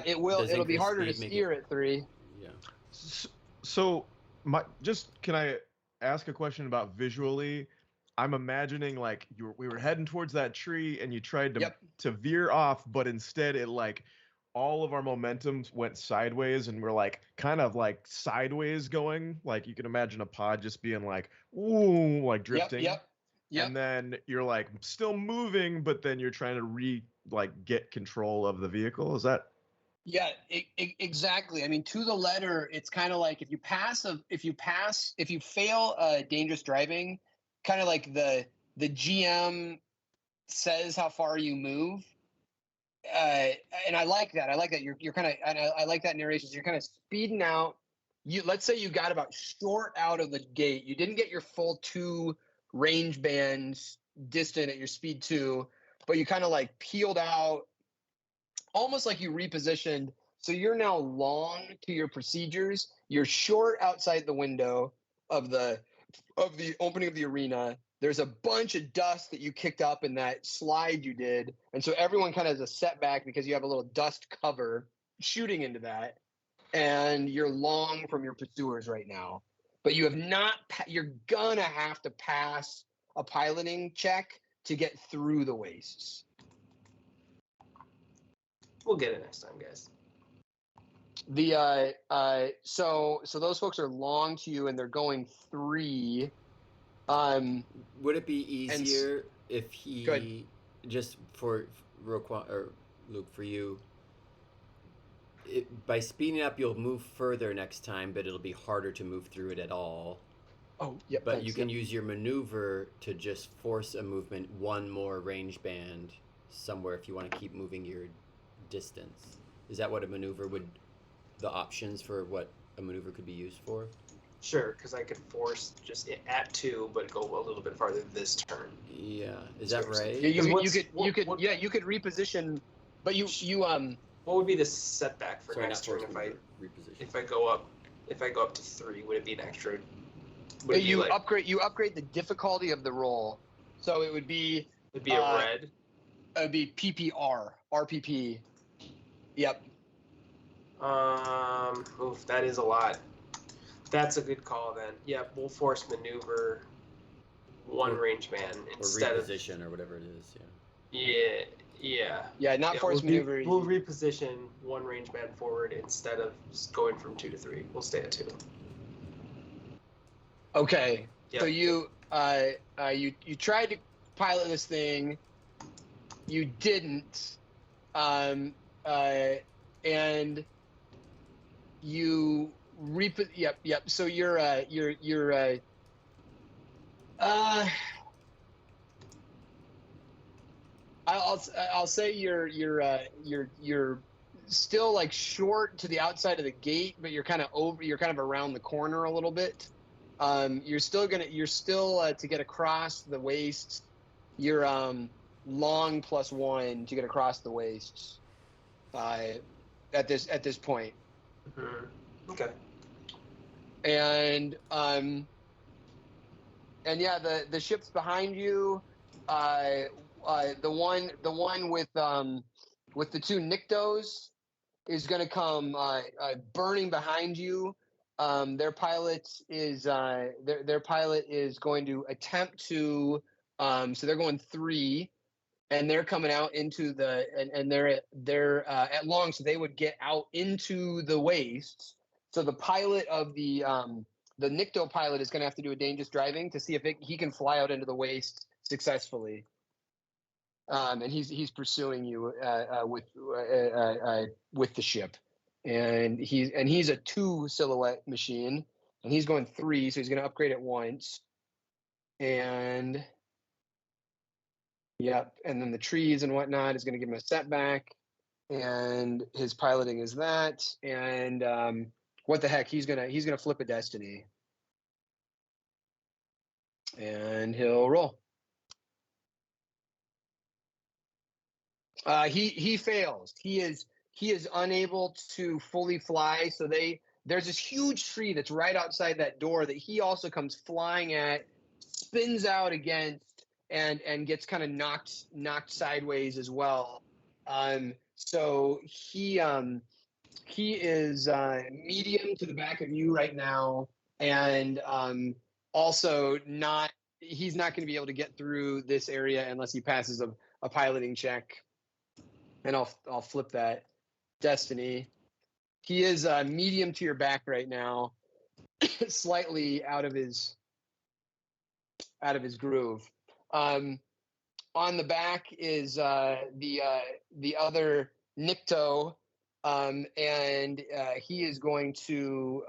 Speaker 1: It'll be harder to steer at 3.
Speaker 2: Yeah.
Speaker 4: So can I ask a question about visually? I'm imagining like we were heading towards that tree and you tried to veer off, but instead it like all of our momentum went sideways and we're like kind of like sideways going. Like you can imagine a pod just being like, ooh, like drifting.
Speaker 1: Yep.
Speaker 4: And then you're like still moving, but then you're trying to get control of the vehicle. Is that?
Speaker 1: Yeah, exactly. I mean, to the letter, it's kind of like if you fail dangerous driving, kind of like the GM says how far you move. And I like that. You're kind of, and I like that narration. So you're kind of speeding out. Let's say you got about short out of the gate. You didn't get your full 2 range bands distant at your speed 2, but you kind of like peeled out, almost like you repositioned. So you're now long to your procedures. You're short outside the window of the opening of the arena. There's a bunch of dust that you kicked up in that slide you did. And so everyone kind of has a setback because you have a little dust cover shooting into that. And you're long from your pursuers right now. But you're going to have to pass a piloting check to get through the wastes.
Speaker 3: We'll get it next time, guys.
Speaker 1: So those folks are long to you, and they're going 3.
Speaker 2: Would it be easier if he
Speaker 1: Good.
Speaker 2: just for Roquan or Luke for you? By speeding up, you'll move further next time, but it'll be harder to move through it at all.
Speaker 1: Oh, yeah.
Speaker 2: But you can use your maneuver to just force a movement one more range band somewhere if you want to keep moving your distance. Is that what a maneuver would? The options for what a maneuver could be used for?
Speaker 3: Sure, because I could force just at 2, but go a little bit farther this turn.
Speaker 2: Yeah, is that right?
Speaker 1: Yeah, you could reposition, but you
Speaker 3: What would be the setback for
Speaker 2: Sorry,
Speaker 3: next
Speaker 2: not
Speaker 3: turn
Speaker 2: force maneuver, reposition.
Speaker 3: if I go up to 3? Would it be an extra?
Speaker 1: upgrade the difficulty of the roll, so it would be.
Speaker 3: It'd be a red.
Speaker 1: It would be PPR, RPP. Yep.
Speaker 3: Oof, that is a lot. That's a good call then. Yep, we'll force maneuver one range band instead of
Speaker 2: reposition or whatever it is.
Speaker 3: Yeah,
Speaker 1: Not force maneuver.
Speaker 3: We'll reposition one range band forward instead of going from 2 to 3. We'll stay at 2.
Speaker 1: Okay.
Speaker 3: Yep.
Speaker 1: So you tried to pilot this thing. You didn't. And you Yep. So I'll say you're still like short to the outside of the gate, but you're kind of around the corner a little bit. You're still to get across the wastes. You're long +1 to get across the wastes. At this point.
Speaker 3: Mm-hmm. Okay.
Speaker 1: And yeah, the ships behind you, the one with the 2 Nyctos is going to come burning behind you. Their pilot is going to attempt to so they're going 3, and they're coming out into the and they're at long, so they would get out into the wastes. So the pilot of the Nycto pilot is going to have to do a dangerous driving to see if he can fly out into the wastes successfully. And he's pursuing you with the ship, and he's a 2 silhouette machine, and he's going 3, so he's going to upgrade it once, and and then the trees and whatnot is going to give him a setback, and his piloting is that, and what the heck, he's gonna flip a destiny, and he'll roll. He fails. He is unable to fully fly. So there's this huge tree that's right outside that door that he also comes flying at, spins out against, and gets kind of knocked sideways as well. So he is medium to the back of you right now, and also he's not going to be able to get through this area unless he passes a piloting check. And I'll flip that destiny. He is medium to your back right now, slightly out of his groove. On the back is the other Nycto, and he is going to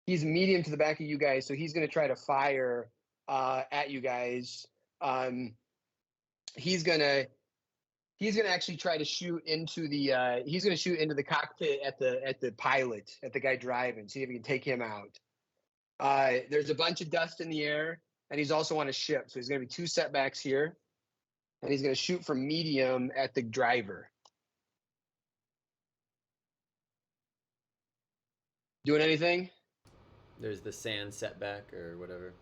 Speaker 1: he's medium to the back of you guys, so he's going to try to fire at you guys. He's gonna actually try to shoot into the cockpit at the pilot, at the guy driving, see if he can take him out. There's a bunch of dust in the air, and he's also on a ship, so he's going to be 2 setbacks here, and he's going to shoot from medium at the driver. Doing anything?
Speaker 2: There's the sand setback or whatever.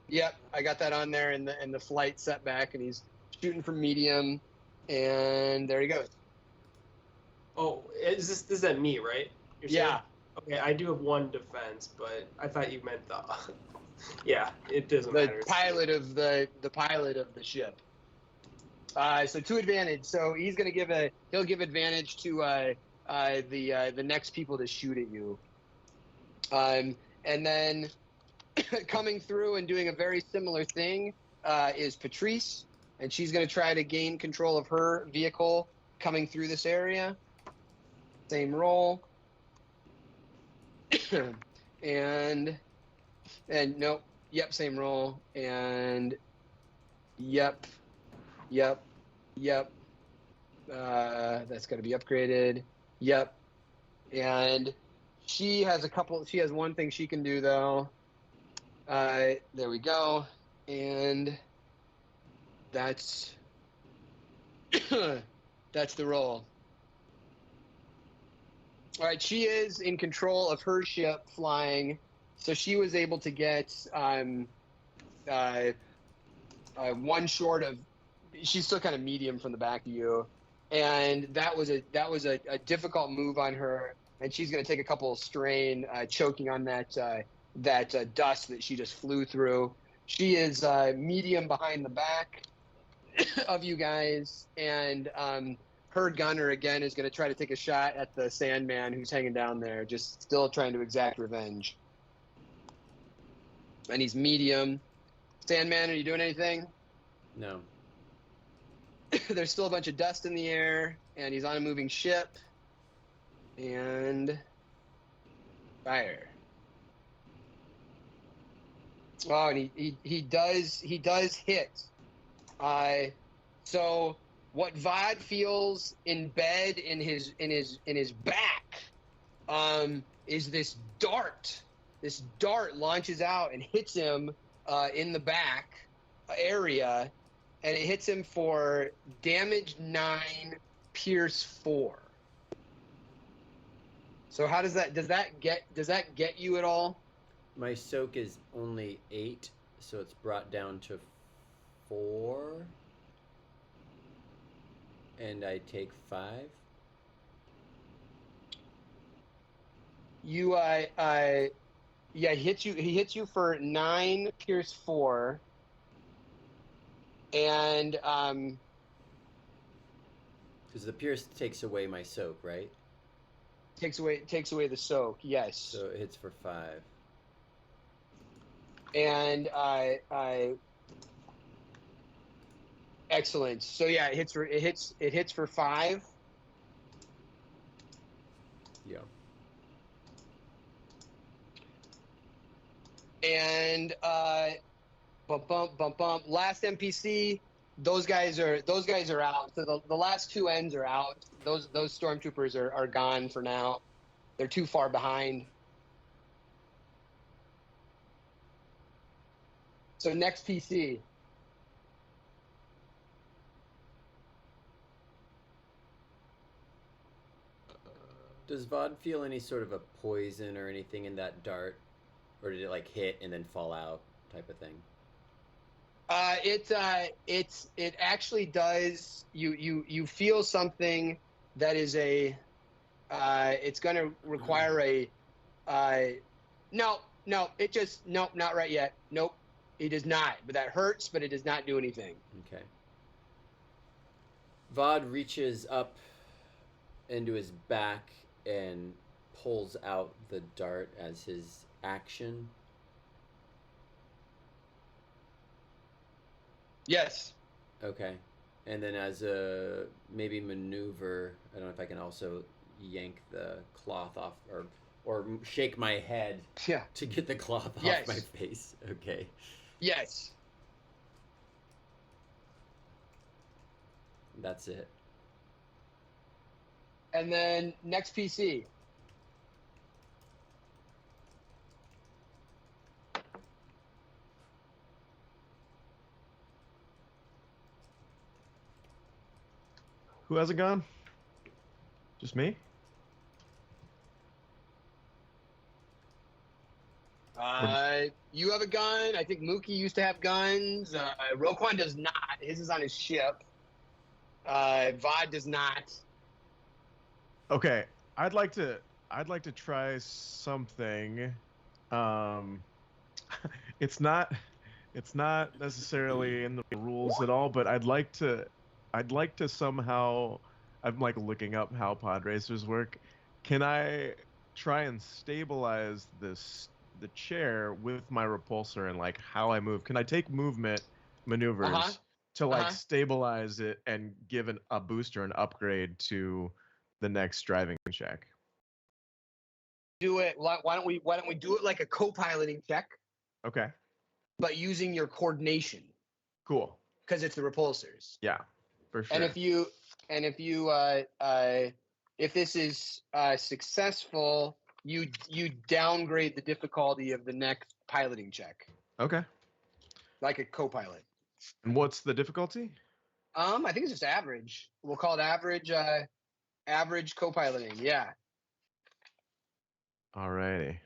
Speaker 1: Yep, I got that on there in the flight setback, and he's shooting from medium, and there he goes.
Speaker 3: Oh, this is at me, right?
Speaker 1: Yeah.
Speaker 3: Okay, I do have 1 defense, but I thought you meant Yeah, it doesn't
Speaker 1: The
Speaker 3: matter.
Speaker 1: pilot of the pilot of the ship. So 2 advantage. So he'll give advantage to the next people to shoot at you. And then coming through and doing a very similar thing is Patrice, and she's going to try to gain control of her vehicle coming through this area. Same roll. and nope. Yep, same roll. And yep. That's got to be upgraded. Yep. And she has one thing she can do though. There we go. And that's that's the roll. All right, she is in control of her ship flying, so she was able to get one short of. She's still kind of medium from the back of you, and that was a difficult move on her, and she's going to take a couple of strain, choking on that dust that she just flew through. She is medium behind the back of you guys, and her gunner again is going to try to take a shot at the Sandman who's hanging down there, just still trying to exact revenge. And he's medium. Sandman, are you doing anything?
Speaker 2: No.
Speaker 1: There's still a bunch of dust in the air, and he's on a moving ship. And fire. Oh, and he does hit. So what Vod feels in bed in his back is this dart. This dart launches out and hits him in the back area, and it hits him for damage 9, pierce 4. So how does that get you at all?
Speaker 2: My soak is only 8, so it's brought down to 4. And I take 5.
Speaker 1: You yeah, he hits you for 9, pierce 4. And
Speaker 2: because the pierce takes away my soak, right?
Speaker 1: Takes away the soak, yes.
Speaker 2: So it hits for 5.
Speaker 1: And excellent. So yeah, it hits for 5.
Speaker 2: Yeah.
Speaker 1: And bump. Last NPC. Those guys are out. So the last 2 ends are out. Those stormtroopers are gone for now. They're too far behind. So next PC.
Speaker 2: Does Vod feel any sort of a poison or anything in that dart? Or did it like hit and then fall out type of thing?
Speaker 1: It actually does. You feel something that is it's going to require no, not right yet. Nope, it does not. But that hurts, but it does not do anything.
Speaker 2: Okay. Vod reaches up into his back and pulls out the dart as his action.
Speaker 1: Yes.
Speaker 2: Okay. And then as a maybe maneuver, I don't know if I can also yank the cloth off or shake my head to get the cloth off my face. Okay.
Speaker 1: Yes.
Speaker 2: That's it.
Speaker 1: And then next PC.
Speaker 4: Who has a gun? Just me?
Speaker 1: You have a gun. I think Mookie used to have guns. Roquan does not. His is on his ship. Vod does not.
Speaker 4: Okay, I'd like to try something. it's not necessarily in the rules at all, but I'd like to somehow, I'm like looking up how pod racers work. Can I try and stabilize the chair with my repulsor and like how I move? Can I take movement maneuvers
Speaker 1: Uh-huh.
Speaker 4: to like
Speaker 1: Uh-huh.
Speaker 4: stabilize it and give a boost or an upgrade to the next driving check?
Speaker 1: Do it. Why don't we do it like a co-piloting check,
Speaker 4: Okay,
Speaker 1: but using your coordination
Speaker 4: cool.
Speaker 1: because it's the repulsors.
Speaker 4: Yeah, for sure.
Speaker 1: And if you if this is successful, you downgrade the difficulty of the next piloting check,
Speaker 4: Okay.
Speaker 1: like a co-pilot.
Speaker 4: And what's the difficulty?
Speaker 1: I think it's just average. We'll call it average. Average co-piloting. Yeah.
Speaker 4: Alrighty.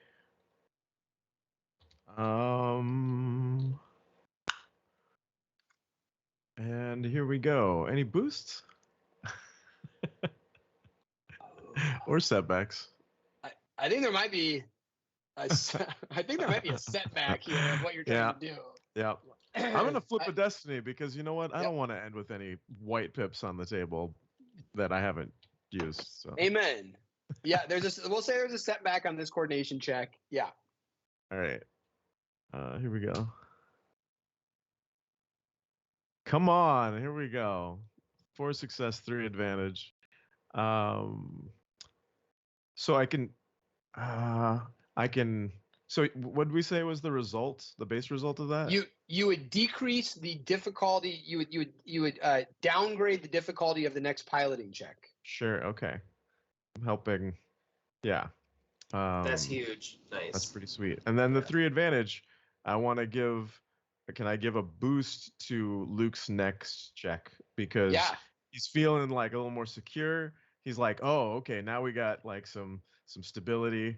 Speaker 4: And here we go. Any boosts? Or setbacks?
Speaker 1: I think there might be I think there might be a setback here of what you're trying to do.
Speaker 4: Yeah. I'm gonna flip
Speaker 1: I-
Speaker 4: a destiny because you know what? I
Speaker 1: Yep.
Speaker 4: don't want to end with any white pips on the table that I haven't used. So
Speaker 1: Amen. Yeah, we'll say there's a setback on this coordination check. Yeah.
Speaker 4: all right. Here we go. Come on, here we go. 4 success, 3 advantage. So I can so what did we say was the result, the base result of that?
Speaker 1: You would decrease the difficulty. You would downgrade the difficulty of the next piloting check.
Speaker 4: Sure, okay. I'm helping. Yeah.
Speaker 3: That's huge. Nice.
Speaker 4: That's pretty sweet. And then the 3 advantage, can I give a boost to Luke's next check because
Speaker 1: Yeah.
Speaker 4: he's feeling like a little more secure. He's like, "Oh, okay, now we got like some stability."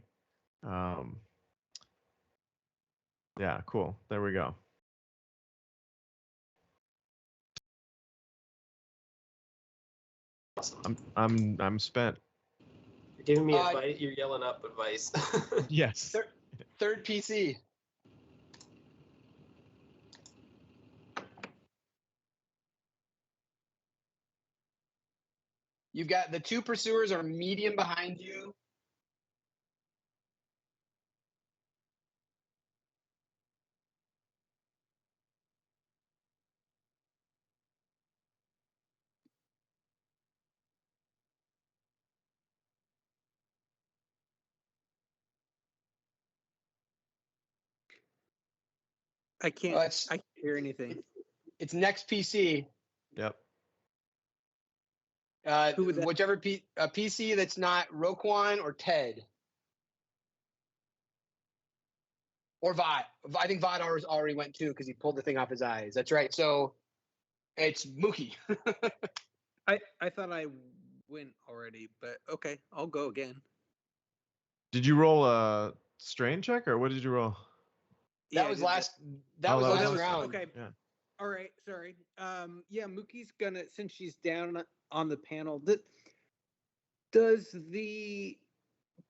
Speaker 4: Yeah, cool. There we go.
Speaker 3: Awesome.
Speaker 4: I'm spent.
Speaker 3: You're giving me advice. You're yelling up advice.
Speaker 4: Yes.
Speaker 1: Third PC. You've got the 2 pursuers are medium behind you.
Speaker 6: I can't. I can't hear anything.
Speaker 1: It's next PC.
Speaker 4: Yep.
Speaker 1: Who would whichever PC that's not Roquan or Ted. Or Vod. I think Vod already went too because he pulled the thing off his eyes. That's right. So it's Mookie.
Speaker 6: I thought I went already, but okay, I'll go again.
Speaker 4: Did you roll a strain check or what did you roll?
Speaker 1: That was last round.
Speaker 6: Okay.
Speaker 4: Yeah.
Speaker 6: All right. Sorry. Yeah, Mookie's gonna, since she's down on the panel. Does the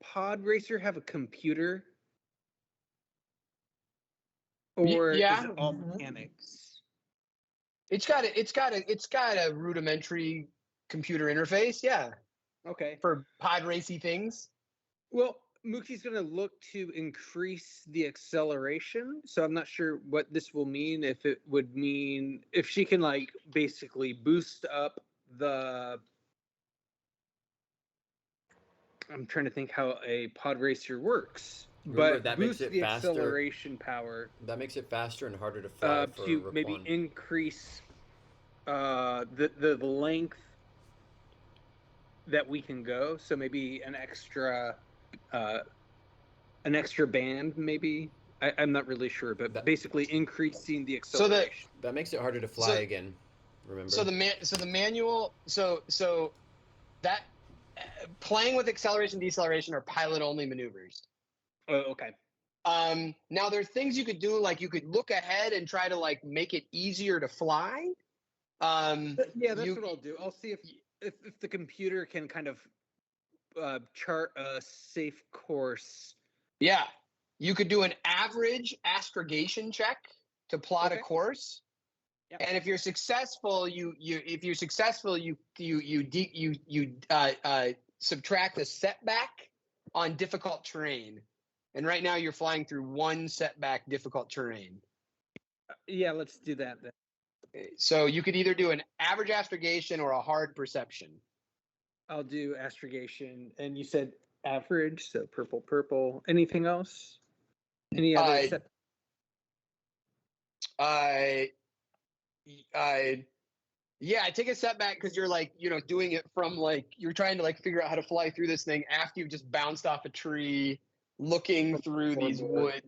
Speaker 6: pod racer have a computer? Or
Speaker 1: Yeah.
Speaker 6: is it all mechanics?
Speaker 1: It's got a rudimentary computer interface, yeah.
Speaker 6: Okay.
Speaker 1: For pod racy things.
Speaker 6: Well, Mookie's going to look to increase the acceleration, so I'm not sure what this will mean. If it would mean if she can like basically boost up the. I'm trying to think how a pod racer works.
Speaker 2: Remember,
Speaker 6: But
Speaker 2: that
Speaker 6: boost
Speaker 2: makes it
Speaker 6: the
Speaker 2: faster.
Speaker 6: acceleration power.
Speaker 2: That makes it faster and harder to fly for
Speaker 6: to
Speaker 2: Roquan.
Speaker 6: maybe increase the length that we can go. So maybe an extra band, maybe. I'm not really sure, but basically increasing the acceleration.
Speaker 2: That makes it harder to fly again. Remember.
Speaker 1: So the manual. So that playing with acceleration deceleration are pilot only maneuvers.
Speaker 6: Oh, okay.
Speaker 1: Now there are things you could do, like you could look ahead and try to like make it easier to fly.
Speaker 6: Yeah, that's what I'll do. I'll see if the computer can kind of chart a safe course.
Speaker 1: Yeah, You could do an average astrogation check to plot a
Speaker 6: Okay.
Speaker 1: course.
Speaker 6: Yep.
Speaker 1: And if you're successful, you subtract a setback on difficult terrain. And right now you're flying through one setback difficult terrain.
Speaker 6: Yeah, let's do that then.
Speaker 1: So you could either do an average astrogation or a hard perception.
Speaker 6: I'll do astrogation, and you said average, so purple. Anything else? Any other
Speaker 1: Uh,
Speaker 6: set?
Speaker 1: Yeah, take a setback because you're like, doing it from like you're trying to like figure out how to fly through this thing after you've just bounced off a tree, looking through these woods.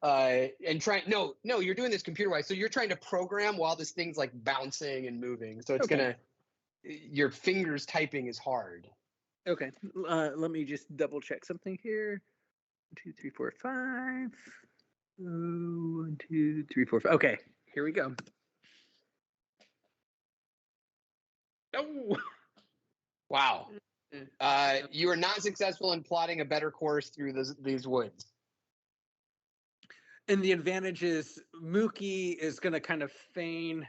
Speaker 1: And trying no, you're doing this computer wise. So you're trying to program while this thing's like bouncing and moving. So it's
Speaker 6: Okay.
Speaker 1: your fingers typing is hard.
Speaker 6: Okay, let me just double check something here. 1, 2, 3, 4, 5. 1, 2, 3, 4, 5. Okay, here we go. Oh,
Speaker 1: Wow. You are not successful in plotting a better course through these woods.
Speaker 6: and the advantage is Mookie is going to kind of feign,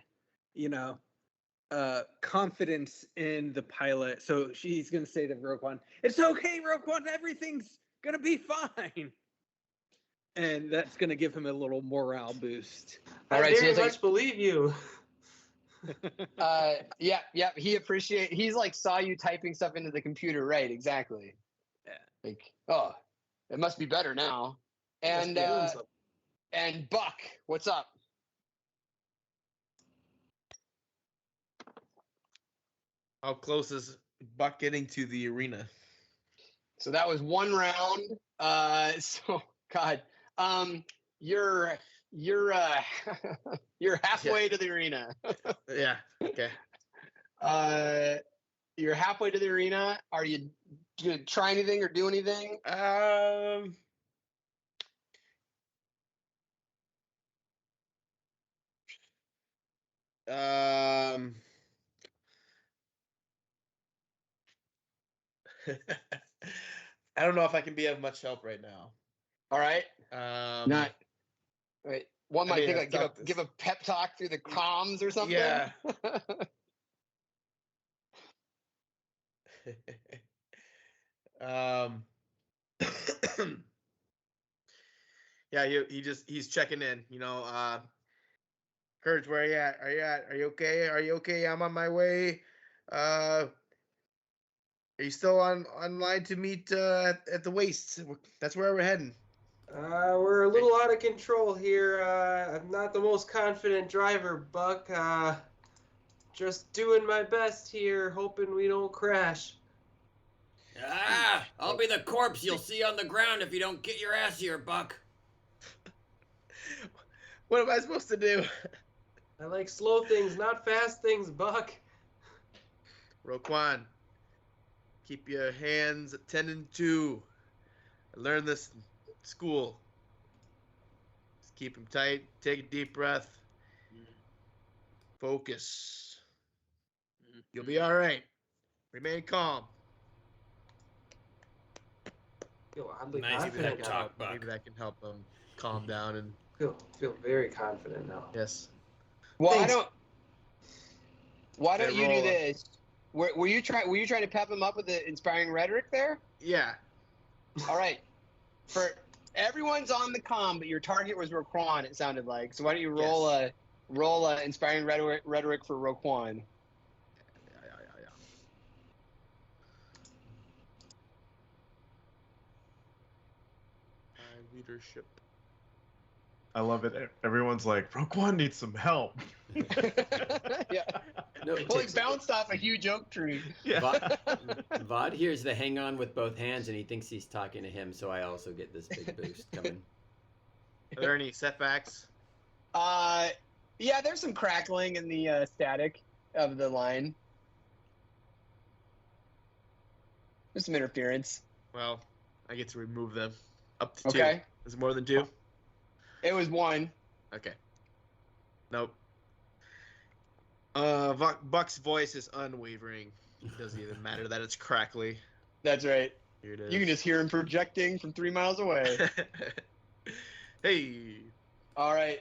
Speaker 6: confidence in the pilot. So she's going to say to Rogue One, "It's okay, Rogue One. Everything's going to be fine." And that's going to give him a little morale boost.
Speaker 1: All right,
Speaker 3: I
Speaker 1: so
Speaker 3: very
Speaker 1: it's like-
Speaker 3: much believe you.
Speaker 1: Yeah. He's like saw you typing stuff into the computer, right? Exactly.
Speaker 6: Yeah.
Speaker 1: Like, oh, it must be better now. And
Speaker 3: Must be doing something.
Speaker 1: and Buck, what's up?
Speaker 5: How close is Buck getting to the arena?
Speaker 1: So that was one round. So God, you're you're halfway to the arena.
Speaker 5: Yeah. Okay.
Speaker 1: You're halfway to the arena. Are you gonna try anything or do anything?
Speaker 5: I don't know if I can be of much help right now.
Speaker 1: All right. Not. Wait. One
Speaker 5: I
Speaker 1: might
Speaker 5: mean,
Speaker 1: think
Speaker 5: I've
Speaker 1: like
Speaker 5: got
Speaker 1: give a pep talk through the comms or something.
Speaker 5: Yeah. Yeah, he's checking in, Courage, where are you at? Are you okay? Are you okay? I'm on my way. Are you still on line to meet at the Wastes? That's where we're heading.
Speaker 3: We're a little out of control here. I'm not the most confident driver, Buck. Just doing my best here, hoping we don't crash.
Speaker 2: I'll be the corpse you'll see on the ground if you don't get your ass here, Buck.
Speaker 5: What am I supposed to do?
Speaker 3: I like slow things, not fast things, Buck.
Speaker 5: Roquan, keep your hands attending to. I learned this in school. Just keep them tight. Take a deep breath. Focus. You'll be all right. Remain calm.
Speaker 3: Feel oddly
Speaker 2: Nice
Speaker 3: confident
Speaker 2: pep
Speaker 3: now.
Speaker 2: talk, Buck.
Speaker 5: Maybe that can help them calm down and
Speaker 3: Feel very confident now.
Speaker 5: yes.
Speaker 1: Well,
Speaker 3: Thanks.
Speaker 1: Why don't you do
Speaker 5: roll.
Speaker 1: this? Were you trying to pep him up with the inspiring rhetoric there?
Speaker 5: Yeah.
Speaker 1: All right. For everyone's on the comm, but your target was Roquan. It sounded like. So why don't you roll a inspiring rhetoric for Roquan?
Speaker 5: Yeah. Leadership.
Speaker 4: I love it. Everyone's like, Rogue One needs some help.
Speaker 1: Yeah.
Speaker 2: No,
Speaker 1: Well, he bounced off a huge oak tree.
Speaker 4: Yeah.
Speaker 2: Vod hears the hang on with both hands and he thinks he's talking to him, so I also get this big boost coming.
Speaker 5: Are there any setbacks?
Speaker 1: Yeah, there's some crackling in the static of the line. There's some interference.
Speaker 5: Well, I get to remove them. Up to 2.
Speaker 1: Okay.
Speaker 5: Is it more than 2?
Speaker 1: It was 1.
Speaker 5: Okay. Nope. Buck's voice is unwavering. It doesn't even matter that it's crackly.
Speaker 1: That's right.
Speaker 5: Here it is.
Speaker 1: You can just hear him projecting from 3 miles away.
Speaker 5: Hey,
Speaker 1: All right,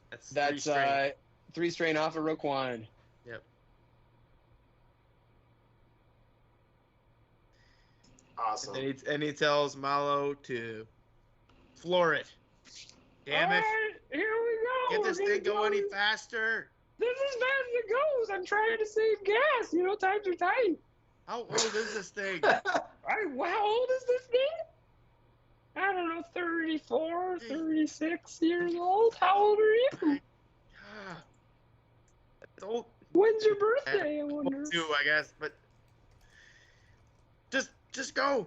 Speaker 5: that's
Speaker 1: that's
Speaker 5: 3 strain.
Speaker 1: 3 strain off of Roquan.
Speaker 5: Yep.
Speaker 3: Awesome.
Speaker 5: And he tells Malo to floor it. Damn it!
Speaker 1: All right, here we go.
Speaker 5: Get this
Speaker 1: We're
Speaker 5: thing
Speaker 1: gonna
Speaker 5: go any
Speaker 1: go.
Speaker 5: faster.
Speaker 1: This is as fast as it goes. I'm trying to save gas. You know, times are tight.
Speaker 5: How old is this thing?
Speaker 1: How old is this thing? I don't know, 34, 36 years old. How old are you?
Speaker 5: Ah, it's old.
Speaker 1: When's your birthday, I wonder?
Speaker 5: 2, I guess, but just go.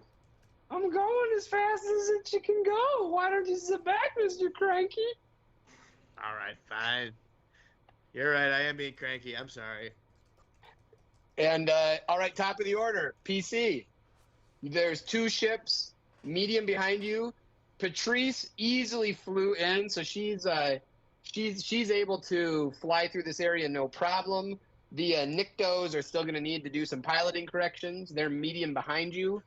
Speaker 1: I'm going as fast as you can go. Why don't you sit back, Mr. Cranky?
Speaker 5: All right, fine. You're right. I am being cranky. I'm sorry.
Speaker 1: And, all right, top of the order, PC. There's 2 ships, medium behind you. Patrice easily flew in, so she's able to fly through this area no problem. The Nyctos are still going to need to do some piloting corrections. They're medium behind you,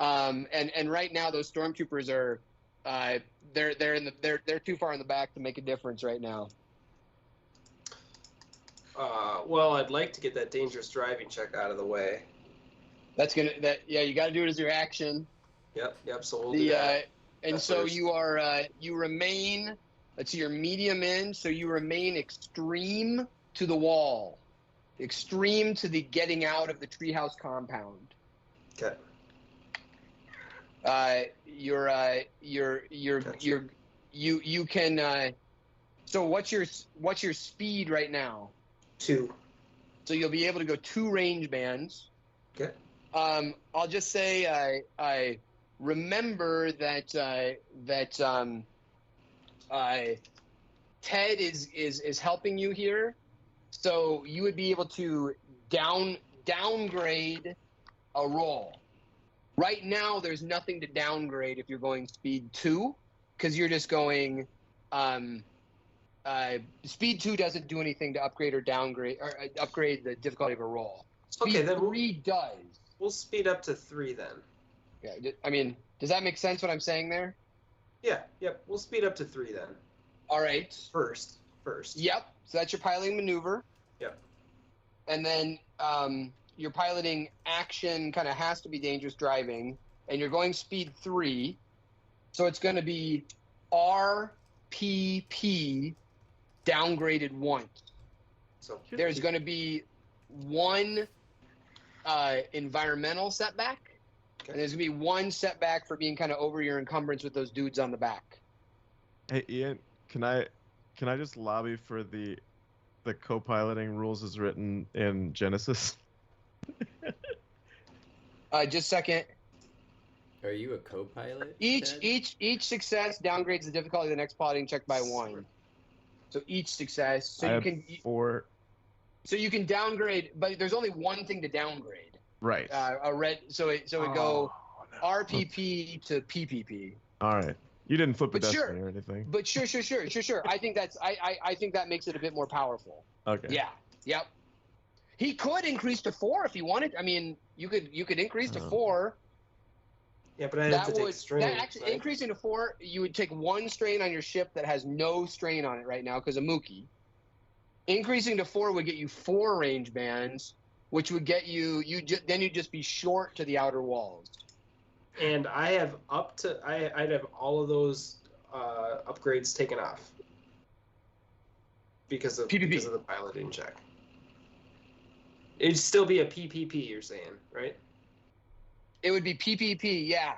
Speaker 1: and right now those stormtroopers are they're too far in the back to make a difference right now.
Speaker 3: Well, I'd like to get that dangerous driving check out of the way.
Speaker 1: You got to do it as your action.
Speaker 3: Yep. So we'll do that.
Speaker 1: And so you are you remain. Let's see, you're medium in, so you remain extreme to the wall, extreme to the getting out of the treehouse compound.
Speaker 3: Okay.
Speaker 1: You can. So what's your speed right now?
Speaker 3: 2.
Speaker 1: So you'll be able to go 2 range bands.
Speaker 3: Okay.
Speaker 1: I'll just say I remember that Ted is helping you here, so you would be able to downgrade a roll. Right now, there's nothing to downgrade if you're going speed 2, because you're just going. Speed 2 doesn't do anything to upgrade or downgrade or upgrade the difficulty of a roll. Speed
Speaker 3: Okay, then
Speaker 1: 3 does.
Speaker 3: We'll speed up to 3 then.
Speaker 1: Yeah, I mean, does that make sense what I'm saying there?
Speaker 3: Yeah. Yep. We'll speed up to 3 then.
Speaker 1: All right.
Speaker 3: First.
Speaker 1: Yep. So that's your piloting maneuver.
Speaker 3: Yep.
Speaker 1: And then your piloting action kind of has to be dangerous driving, and you're going speed 3, so it's going to be RPP downgraded once.
Speaker 3: So
Speaker 1: There's going to be 1 environmental setback, and there's going to be 1 setback for being kind of over your encumbrance with those dudes on the back.
Speaker 4: Hey Ian, can I just lobby for the co-piloting rules as written in Genesis?
Speaker 1: Just a second.
Speaker 2: Are you a co-pilot?
Speaker 1: Each
Speaker 2: Ted?
Speaker 1: success downgrades the difficulty of the next piloting check by 1. So each success. So
Speaker 4: I
Speaker 1: you
Speaker 4: have
Speaker 1: can
Speaker 4: 4.
Speaker 1: So you can downgrade, but there's only 1 thing to downgrade.
Speaker 4: Right.
Speaker 1: A red. So it go
Speaker 4: no.
Speaker 1: RPP to PPP.
Speaker 4: All right. You didn't flip a
Speaker 1: But
Speaker 4: destiny
Speaker 1: sure.
Speaker 4: or anything.
Speaker 1: But sure. I think I think that makes it a bit more powerful.
Speaker 4: Okay.
Speaker 1: Yeah. Yep. He could increase to 4 if he wanted. I mean, you could increase to 4.
Speaker 3: Yeah, but I have to take strain.
Speaker 1: Actually, increasing to 4, you would take 1 strain on your ship that has no strain on it right now because of Mookie. Increasing to 4 would get you 4 range bands, which would get then you'd just be short to the outer walls.
Speaker 3: And I have I'd have all of those upgrades taken off because of the piloting check. It'd still be a PPP, you're saying, right?
Speaker 1: It would be PPP, yeah.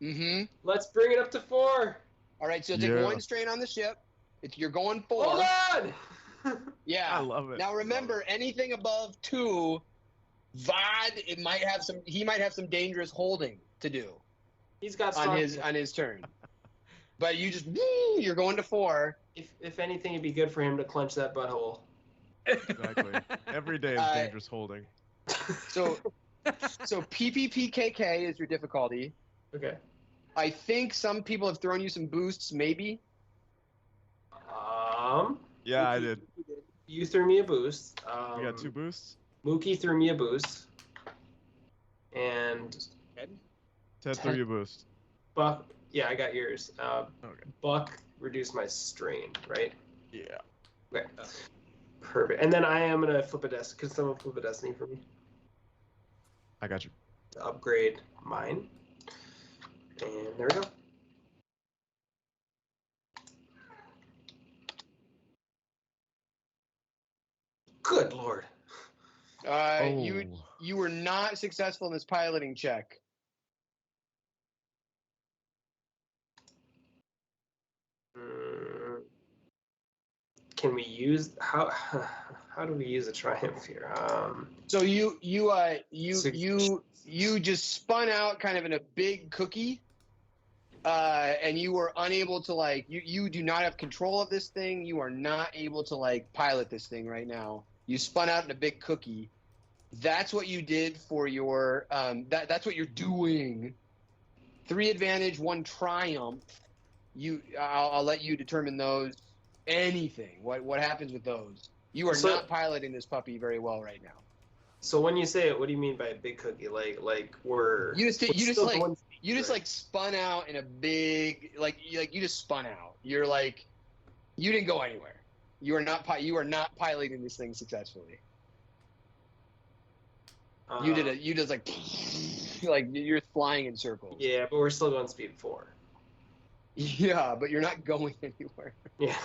Speaker 1: Mm-hmm.
Speaker 3: Let's bring it up to 4.
Speaker 1: All right, so take 1 strain on the ship. You're going 4.
Speaker 3: Hold on!
Speaker 1: Yeah.
Speaker 4: I love it.
Speaker 1: Now remember, anything above 2, Vod, he might have some dangerous holding to do.
Speaker 3: He's got
Speaker 1: on his turn. But you're going to 4.
Speaker 3: If anything, it'd be good for him to clench that butthole.
Speaker 4: Exactly. Every day is dangerous holding.
Speaker 1: So PPPKK is your difficulty.
Speaker 3: Okay.
Speaker 1: I think some people have thrown you some boosts, maybe.
Speaker 4: Yeah, I did.
Speaker 3: You threw me a boost.
Speaker 4: You got 2 boosts?
Speaker 3: Mookie threw me a boost. And
Speaker 4: Ted, through your boost.
Speaker 3: Buck, yeah, I got yours.
Speaker 4: Okay.
Speaker 3: Buck, reduce my strain, right?
Speaker 4: Yeah.
Speaker 3: Okay. Perfect. And then I am gonna flip a destiny. Could someone flip a destiny for me
Speaker 4: I got you.
Speaker 3: to upgrade mine? And there we go. Good lord.
Speaker 1: You were not successful in this piloting check.
Speaker 3: Can we use how do we use a triumph here?
Speaker 1: So you just spun out kind of in a big cookie, and you were unable to like you do not have control of this thing. You are not able to like pilot this thing right now. You spun out in a big cookie. That's what you did for your that's what you're doing. 3 advantage, 1 triumph. I'll let you determine those. Anything. What happens with those? You are not piloting this puppy very well right now.
Speaker 3: So when you say it, what do you mean by a big cookie? Like we're
Speaker 1: you just like spun out in a big like you just spun out. You're like you didn't go anywhere. You are not piloting this thing successfully. You just like you're flying in circles.
Speaker 3: Yeah, but we're still going speed 4.
Speaker 1: Yeah, but you're not going anywhere.
Speaker 3: Yeah.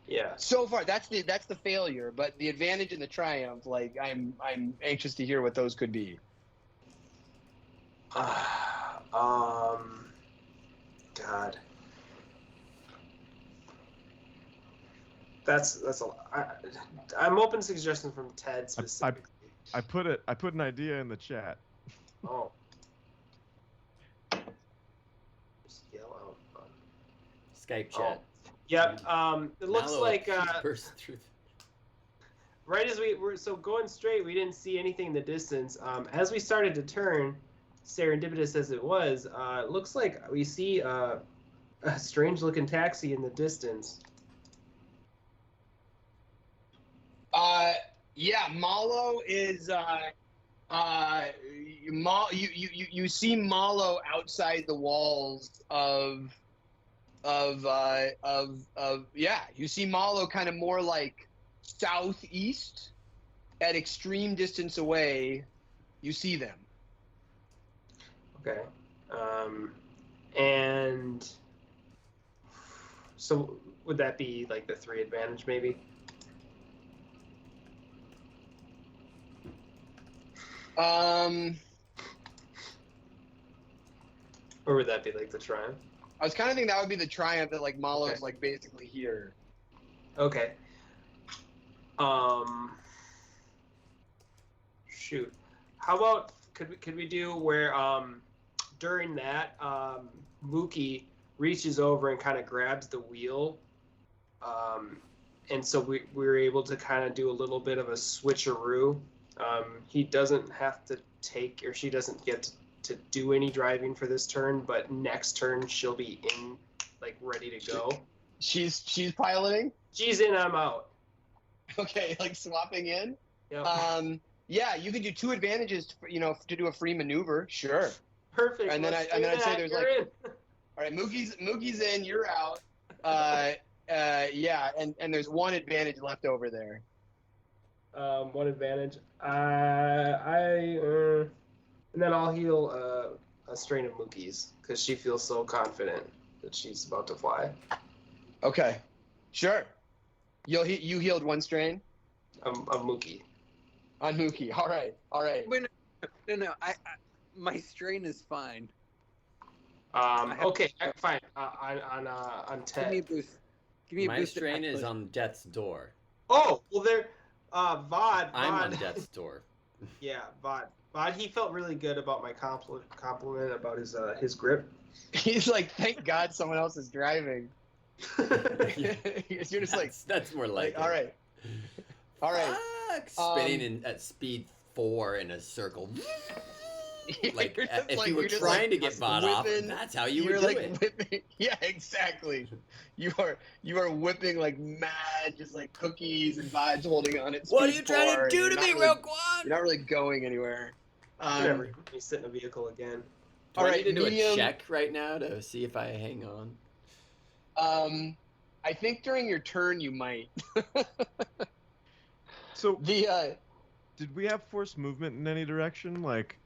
Speaker 3: Yeah.
Speaker 1: So far, that's the failure, but the advantage and the triumph, like I'm anxious to hear what those could be.
Speaker 3: God. That's a lot. I'm open to suggestions from Ted specifically.
Speaker 4: I put an idea in the chat.
Speaker 3: Oh. Just yell out.
Speaker 2: Skype chat.
Speaker 3: Yep. It looks
Speaker 2: Mallow
Speaker 3: like
Speaker 2: burst through.
Speaker 3: right as we were going straight, we didn't see anything in the distance. As we started to turn, serendipitous as it was, it looks like we see a strange-looking taxi in the distance.
Speaker 1: Yeah, Malo is you see Malo outside the walls of you see Malo kind of more like southeast at extreme distance away. You see them.
Speaker 3: Okay. And so would that be like the 3 advantage maybe? Or would that be like the triumph?
Speaker 1: I was kind of thinking that would be the triumph that like Malo's
Speaker 3: Okay.
Speaker 1: like basically here.
Speaker 3: Okay. Shoot. How about could we do where during that Mookie reaches over and kind of grabs the wheel, and so we were able to kind of do a little bit of a switcheroo. He doesn't have to take, or she doesn't get to do any driving for this turn, but next turn she'll be in, like ready to go.
Speaker 1: She's piloting.
Speaker 3: She's in, I'm out.
Speaker 1: Okay, like swapping in.
Speaker 3: Yep.
Speaker 1: Yeah, you could do 2 advantages, to do a free maneuver. Sure.
Speaker 3: Perfect.
Speaker 1: And then
Speaker 3: Let's
Speaker 1: I'd
Speaker 3: do
Speaker 1: say
Speaker 3: that.
Speaker 1: there's
Speaker 3: You're
Speaker 1: like,
Speaker 3: in.
Speaker 1: all right, Mookie's in, you're out. Yeah, and there's 1 advantage left over there.
Speaker 3: 1 advantage. And then I'll heal a strain of Mookie's because she feels so confident that she's about to fly.
Speaker 1: Okay, sure. You healed 1 strain
Speaker 3: Of Mookie.
Speaker 1: on Mookie. All right.
Speaker 6: Wait, no. My strain is fine.
Speaker 3: Okay, fine. On
Speaker 6: Give me a
Speaker 3: Ted.
Speaker 6: boost. Give me a
Speaker 2: My
Speaker 6: boost.
Speaker 2: strain is on death's door.
Speaker 3: Oh, well, there. Vod.
Speaker 2: I'm on death's door.
Speaker 3: Yeah, Vod. He felt really good about my compliment about his grip.
Speaker 1: He's like, thank God someone else is driving. You're just like,
Speaker 2: that's more like
Speaker 1: all right.
Speaker 2: Spinning at speed 4 in a circle. Like
Speaker 1: You're just
Speaker 2: if
Speaker 1: like-
Speaker 2: you were
Speaker 1: you're just
Speaker 2: trying
Speaker 1: like
Speaker 2: to get Vod off,
Speaker 1: whipping-
Speaker 2: that's how you
Speaker 1: You're
Speaker 2: would do
Speaker 1: like
Speaker 2: it.
Speaker 1: whipping. Yeah, exactly. You are whipping like mad, just like cookies and vibes holding on it.
Speaker 2: What are
Speaker 1: speed
Speaker 2: you trying to
Speaker 1: 4,
Speaker 2: do
Speaker 1: and
Speaker 2: to
Speaker 1: you're
Speaker 2: me,
Speaker 1: not really-
Speaker 2: Roquan?
Speaker 1: You're not really going anywhere.
Speaker 3: Never. Let me sit in a vehicle again.
Speaker 2: Do
Speaker 1: All
Speaker 2: I
Speaker 1: right,
Speaker 2: need to do a
Speaker 1: medium.
Speaker 2: check right now to see if I hang on?
Speaker 1: I think during your turn you might.
Speaker 4: So
Speaker 1: The
Speaker 4: did we have forced movement in any direction? Like,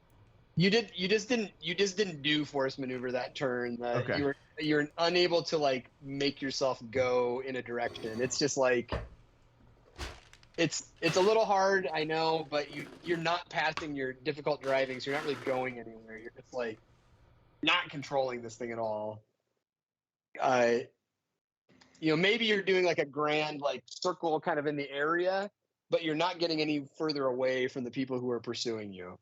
Speaker 1: you just didn't do force maneuver that turn.
Speaker 4: Okay.
Speaker 1: You're unable to like make yourself go in a direction. It's just like it's a little hard, I know, but you're not passing your difficult driving, so you're not really going anywhere. You're just like not controlling this thing at all. Maybe you're doing like a grand like circle kind of in the area, but you're not getting any further away from the people who are pursuing you.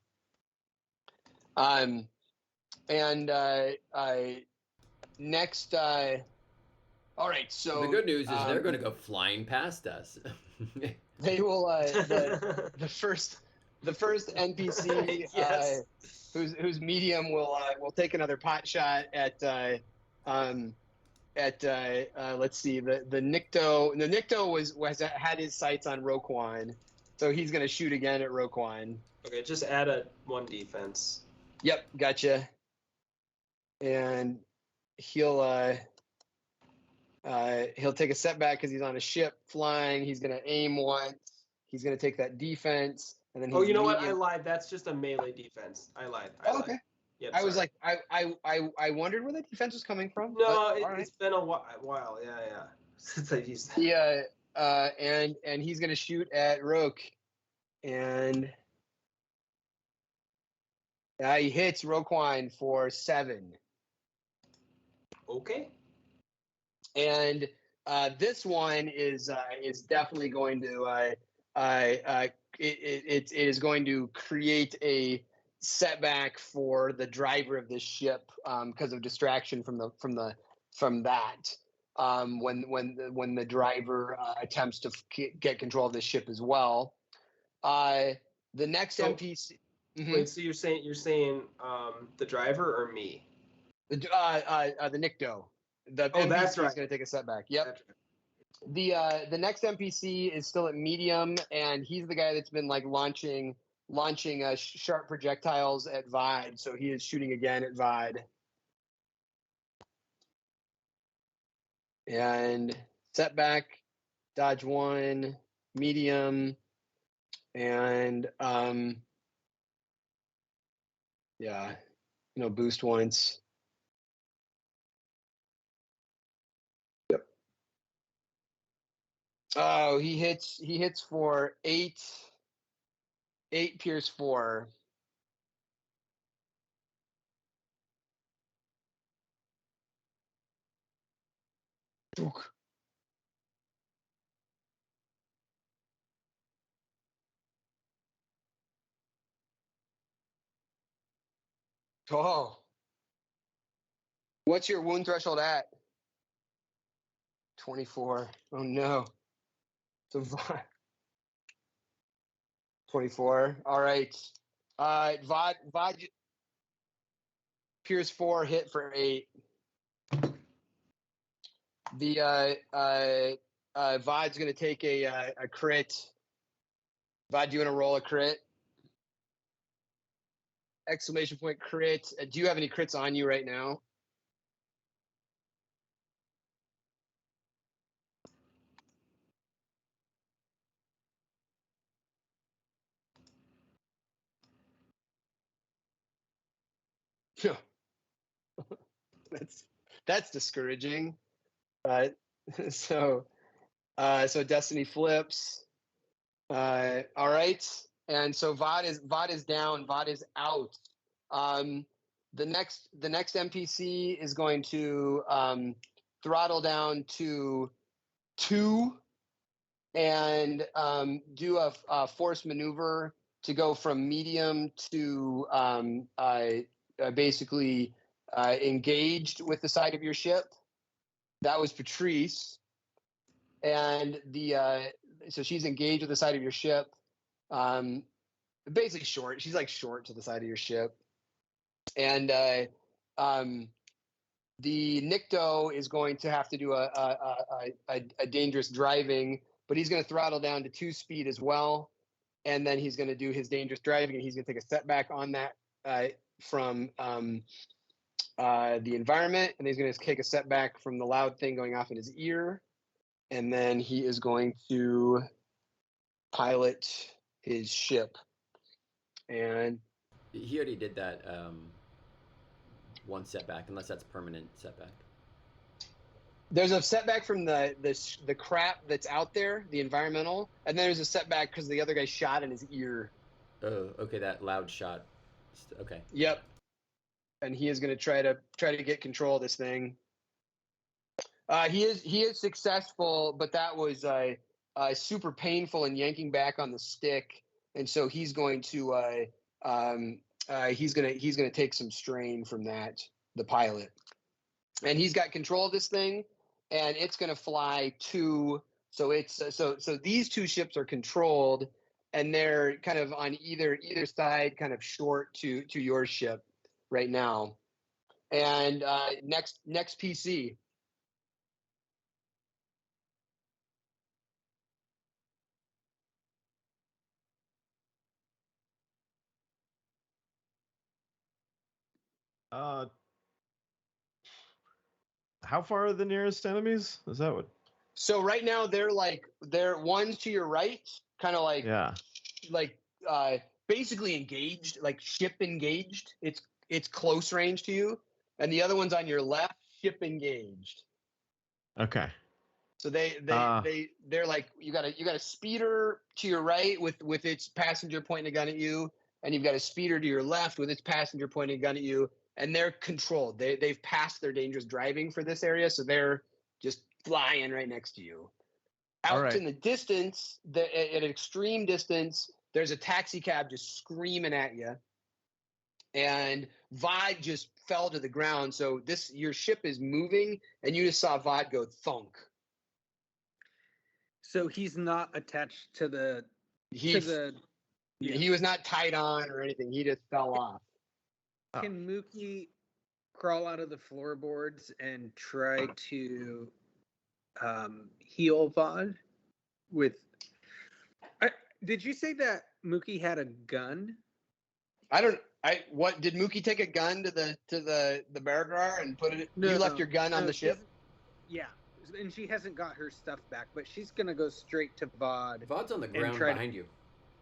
Speaker 1: And next, all right. So
Speaker 2: The good news is they're going to go flying past us.
Speaker 1: they will. The first NPC
Speaker 3: Yes.
Speaker 1: who's medium will take another pot shot at let's see, the Nikto. The Nikto had his sights on Roquan, so he's gonna shoot again at Roquan.
Speaker 3: Okay, just add a 1 defense.
Speaker 1: Yep, gotcha. And he'll take a setback because he's on a ship flying. He's gonna aim once. He's gonna take that defense, and then
Speaker 3: Oh, you know what? I lied. That's just a melee defense. I lied.
Speaker 1: Okay.
Speaker 3: Yep,
Speaker 1: I was
Speaker 3: sorry.
Speaker 1: like, I wondered where the defense was coming from.
Speaker 3: No,
Speaker 1: but, all right.
Speaker 3: it's been a while. Yeah. Since I've used that.
Speaker 1: Yeah, and he's gonna shoot at Roke, and he hits Roquan for 7.
Speaker 3: Okay.
Speaker 1: And this one is definitely going to it is going to create a setback for the driver of this ship because of distraction from that. When the driver attempts to get control of this ship as well. The next NPC.
Speaker 3: Wait, so you're saying the driver or me?
Speaker 1: The Nikto. The NPC
Speaker 3: that's right.
Speaker 1: is going to take a setback. Yep.
Speaker 3: That's right.
Speaker 1: The next NPC is still at medium, and he's the guy that's been like launching sharp projectiles at Vide. So he is shooting again at Vide. And setback, dodge 1, medium, and boost once. Yep. Oh, he hits for 8 pierce 4. Oh. What's your wound threshold at? 24. Oh no. So 24. All right. Vod Pierce 4 hit for 8. The Vod's gonna take a crit. Vod, do you want to roll a crit? Exclamation point crit. Do you have any crits on you right now? That's discouraging. So Destiny flips. All right, and so Vod is down. Vod is out. The next NPC is going to throttle down to 2 and do a force maneuver to go from medium to basically engaged with the side of your ship. That was Patrice, and so she's engaged with the side of your ship. Basically short. She's like short to the side of your ship, and the Nikto is going to have to do a dangerous driving, but he's going to throttle down to 2 speed as well, and then he's going to do his dangerous driving, and he's going to take a setback on that from the environment, and he's going to take a step back from the loud thing going off in his ear, and then he is going to pilot his ship. And
Speaker 2: He already did that one setback, unless that's permanent setback.
Speaker 1: there's a setback from the crap that's out there, the environmental, and then there's a setback because the other guy shot in his ear.
Speaker 2: Oh, okay, that loud shot. Okay.
Speaker 1: Yep. And he is going to try to get control of this thing. He is successful, but that was super painful and yanking back on the stick, and so he's going to he's gonna take some strain from that, the pilot, and he's got control of this thing, and it's going to fly to. So it's so these two ships are controlled, and they're kind of on either side, kind of short to your ship right now. And next PC.
Speaker 4: How far are the nearest enemies? Is that what?
Speaker 1: So right now they're one's to your right, kind of
Speaker 4: Yeah.
Speaker 1: like basically engaged, like ship engaged. It's close range to you, and the other one's on your left, ship engaged.
Speaker 4: Okay.
Speaker 1: So they're like you got a speeder to your right with its passenger pointing a gun at you, and you've got a speeder to your left with its passenger pointing a gun at you, and they're controlled. They've passed their dangerous driving for this area, so they're just flying right next to you.
Speaker 4: All
Speaker 1: Out
Speaker 4: right.
Speaker 1: in the distance, at an extreme distance, there's a taxi cab just screaming at you, and Vod just fell to the ground. So your ship is moving, and you just saw Vod go thunk.
Speaker 6: So he's not attached to the
Speaker 1: He was not tied on or anything. He just fell off.
Speaker 4: Oh.
Speaker 6: Can Mookie crawl out of the floorboards and try to heal Vod with? Did you say that Mookie had a gun?
Speaker 1: What did Mookie take a gun to the Baragrar and put it? You left your gun on the ship.
Speaker 6: Yeah, and she hasn't got her stuff back, but she's gonna go straight to Vod.
Speaker 2: Vod's on the ground behind you.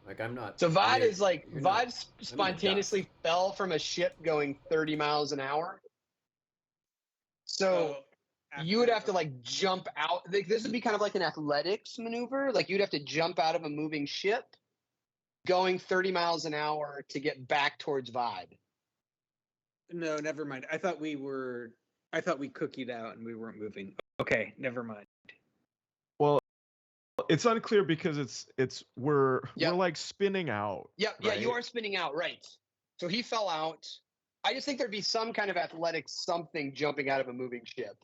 Speaker 2: Like, I'm not.
Speaker 1: So Vod is like
Speaker 2: you're
Speaker 1: Vod
Speaker 2: not-
Speaker 1: spontaneously fell from a ship going 30 miles an hour. So you would have to like jump out. This would be kind of like an athletics maneuver. Like you'd have to jump out of a moving ship going 30 miles an hour to get back towards Vod.
Speaker 6: No, never mind. I thought we cookied out and we weren't moving. Okay, never mind.
Speaker 4: Well, it's unclear because we're like spinning out.
Speaker 1: Yeah,
Speaker 4: right?
Speaker 1: you are spinning out, right? So he fell out. I just think there'd be some kind of athletics, something jumping out of a moving ship.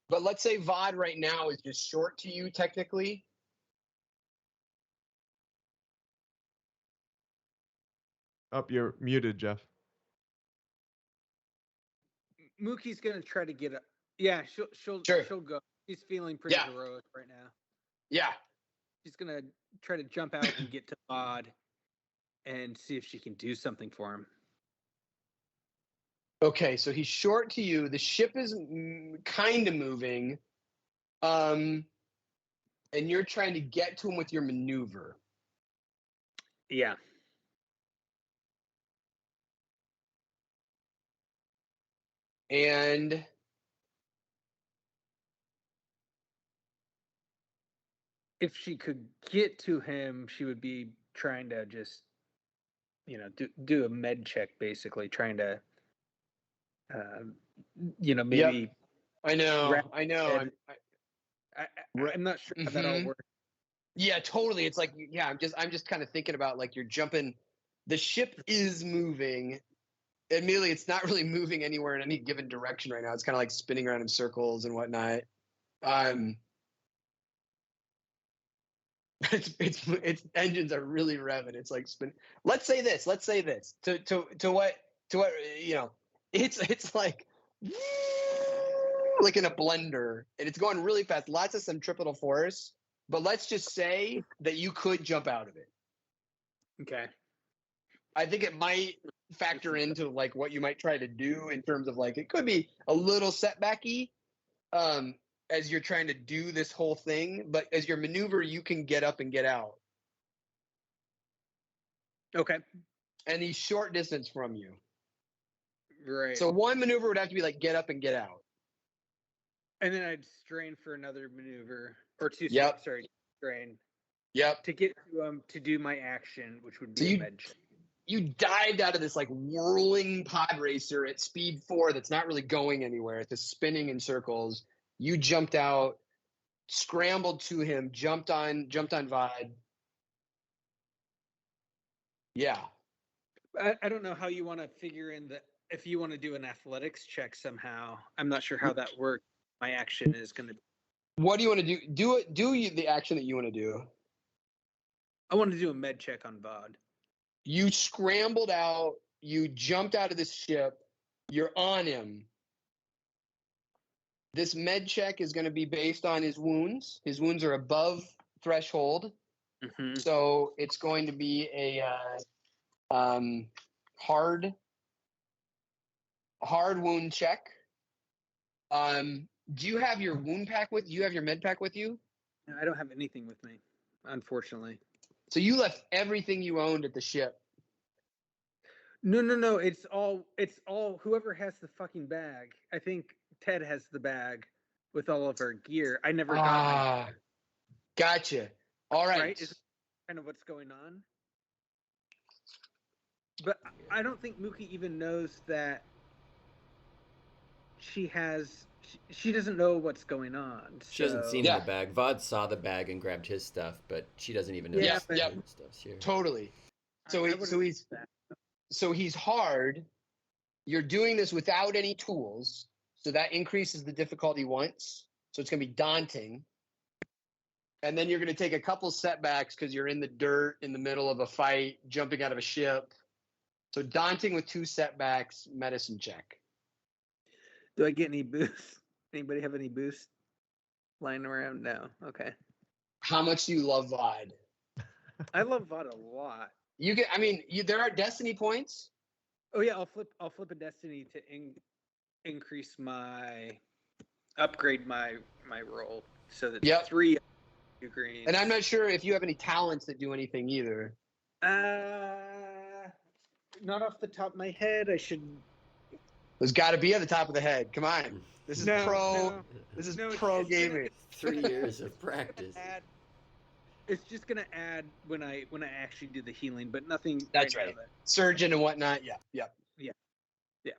Speaker 1: But let's say Vod right now is just short to you, technically.
Speaker 4: You're muted, Jeff.
Speaker 6: Mookie's gonna try to get up. Yeah, she'll go. She's feeling pretty heroic right now.
Speaker 1: Yeah.
Speaker 6: She's gonna try to jump out and get to Vod and see if she can do something for him.
Speaker 1: Okay, so he's short to you. The ship is kind of moving, and you're trying to get to him with your maneuver.
Speaker 6: Yeah.
Speaker 1: And
Speaker 6: if she could get to him, she would be trying to just, do a med check, basically, trying to, maybe.
Speaker 1: Yep. I know. I'm
Speaker 6: not sure how that all works.
Speaker 1: Yeah, totally. It's like, I'm just kind of thinking about like you're jumping. The ship is moving. Admittedly, it's not really moving anywhere in any given direction right now. It's kind of like spinning around in circles and whatnot. Its engines are really revving. It's like spin. Let's say this to what it's like in a blender, and it's going really fast. Lots of centripetal force, but let's just say that you could jump out of it.
Speaker 6: Okay.
Speaker 1: I think it might factor into like what you might try to do in terms of like it could be a little setbacky as you're trying to do this whole thing, but as your maneuver, you can get up and get out.
Speaker 6: Okay.
Speaker 1: And he's short distance from you.
Speaker 6: Right.
Speaker 1: So one maneuver would have to be like get up and get out.
Speaker 6: And then I'd strain for another maneuver or two.
Speaker 1: Yep.
Speaker 6: Sorry, strain
Speaker 1: Yep.
Speaker 6: to get to do my action, which would be
Speaker 1: So
Speaker 6: a
Speaker 1: you-
Speaker 6: med check.
Speaker 1: You dived out of this like whirling pod racer at speed 4 that's not really going anywhere. It's just spinning in circles. You jumped out, scrambled to him, jumped on Vod. Yeah.
Speaker 6: I don't know how you want to figure in if you want to do an athletics check somehow. I'm not sure how that works. My action is going to.
Speaker 1: What do you want to do? Do the action that you want to do.
Speaker 6: I want to do a med check on Vod.
Speaker 1: You scrambled out, you jumped out of this ship, you're on him. This med check is going to be based on his wounds. His wounds are above threshold.
Speaker 6: Mm-hmm.
Speaker 1: So it's going to be a hard wound check. Do you have your wound pack with you? Have your med pack with you?
Speaker 6: I don't have anything with me, unfortunately.
Speaker 1: So you left everything you owned at the ship.
Speaker 6: No. It's all whoever has the fucking bag. I think Ted has the bag with all of our gear. I never got my
Speaker 1: Gotcha. All right.
Speaker 6: right? Is kind of what's going on. But I don't think Mookie even knows that she doesn't know what's going on.
Speaker 2: She hasn't
Speaker 6: so-
Speaker 2: seen
Speaker 1: Yeah.
Speaker 2: the bag. Vod saw the bag and grabbed his stuff, but she doesn't even know
Speaker 6: Yeah,
Speaker 2: his
Speaker 6: but-
Speaker 2: stuff's here.
Speaker 1: Totally. So
Speaker 6: I
Speaker 1: he,
Speaker 6: would've
Speaker 1: so he's
Speaker 6: that.
Speaker 1: so he's hard. You're doing this without any tools, so that increases the difficulty once. So it's going to be daunting. And then you're going to take a couple setbacks because you're in the dirt in the middle of a fight, jumping out of a ship. So daunting with 2 setbacks, medicine check.
Speaker 6: Do I get any boost? Anybody have any boost lying around? No. Okay.
Speaker 1: How much do you love VOD?
Speaker 6: I love VOD a lot.
Speaker 1: You get. I mean, there are destiny points.
Speaker 6: Oh yeah, I'll flip a destiny to upgrade my roll so that
Speaker 1: Yep.
Speaker 6: 3 greens.
Speaker 1: And I'm not sure if you have any talents that do anything either.
Speaker 6: Not off the top of my head. I should.
Speaker 1: There's got to be at the top of the head. Come on, this is
Speaker 6: No,
Speaker 1: pro.
Speaker 6: no.
Speaker 1: This is
Speaker 6: No, it's-
Speaker 1: pro
Speaker 6: it's gonna-
Speaker 1: gaming.
Speaker 2: 3 years of practice.
Speaker 6: It's just gonna add when I actually do the healing, but nothing.
Speaker 1: That's
Speaker 6: now
Speaker 1: right.
Speaker 6: that-
Speaker 1: Surgeon and whatnot. Yeah. Yep.
Speaker 6: Yeah. Yeah.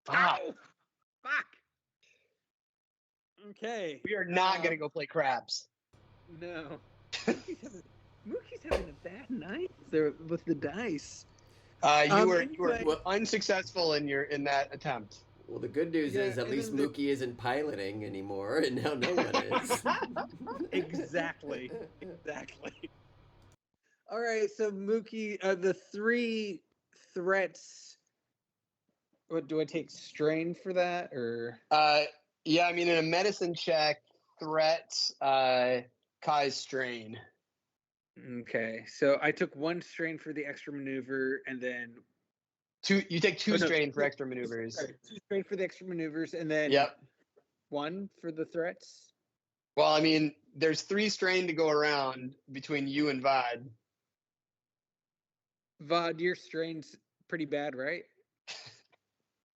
Speaker 1: Ah,
Speaker 6: Ow! Fuck. Okay.
Speaker 1: we are not gonna go play craps.
Speaker 6: No. Mookie's having a bad night there with the dice.
Speaker 1: You were
Speaker 6: anyway-
Speaker 1: unsuccessful in that attempt.
Speaker 2: Well, the good news
Speaker 6: Yeah,
Speaker 2: is at
Speaker 6: and
Speaker 2: least
Speaker 6: then the-
Speaker 2: Mookie isn't piloting anymore, and now no one is.
Speaker 6: Exactly. Exactly. All right, so Mookie, the 3 threats. What do I take strain for that or?
Speaker 1: Yeah, I mean, in a medicine check, threats cause strain.
Speaker 6: Okay, so I took 1 strain for the extra maneuver, and then
Speaker 1: You take 2
Speaker 6: Oh, no.
Speaker 1: strain for extra maneuvers.
Speaker 6: sorry, 2 strain for the extra maneuvers, and then
Speaker 1: Yep.
Speaker 6: 1 for the threats.
Speaker 1: Well, I mean, there's 3 strain to go around between you and Vod.
Speaker 6: Vod, your strain's pretty bad, right?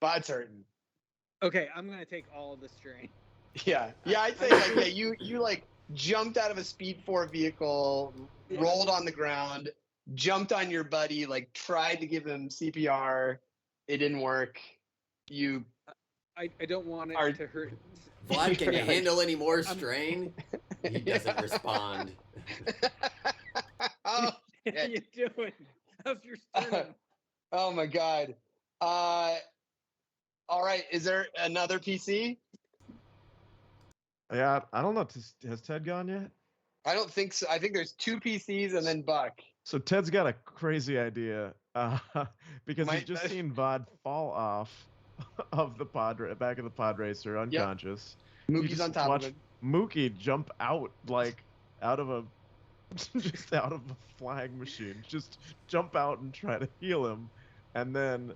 Speaker 1: Vod's hurting.
Speaker 6: Okay, I'm gonna take all of the strain.
Speaker 1: Yeah, I'd say like you like jumped out of a Speed 4 vehicle,
Speaker 6: Yeah.
Speaker 1: rolled on the ground, jumped on your buddy, like tried to give him CPR, it didn't work. You
Speaker 6: I don't want it
Speaker 1: Are-
Speaker 6: to hurt.
Speaker 2: Vlad, can you
Speaker 1: Right.
Speaker 2: handle any more strain? He doesn't respond.
Speaker 1: oh,
Speaker 6: How you doing? How's your sternum?
Speaker 1: oh my god. All right, is there another PC?
Speaker 4: Yeah, I don't know. Has Ted gone yet?
Speaker 1: I don't think so. I think there's 2 PCs and then Buck.
Speaker 4: So Ted's got a crazy idea because he's
Speaker 1: Might-
Speaker 4: just seen Vod fall off of the back of the pod racer, unconscious. You
Speaker 1: Mookie's
Speaker 4: just
Speaker 1: on top
Speaker 4: watch
Speaker 1: of him.
Speaker 4: Mookie jump out of a just out of a flying machine. Just jump out and try to heal him. And then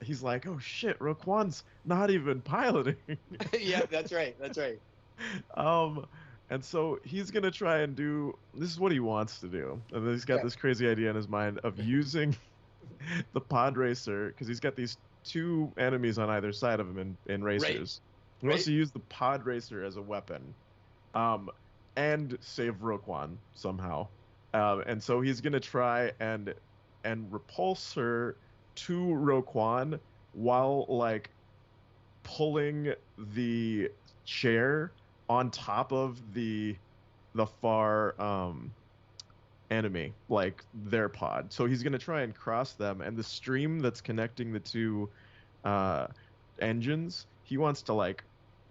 Speaker 4: he's like, oh shit, Roquan's not even piloting.
Speaker 1: Yeah, that's right. That's right.
Speaker 4: And so he's gonna try and do this is what he wants to do. And then he's got
Speaker 1: Yeah.
Speaker 4: this crazy idea in his mind of using the pod racer, because he's got these two enemies on either side of him in racers. He wants
Speaker 1: Right.
Speaker 4: to use the pod racer as a weapon. And save Roquan somehow. And so he's gonna try and repulse her to Roquan while like pulling the chair on top of the far enemy, like their pod. So he's gonna try and cross them, and the stream that's connecting the two engines, he wants to like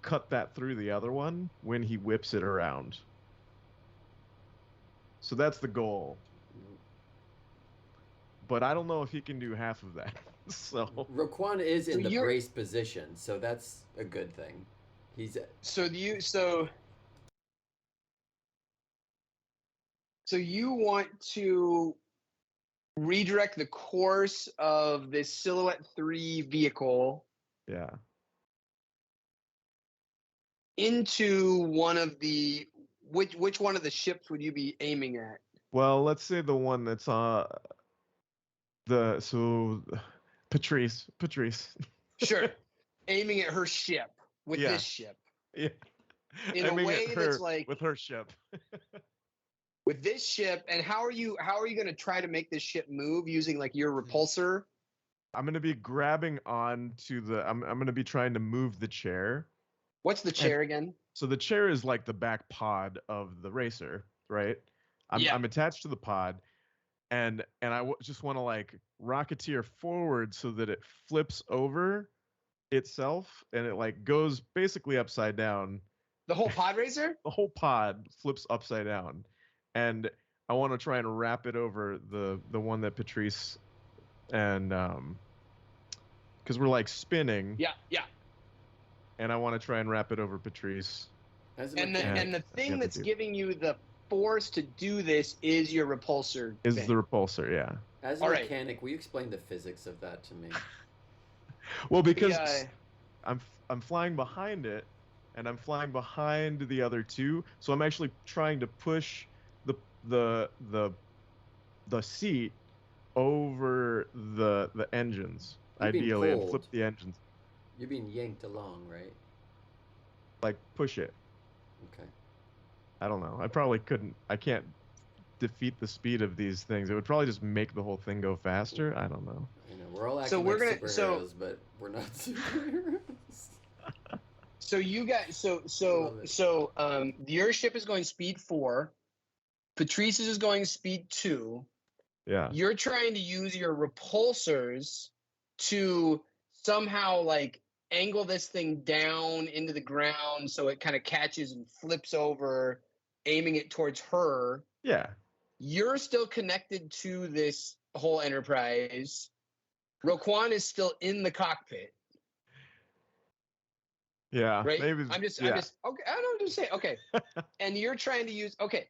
Speaker 4: cut that through the other one when he whips it around. So that's the goal. But I don't know if he can do half of that. So
Speaker 2: Roquan is in
Speaker 1: So
Speaker 2: the
Speaker 1: you're-
Speaker 2: brace position, so that's a good thing. He's
Speaker 1: So you want to redirect the course of this Silhouette 3 vehicle
Speaker 4: yeah.
Speaker 1: into one of the which one of the ships would you be aiming at?
Speaker 4: Well, let's say the one that's Patrice.
Speaker 1: Sure. Aiming at her ship with
Speaker 4: Yeah.
Speaker 1: this ship.
Speaker 4: Yeah.
Speaker 1: In a
Speaker 4: Aiming at
Speaker 1: way
Speaker 4: her
Speaker 1: that's like
Speaker 4: with her ship.
Speaker 1: with this ship, and how are you going to try to make this ship move using like your repulsor?
Speaker 4: I'm gonna be grabbing on to the. I'm gonna be trying to move the chair.
Speaker 1: What's the chair again?
Speaker 4: So the chair is like the back pod of the racer, right?
Speaker 1: Yeah.
Speaker 4: I'm attached to the pod, and just want to like rocketeer forward so that it flips over itself and it like goes basically upside down.
Speaker 1: The whole pod racer?
Speaker 4: The whole pod flips upside down, and I want to try and wrap it over the one that Patrice and because we're like spinning.
Speaker 1: Yeah, yeah.
Speaker 4: And I want to try and wrap it over Patrice.
Speaker 2: as a
Speaker 1: And
Speaker 2: mechanic.
Speaker 1: the thing
Speaker 4: Yeah,
Speaker 1: that's
Speaker 4: they do.
Speaker 1: giving you the force to do this is your repulsor.
Speaker 4: Is
Speaker 1: thing.
Speaker 4: the repulsor, yeah.
Speaker 2: As a
Speaker 1: All right.
Speaker 2: mechanic, will you explain the physics of that to me?
Speaker 4: Well, because
Speaker 1: Yeah.
Speaker 4: I'm flying behind it, and I'm flying behind the other two, so I'm actually trying to push the seat over the engines,
Speaker 2: You're being
Speaker 4: ideally, and
Speaker 2: pulled.
Speaker 4: flip the engines,
Speaker 2: You're being yanked along, right?
Speaker 4: like push it.
Speaker 2: Okay.
Speaker 4: I don't know. I can't defeat the speed of these things. It would probably just make the whole thing go faster. I don't know.
Speaker 2: I know we're all acting
Speaker 1: So we're
Speaker 2: like
Speaker 1: gonna-
Speaker 2: superheroes, but we're not superheroes.
Speaker 1: So you got
Speaker 2: Love it.
Speaker 1: your ship is going speed 4. Patrice's is going speed 2.
Speaker 4: Yeah.
Speaker 1: You're trying to use your repulsors to somehow like angle this thing down into the ground so it kind of catches and flips over, aiming it towards her.
Speaker 4: Yeah.
Speaker 1: You're still connected to this whole enterprise. Roquan is still in the cockpit,
Speaker 4: Yeah.
Speaker 1: right?
Speaker 4: Maybe.
Speaker 1: I'm just
Speaker 4: yeah.
Speaker 1: okay. I don't just say okay. And you're trying to use okay.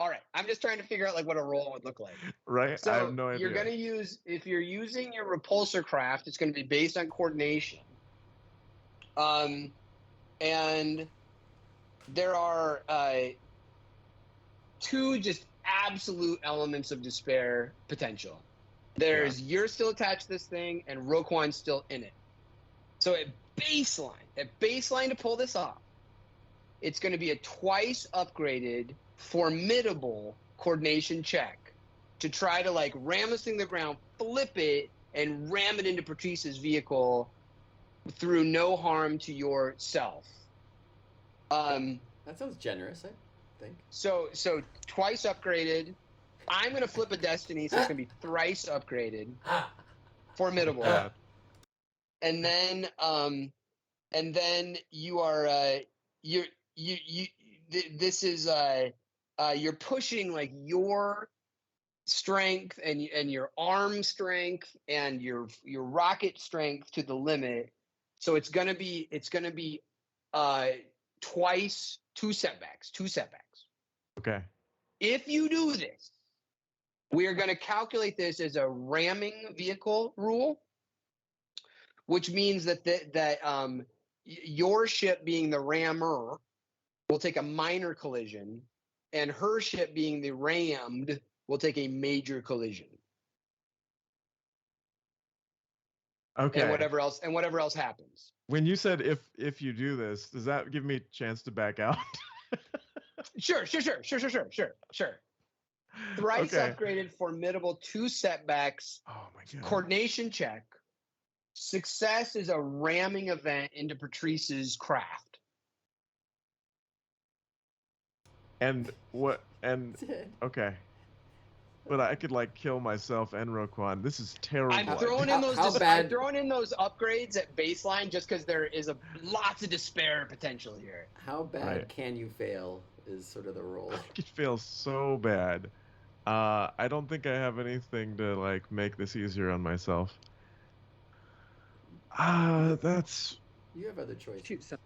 Speaker 1: All right. I'm just trying to figure out like what a roll would look like.
Speaker 4: Right.
Speaker 1: So
Speaker 4: I have no idea.
Speaker 1: you're gonna use if you're using your repulsor craft, it's gonna be based on coordination. And there are two just absolute elements of despair potential. There's you're still attached to this thing, and Roquan's still in it. So at baseline to pull this off, it's going to be a twice upgraded, formidable coordination check to try to like ram this thing to the ground, flip it, and ram it into Patrice's vehicle through no harm to yourself.
Speaker 2: That sounds generous, I think.
Speaker 1: So twice upgraded. I'm gonna flip a destiny, so it's gonna be thrice upgraded. Formidable.
Speaker 4: Yeah.
Speaker 1: And then you are this is you're pushing like your strength and your arm strength and your rocket strength to the limit. So it's gonna be twice two setbacks.
Speaker 4: Okay.
Speaker 1: if you do this, we are going to calculate this as a ramming vehicle rule, which means that your ship being the rammer will take a minor collision, and her ship being the rammed will take a major collision.
Speaker 4: Okay.
Speaker 1: And whatever else happens.
Speaker 4: When you said if you do this, does that give me a chance to back out?
Speaker 1: Sure. Thrice
Speaker 4: Okay.
Speaker 1: upgraded, formidable, 2 setbacks,
Speaker 4: Oh my god.
Speaker 1: coordination check. Success is a ramming event into Patrice's craft.
Speaker 4: And what? And
Speaker 2: That's it.
Speaker 4: okay. But I could like kill myself and Roquan. This is terrible.
Speaker 1: I'm throwing in those.
Speaker 2: How
Speaker 1: I'm
Speaker 2: bad-
Speaker 1: throwing in those upgrades at baseline just because there is lots of despair potential here.
Speaker 2: How bad
Speaker 4: Right.
Speaker 2: can you fail is sort of the role.
Speaker 4: I could feel so bad. I don't think I have anything to like make this easier on myself. That's
Speaker 2: You have other choices.
Speaker 6: Shoot some.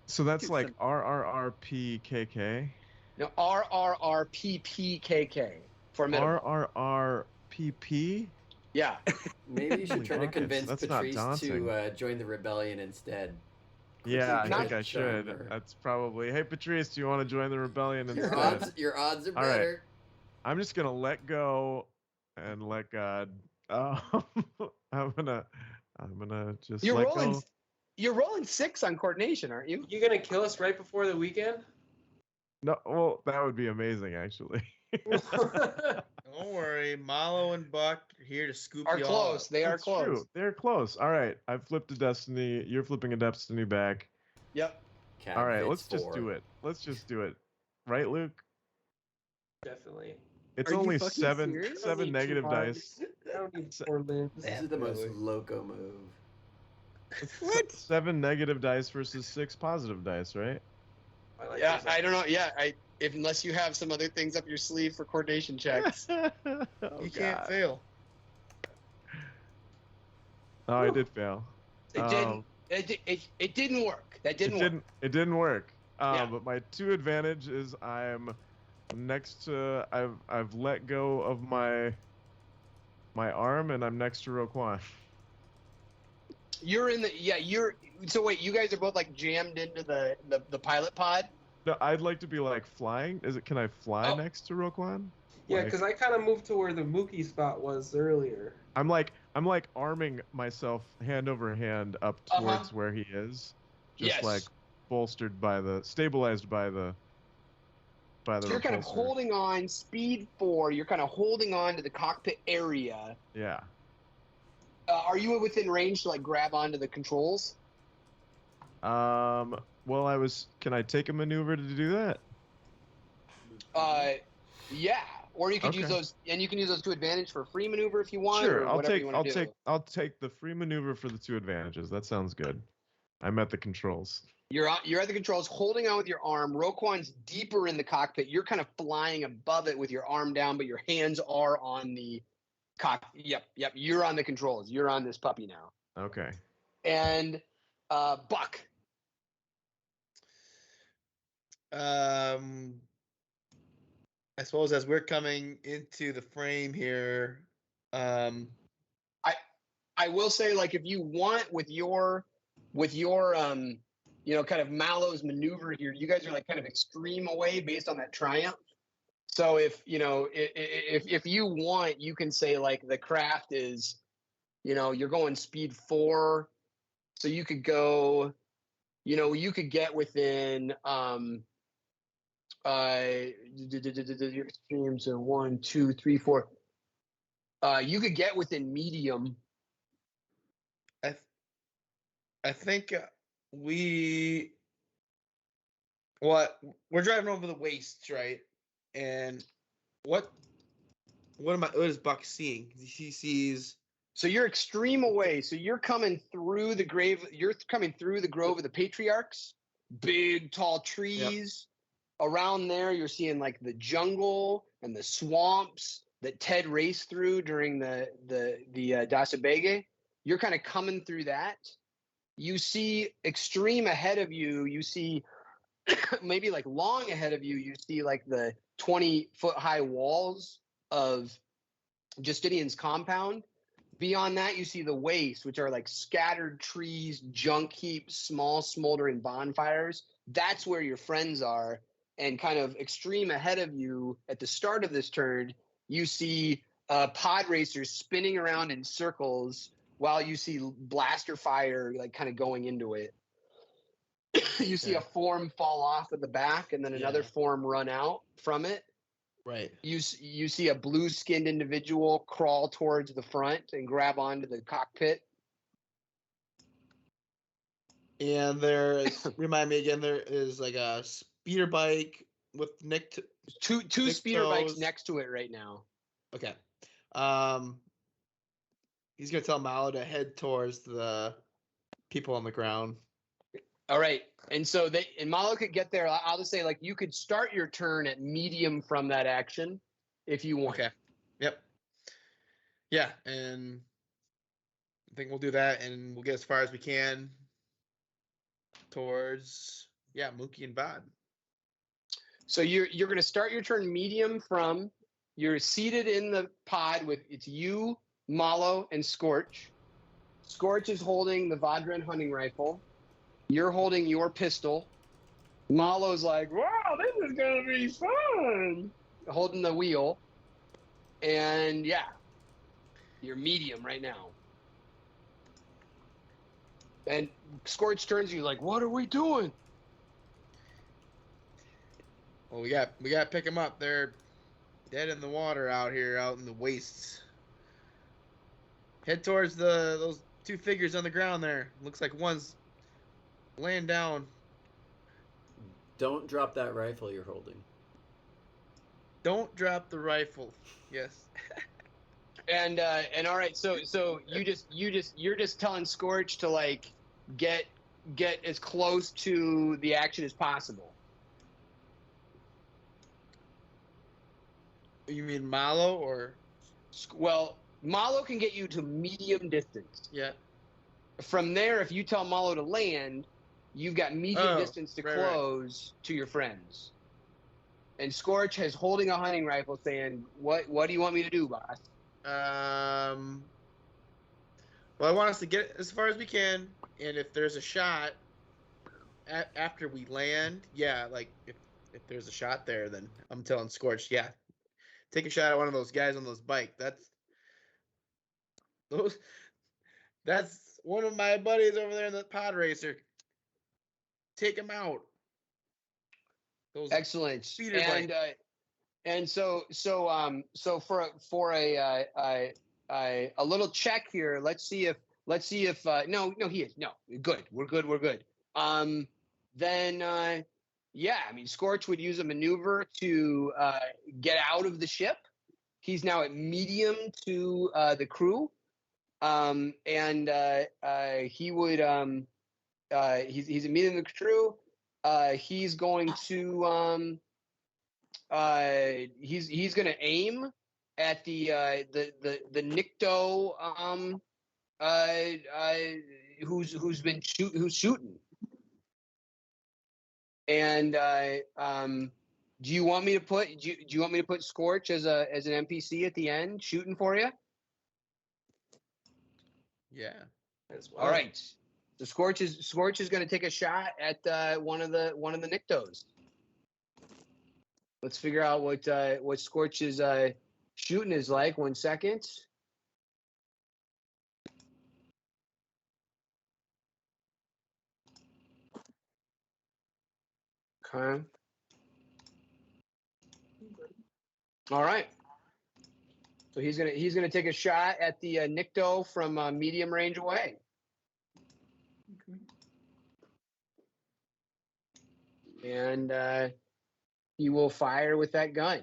Speaker 4: so that's
Speaker 6: Shoot
Speaker 4: like
Speaker 6: some.
Speaker 4: RRRPKK.
Speaker 1: Now RRRPPKK formidable.
Speaker 4: RRRPP.
Speaker 1: Yeah.
Speaker 2: Maybe you should
Speaker 4: Holy
Speaker 2: try to
Speaker 4: rockets,
Speaker 2: convince
Speaker 4: that's not
Speaker 2: Patrice
Speaker 4: daunting.
Speaker 2: to join the rebellion instead.
Speaker 4: Yeah, I
Speaker 2: Quickly
Speaker 4: think I
Speaker 2: charm
Speaker 4: should.
Speaker 2: her.
Speaker 4: That's probably. Hey, Patrice, do you want to join the rebellion
Speaker 2: Your
Speaker 4: instead?
Speaker 2: odds are
Speaker 4: All right.
Speaker 2: better.
Speaker 4: I'm just gonna let go and let God. I'm gonna just
Speaker 1: You're
Speaker 4: let
Speaker 1: rolling.
Speaker 4: go.
Speaker 1: You're rolling 6 on coordination, aren't you?
Speaker 3: You gonna kill us right before the weekend?
Speaker 4: No, well, that would be amazing, actually.
Speaker 5: Don't worry, Malo and Buck are here to scoop
Speaker 1: Are
Speaker 5: you all
Speaker 1: close.
Speaker 5: up.
Speaker 1: They are
Speaker 4: That's
Speaker 1: close.
Speaker 4: true. They're close. All right, I've flipped a destiny. You're flipping a destiny back.
Speaker 1: Yep.
Speaker 4: All right,
Speaker 2: Cat
Speaker 4: let's
Speaker 2: fits
Speaker 4: just
Speaker 2: 4.
Speaker 4: do it. Let's just do it. Right, Luke?
Speaker 3: Definitely.
Speaker 4: It's
Speaker 6: Are you
Speaker 4: only
Speaker 6: fucking
Speaker 4: seven
Speaker 6: serious?
Speaker 3: I don't need two
Speaker 4: negative
Speaker 3: hearts.
Speaker 4: dice.
Speaker 3: I don't need 4 limbs.
Speaker 2: This is the most
Speaker 5: Definitely.
Speaker 2: loco move.
Speaker 6: What?
Speaker 4: 7 negative dice versus 6 positive dice, right?
Speaker 3: I like
Speaker 1: Yeah.
Speaker 3: those.
Speaker 1: I don't know. Yeah. Unless you have some other things up your sleeve for coordination checks.
Speaker 4: Oh,
Speaker 5: You can't
Speaker 4: God.
Speaker 5: fail.
Speaker 4: Oh, I did fail.
Speaker 1: It didn't. It didn't work. That didn't work.
Speaker 4: It didn't work.
Speaker 1: Yeah.
Speaker 4: But my 2 advantage is I'm next to. I've let go of my arm and I'm next to Roquan.
Speaker 1: You're in the. Yeah. You're. So wait. You guys are both like jammed into the pilot pod.
Speaker 4: No, I'd like to be like flying. Can I fly
Speaker 1: Oh.
Speaker 4: next to Roquan?
Speaker 3: Yeah,
Speaker 4: Like,
Speaker 3: because I kind of moved to where the Mookie spot was earlier.
Speaker 4: I'm like arming myself hand over hand up towards where he is, just
Speaker 1: Yes.
Speaker 4: like stabilized by the.
Speaker 1: So you're kind of
Speaker 4: repulsor.
Speaker 1: holding on, speed 4. You're kind of holding on to the cockpit area.
Speaker 4: Yeah.
Speaker 1: Are you within range to like grab onto the controls?
Speaker 4: Well, Can I take a maneuver to do that?
Speaker 1: Yeah. Or you could use
Speaker 4: Okay.
Speaker 1: those, and you can use those to advantage for free maneuver if you want.
Speaker 4: Sure.
Speaker 1: Or
Speaker 4: I'll
Speaker 1: whatever
Speaker 4: take.
Speaker 1: you want to do.
Speaker 4: I'll take the free maneuver for the 2 advantages. That sounds good. I'm at the controls.
Speaker 1: You're at the controls, holding on with your arm. Roquan's deeper in the cockpit. You're kind of flying above it with your arm down, but your hands are on the cockpit. Yep. You're on the controls. You're on this puppy now.
Speaker 4: Okay.
Speaker 1: And Buck.
Speaker 5: I suppose as we're coming into the frame here,
Speaker 1: I will say, like, if you want with your kind of Mallow's maneuver here, you guys are like kind of extreme away based on that triumph. So if you want, you can say like the craft is, you're going speed 4, so you could go, you could get within your extremes are 1, 2, 3, 4. You could get within medium.
Speaker 5: I think we're driving over the wastes, right? And what is Buck seeing? He sees.
Speaker 1: So you're extreme away. So you're coming through the grave. You're coming through the grove of the patriarchs. Big, tall trees. Around there, you're seeing like the jungle and the swamps that Ted raced through during the Dasabege. You're kind of coming through that. You see extreme ahead of you. You see maybe like long ahead of you, you see like the 20-foot high walls of Justinian's compound. Beyond that, you see the waste, which are like scattered trees, junk heaps, small smoldering bonfires. That's where your friends are. And kind of extreme ahead of you at the start of this turn, you see pod racers spinning around in circles while you see blaster fire like kind of going into it. You see a form fall off at the back and then another form run out from it.
Speaker 5: Right.
Speaker 1: You see a blue-skinned individual crawl towards the front and grab onto the cockpit.
Speaker 5: And there is, remind me again, there is like a speeder bike with
Speaker 1: two
Speaker 5: Nick
Speaker 1: speeder bikes
Speaker 5: toes.
Speaker 1: next to it right now.
Speaker 5: Okay. He's gonna tell Malo to head towards the people on the ground.
Speaker 1: All right. And so Malo could get there. I'll just say, like, you could start your turn at medium from that action if you want.
Speaker 5: Okay. Yep. Yeah, and I think we'll do that, and we'll get as far as we can towards Mookie and Bod.
Speaker 1: So you're going to start your turn medium from. You're seated in the pod with it's you, Malo, and Scorch. Scorch is holding the Vadran hunting rifle. You're holding your pistol. Malo's like, wow, this is going to be fun. Holding the wheel. And yeah, you're medium right now. And Scorch turns to you like, what are we doing?
Speaker 5: Well, we got to pick them up. They're dead in the water out here, out in the wastes. Head towards those two figures on the ground there. Looks like one's laying down.
Speaker 2: Don't drop that rifle you're holding.
Speaker 5: Don't drop the rifle. Yes.
Speaker 1: And all right, so you're just telling Scorch to like get as close to the action as possible.
Speaker 5: You mean Malo or?
Speaker 1: Well, Malo can get you to medium distance.
Speaker 5: Yeah.
Speaker 1: From there, if you tell Malo to land, you've got medium distance to close to your friends. And Scorch is holding a hunting rifle saying, what do you want me to do, boss?
Speaker 5: Well, I want us to get as far as we can, and if there's a shot after we land, like if there's a shot there, then I'm telling Scorch, take a shot at one of those guys on those bike. That's one of my buddies over there in the pod racer. Take him out. Those
Speaker 1: excellent.
Speaker 5: speeder
Speaker 1: And
Speaker 5: bike.
Speaker 1: and so for a little check here, let's see if no he is no good we're good. Then I mean Scorch would use a maneuver to get out of the ship. He's now at medium to the crew, and he would he's a medium to the crew. He's going to he's going to aim at the Nikto who's shooting. And do you want me to put Scorch as an NPC at the end shooting for you?
Speaker 5: Yeah.
Speaker 1: All right. So Scorch is going to take a shot at one of the Niktos. Let's figure out what Scorch's shooting is like. 1 second. Okay. All right. So he's gonna take a shot at the Nikto from medium range away. And he will fire with that gun.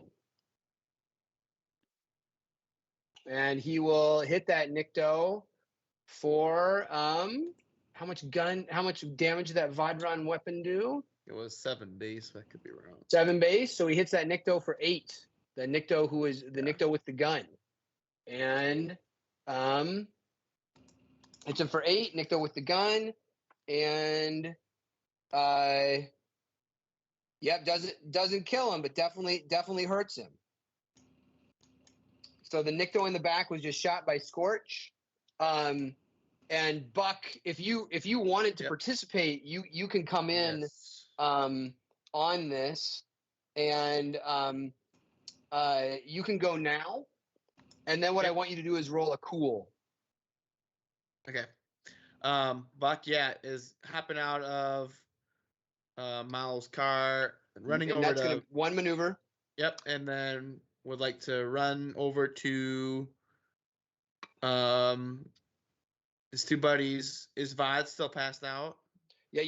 Speaker 1: And he will hit that Nikto for how much damage did that Vadran weapon do?
Speaker 5: It was 7 base. I could be wrong.
Speaker 1: 7 base. So he hits that Nikto for 8. The Nikto who is the Nikto with the gun. And hits him for 8. Nikto with the gun. And Yep, doesn't kill him, but definitely hurts him. So the Nikto in the back was just shot by Scorch. And Buck, if you wanted to participate, you can come in on this, and you can go now. And then what I want you to do is roll a cool.
Speaker 5: Okay. Buck, is hopping out of Miles' car and running
Speaker 1: and
Speaker 5: over
Speaker 1: that's
Speaker 5: to
Speaker 1: gonna one maneuver.
Speaker 5: Yep, and then would like to run over to his two buddies. Is Vod still passed out?
Speaker 1: Yeah,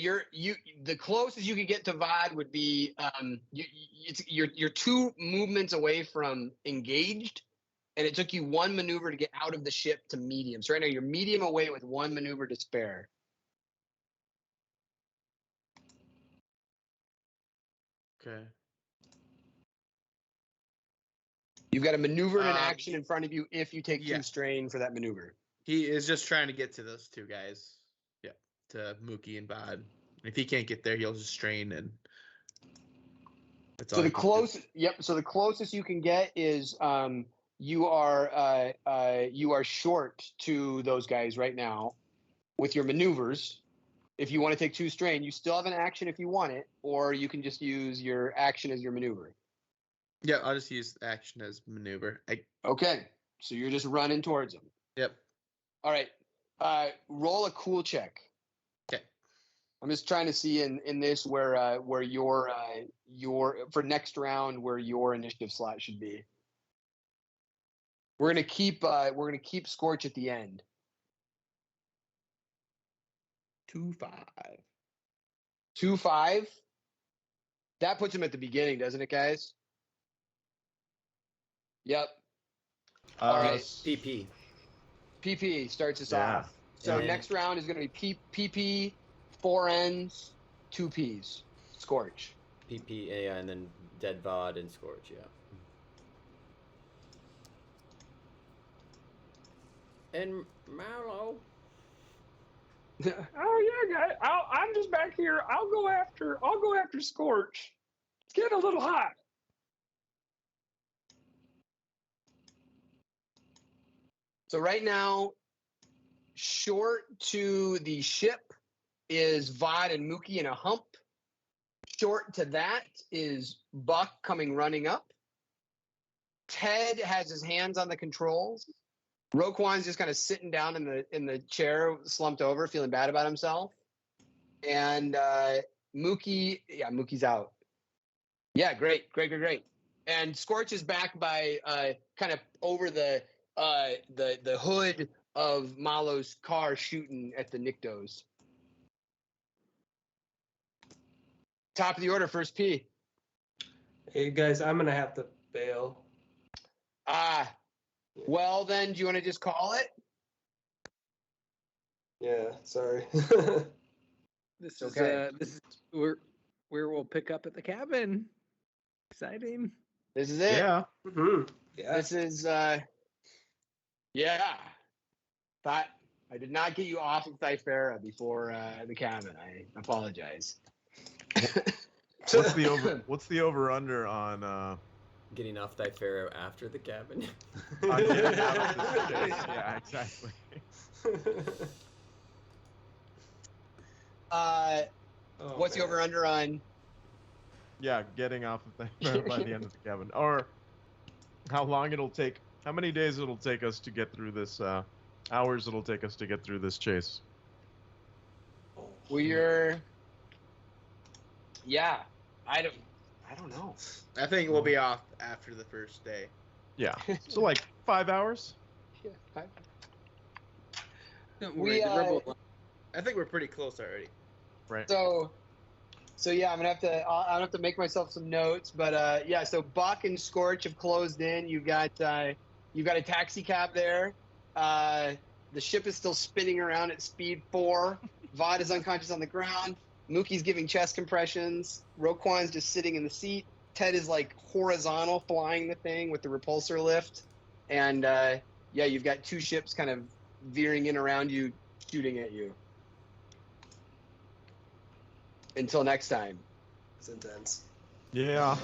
Speaker 1: the closest you could get to Vod would be you're 2 movements away from engaged, and it took you 1 maneuver to get out of the ship to medium. So right now you're medium away with 1 maneuver to spare.
Speaker 5: Okay.
Speaker 1: You've got a maneuver and an action in front of you if you take 2
Speaker 5: yeah.
Speaker 1: strain for that maneuver.
Speaker 5: He is just trying to get to those 2 guys. Yeah, to Mookie and Bod. If he can't get there, he'll just strain and. That's
Speaker 1: So the closest, So the closest you can get is you are short to those guys right now with your maneuvers. If you want to take 2 strain, you still have an action if you want it, or you can just use your action as your maneuver.
Speaker 5: Yeah, I'll just use action as maneuver.
Speaker 1: Okay, so you're just running towards them.
Speaker 5: Yep.
Speaker 1: All right, roll a cool check.
Speaker 5: Okay.
Speaker 1: I'm just trying to see in this where your for next round where your initiative slot should be. We're gonna keep Scorch at the end.
Speaker 5: 2-5.
Speaker 1: 2-5. That puts him at the beginning, doesn't it, guys? Yep. All right. PP starts us off. So next round is going to be PP, 4 Ns, 2 Ps. Scorch.
Speaker 2: PP, and then Dead Vod and Scorch, And Mallow.
Speaker 7: Oh yeah, guys. I'm just back here. I'll go after Scorch. It's getting a little hot.
Speaker 1: So right now, short to the ship is Vod and Mookie in a hump. Short to that is Buck coming running up. Ted has his hands on the controls. Roquan's just kind of sitting down in the chair, slumped over, feeling bad about himself. And Mookie's out. Yeah, great. And Scorch is back by kind of over the hood of Malo's car, shooting at the Niktos. Top of the order, first P.
Speaker 3: Hey guys, I'm gonna have to bail.
Speaker 1: Well then, do you want to just call it?
Speaker 3: Yeah, sorry.
Speaker 6: This is where we'll pick up at the cabin. Exciting.
Speaker 1: This is it.
Speaker 4: Yeah.
Speaker 3: Mm-hmm. Yeah.
Speaker 1: This is Thought I did not get you off of Thyfera before the cabin. I apologize.
Speaker 4: What's the over under on
Speaker 2: Getting off Thyfera after the cabin.
Speaker 4: on getting out of this chase? Yeah, exactly.
Speaker 1: What's the over under on?
Speaker 4: Yeah, getting off of Thyfera by the end of the cabin, or how many days it'll take us to get through this hours it'll take us to get through this chase.
Speaker 1: I don't know.
Speaker 5: I think we'll be off after the first day.
Speaker 4: Yeah, so like 5 hours.
Speaker 1: Yeah,
Speaker 6: Don't worry, the rebel.
Speaker 5: I think we're pretty close already.
Speaker 4: Right.
Speaker 1: So yeah, I'm gonna have to make myself some notes, but yeah. So Buck and Scorch have closed in. You've got a taxi cab there. The ship is still spinning around at speed 4. Vod is unconscious on the ground. Mookie's giving chest compressions. Roquan's just sitting in the seat. Ted is like horizontal flying the thing with the repulsor lift. And yeah, you've got 2 ships kind of veering in around you, shooting at you. Until next time.
Speaker 3: It's intense.
Speaker 4: Yeah.